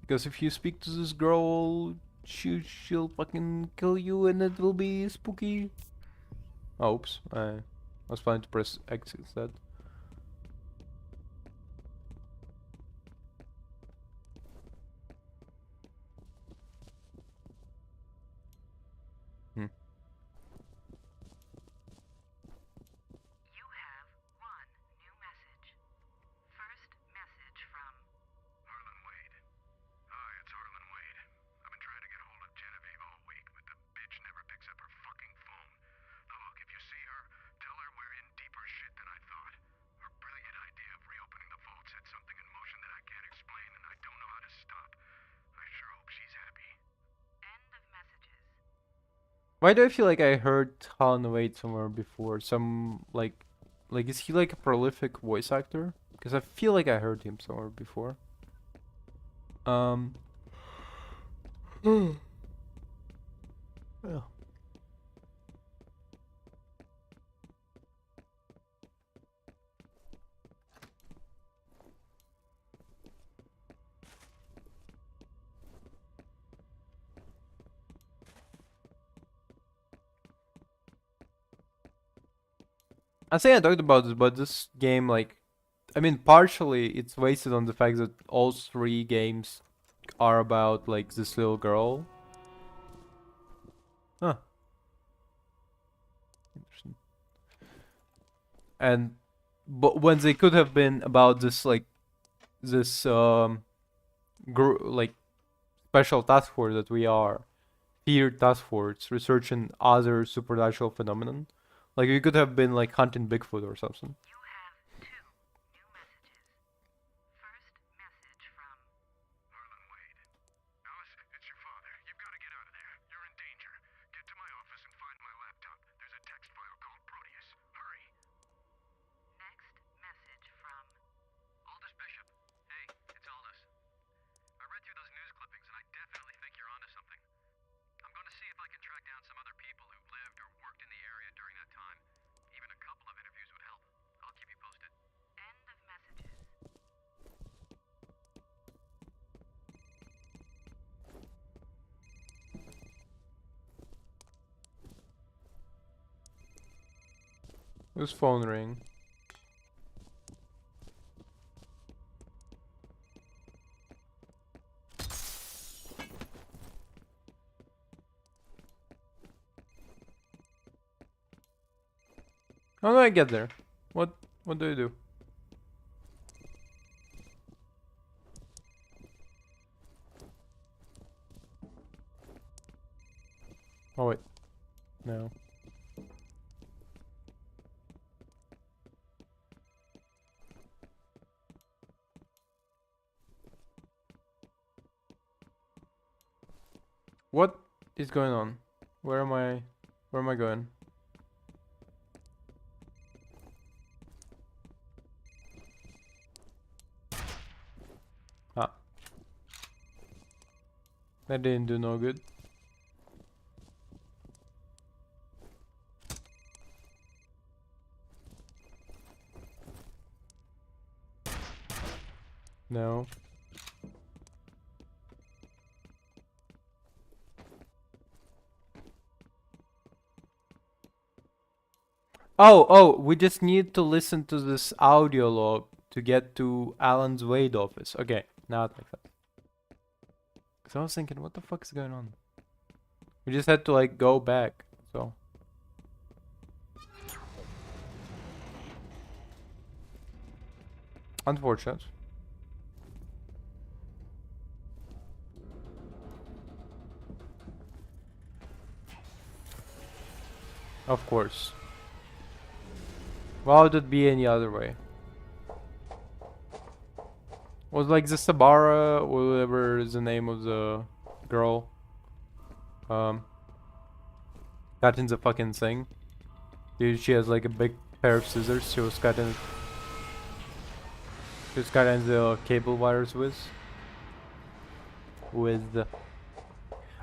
Because if you speak to this girl, she'll fucking kill you and it will be spooky. Oh, oops. I was planning to press X instead. Hmm. You have one new message. First message from Harlan Wade. Hi, it's Harlan Wade. I've been trying to get hold of Genevieve all week, but the bitch never picks up her fucking phone. Now look, if you see her, tell her we're in deeper shit than I thought. Her brilliant idea of reopening the vault set something in motion that I can't explain, and I don't know how to stop. I sure hope she's happy. end of messages. Why do I feel like I heard Alan Wade somewhere before? Some like is he like a prolific voice actor? Because I feel like I heard him somewhere before. Um. Well. I say I talked about this, but this game, like, I mean, partially it's wasted on the fact that all three games are about like this little girl. Huh. Interesting. And but when they could have been about this this like special task force that we are, F.E.A.R. task force researching other supernatural phenomenon. Like we could have been like hunting Bigfoot or something. You have two new messages. First message from Harlan Wade. Alice, it's your father. You've got to get out of there. You're in danger. Get to my office and find my laptop. There's a text file called Proteus. Hurry. next message from Aldous Bishop. Hey, it's Aldous. I read through those news clippings and I definitely think you're onto something. I'm going to see if I can track down some other people who lived or worked in the area during that time. Even a couple of interviews would help. I'll keep you posted. end of messages. Whose phone ring? How do I get there? What do I do? Oh wait. No. What is going on? Where am I? Where am I going? Ah. That didn't do no good. No. Oh, we just need to listen to this audio log to get to Alan's Wade office. Okay, now it makes sense. Cause I was thinking, what the fuck is going on? We just had to like go back, so. Unfortunate. Of course. Why would it be any other way? Was like the Sabara, or whatever is the name of the girl. Got in the fucking thing. Dude, she has like a big pair of scissors. She was cutting. She was cutting the cable wires with.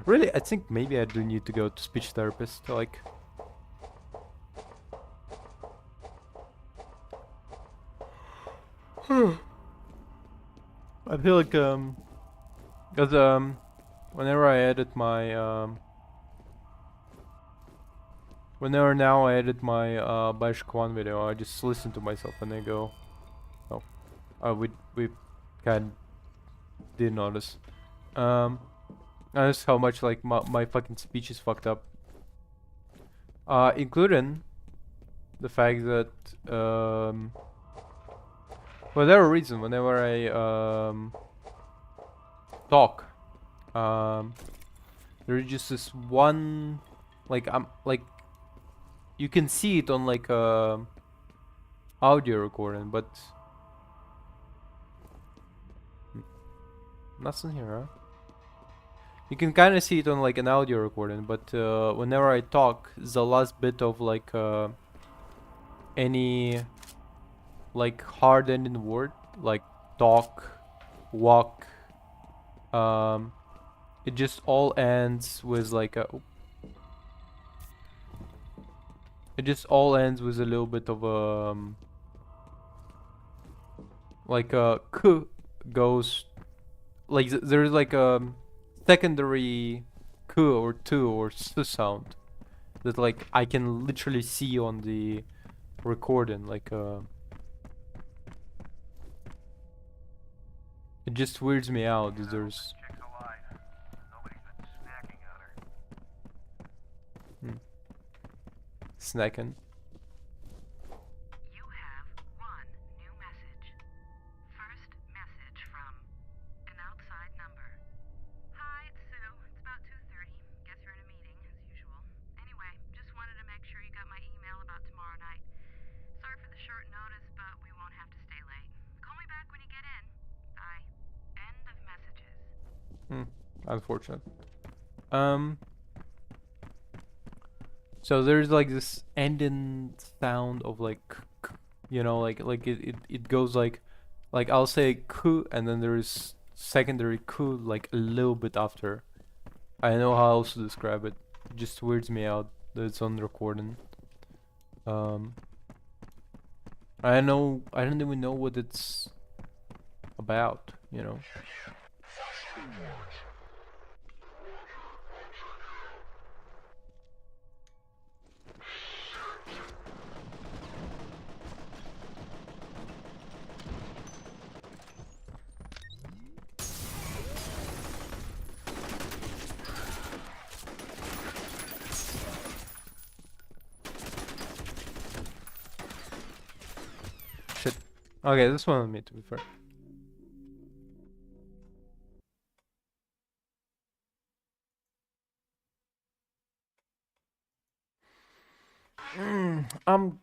Really, I think maybe I do need to go to speech therapist. Like, I feel like cause whenever I edit my whenever now I edit my Bioshock 1 video, I just listen to myself and I go, oh, we kind did notice. Notice how much like my fucking speech is fucked up. Including the fact that for whatever reason, whenever I talk, there's just this one, like I'm like, you can see it on like audio recording, but nothing here, huh? You can kind of see it on like an audio recording, but whenever I talk, the last bit of like any like hard ending word, like talk, walk, it just all ends with like a. It just all ends with a little bit of like a k goes like there's like a secondary k or tu or s sound that like I can literally see on the recording. Like it just weirds me out that there's Chick's alive. Nobody's been snacking on her. snacking. You have one new message. First message from an outside number. Hi, it's Sue. It's about 2:30. Guess you're in a meeting, as usual. Anyway, just wanted to make sure you got my email about tomorrow night. Sorry for the short notice, but we won't have to stay late. Call me back when you get in. Bye. End of messages. Unfortunate. Um so there's like this ending sound of like you know, like it goes like I'll say ku and then there's secondary ku like a little bit after. I don't know how else to describe it. It just weirds me out that it's on recording. Um I don't even know what it's about, you know. Shit. Okay, this one on me to be fair.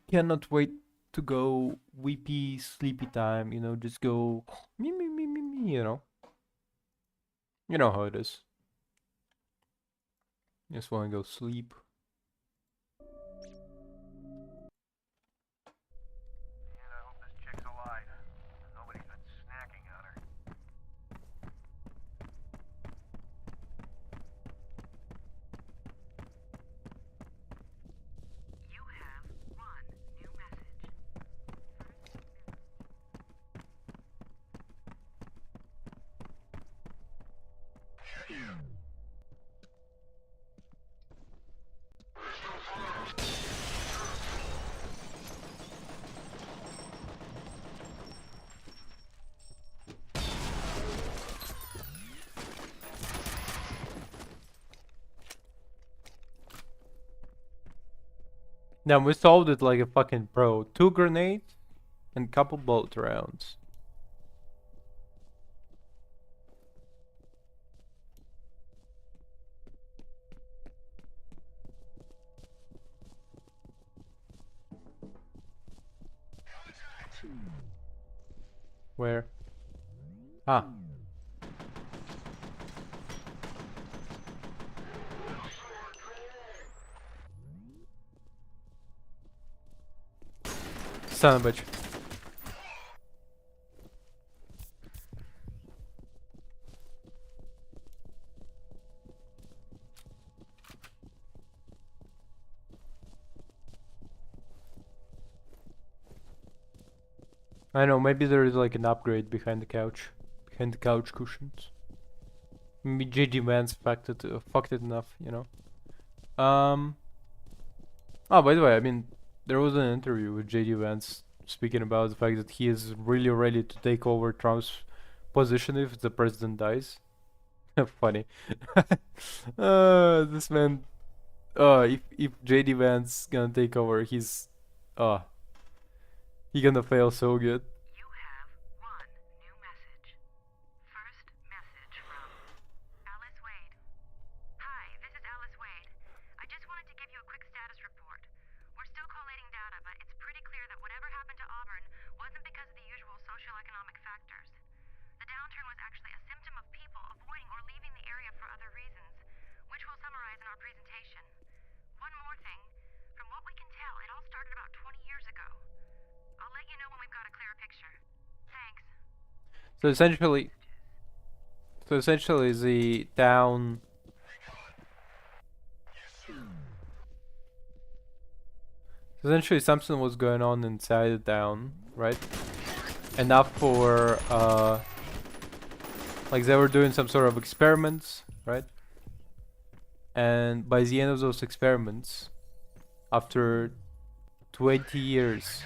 Cannot wait to go weepy sleepy time, you know, just go me, you know. You know how it is. Just wanna go sleep. And I hope this chick's alive. Nobody's been snacking on her. You have one new message. Now we solved it like a fucking pro. 2 grenades and couple bullet rounds. Where? Ah. Son of a bitch. I know, maybe there is like an upgrade behind the couch. Behind the couch cushions. Maybe JD Vance fucked it enough, you know? Oh, by the way, I mean, there was an interview with JD Vance speaking about the fact that he is really ready to take over Trump's position if the president dies. Funny. This man. If JD Vance gonna take over, uh, he gonna fail so good. You have one new message. First message from Alice Wade. Hi, this is Alice Wade. I just wanted to give you a quick status report. We're still collating data, but it's pretty clear that whatever happened to Auburn wasn't because of the usual socioeconomic factors. The downturn was actually a symptom of people avoiding or leaving the area for other reasons, which we'll summarize in our presentation. One more thing. From what we can tell, it all started about 20 years ago. I'll let you know when we've got a clearer picture. Thanks. So essentially, the town. Essentially, something was going on inside the town, right? Enough for like they were doing some sort of experiments, right? And by the end of those experiments, after 20 years,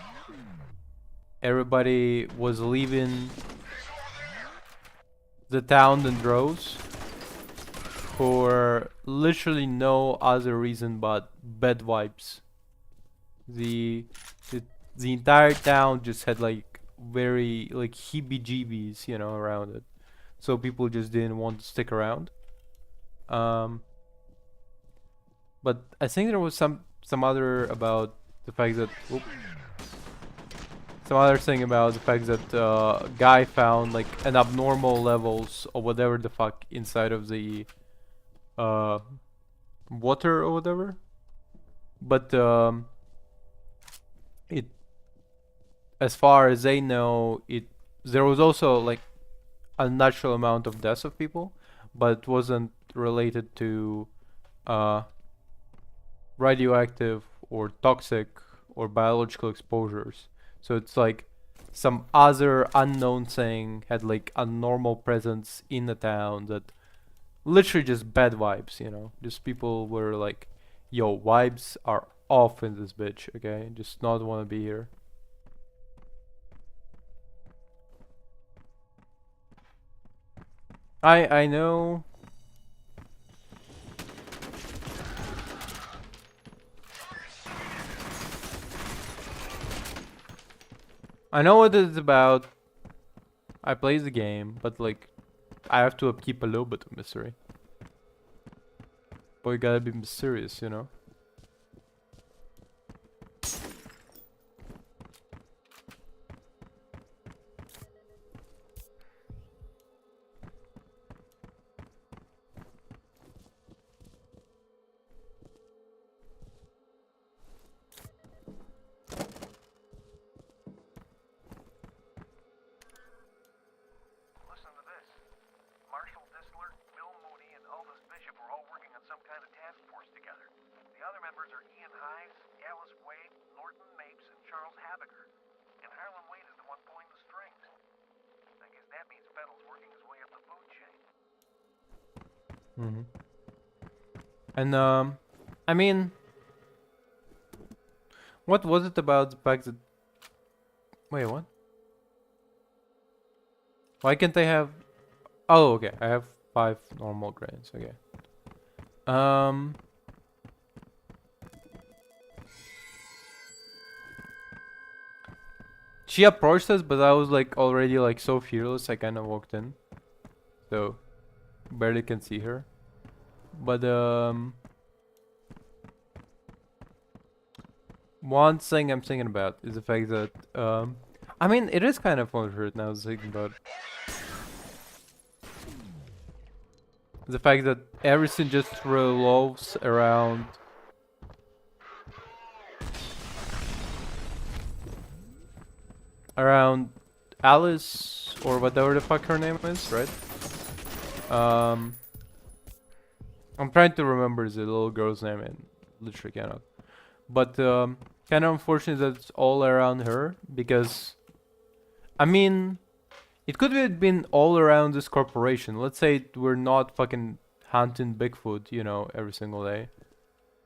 everybody was leaving the town in droves for literally no other reason but bad vibes. The the, the entire town just had like very like heebie-jeebies, you know, around it. So people just didn't want to stick around. But I think there was some other about the fact that some other thing about the fact that guy found like an abnormal levels or whatever the fuck inside of the water or whatever. But it, as far as they know, there was also like a natural amount of deaths of people, but it wasn't related to radioactive or toxic or biological exposures. So it's like some other unknown thing had like a normal presence in the town that literally just bad vibes, you know. Just people were like, yo, vibes are off in this bitch, okay? Just not want to be here. I know. I know what it's about. I play the game, but like, I have to upkeep a little bit of mystery. But you gotta be mysterious, you know? Listen to this. Marshall Disler, Bill Mooney, and Aldous Bishop are all working on some kind of task force together. The other members are Ian Hives, Alice Wade, Norton Mapes, and Charles Habiger. And Harlan Wade is the one pulling the strings. I guess that means Fettel's working his way up the food chain. And I mean, what was it about the fact that? Wait, what? Why can't I have? Oh, okay. I have 5 normal grains. Okay. She approached us, but I was like already like so fearless. I kind of walked in, so barely can see her. But one thing I'm thinking about is the fact that I mean, it is kind of unfortunate now thinking about it. the fact that everything just revolves around Alice or whatever the fuck her name is, right? Um, I'm trying to remember the little girl's name and literally cannot. But kind of unfortunate that it's all around her because, I mean, it could have been all around this corporation. Let's say we're not fucking hunting Bigfoot, you know, every single day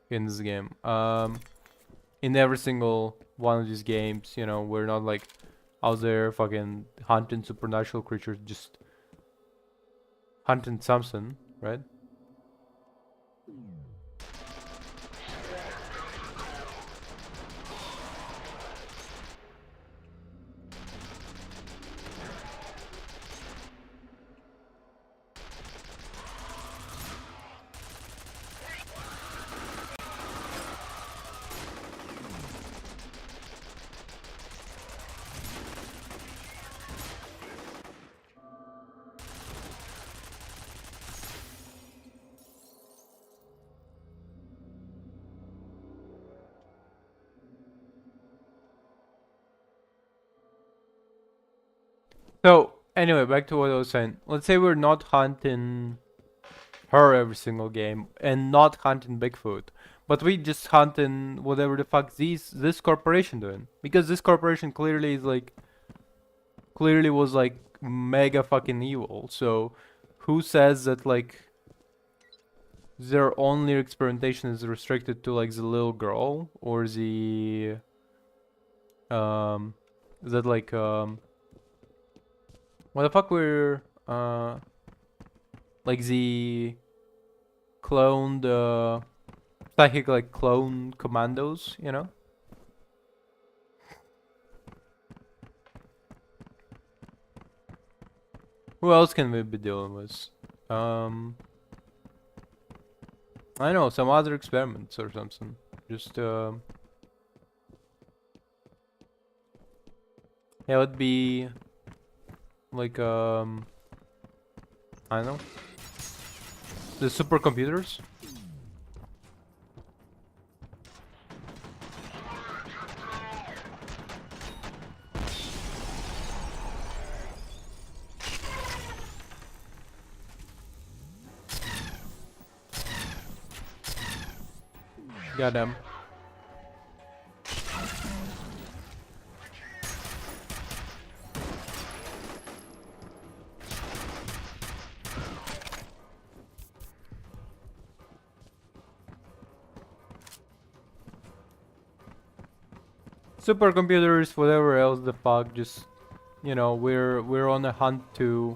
in this game. In every single one of these games, you know, we're not like out there fucking hunting supernatural creatures, just hunting something, right? So anyway, back to what I was saying. Let's say we're not hunting her every single game and not hunting Bigfoot, but we just hunting whatever the fuck this corporation doing, because this corporation clearly is like clearly was like mega fucking evil. So who says that like their only experimentation is restricted to like the little girl or the um that like what the fuck were like the cloned psychic like clone commandos, you know? Who else can we be dealing with? I don't know, some other experiments or something. Just yeah, it would be like I don't know, the supercomputers. Got them. Supercomputers, whatever else the fuck, just you know, we're on a hunt to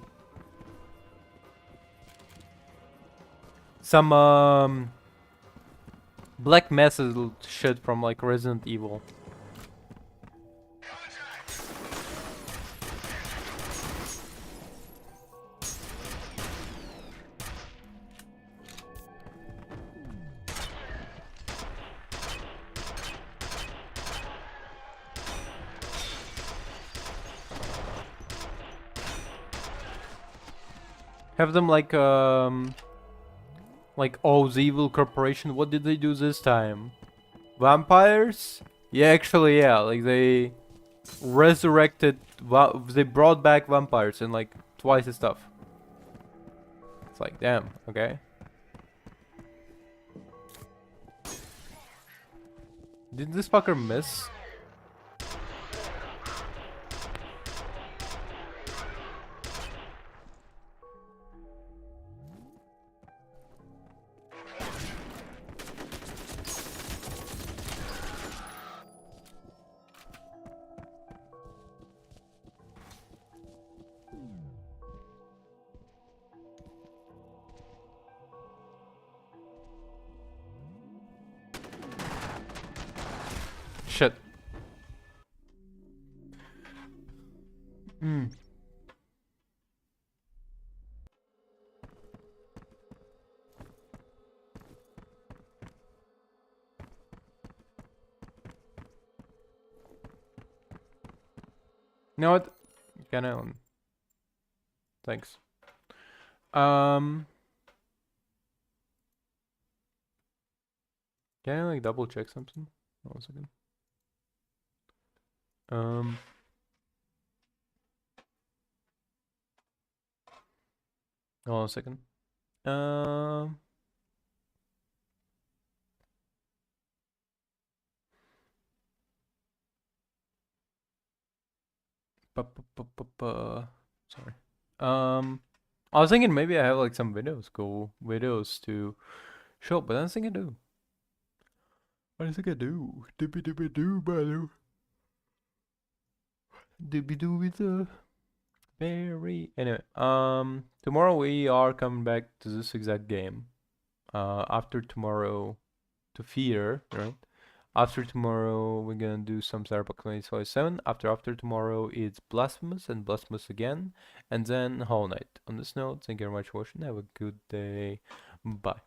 some black message shit from like Resident Evil. Have them like oh, the evil corporation, what did they do this time? Vampires? Yeah, actually yeah, like they resurrected they brought back vampires and like twice the stuff. It's like damn, okay. Did this fucker miss? Shit. Hmm. You know what? Can I own? Thanks. Um Can I like double check something? One second. Um. One second. Um. Sorry. I was thinking maybe I have like some videos, cool videos to show, but I don't think I do. I don't think I do. Doobie doobie doo, bado. Doobie doobie doo. Very. Anyway, tomorrow we are coming back to this exact game. After tomorrow to F.E.A.R, right? After tomorrow, we're gonna do some Cyberpunk 2077. After tomorrow, it's Blasphemous and Blasphemous again, and then Hollow Knight. On this note, thank you very much for watching. Have a good day. Bye.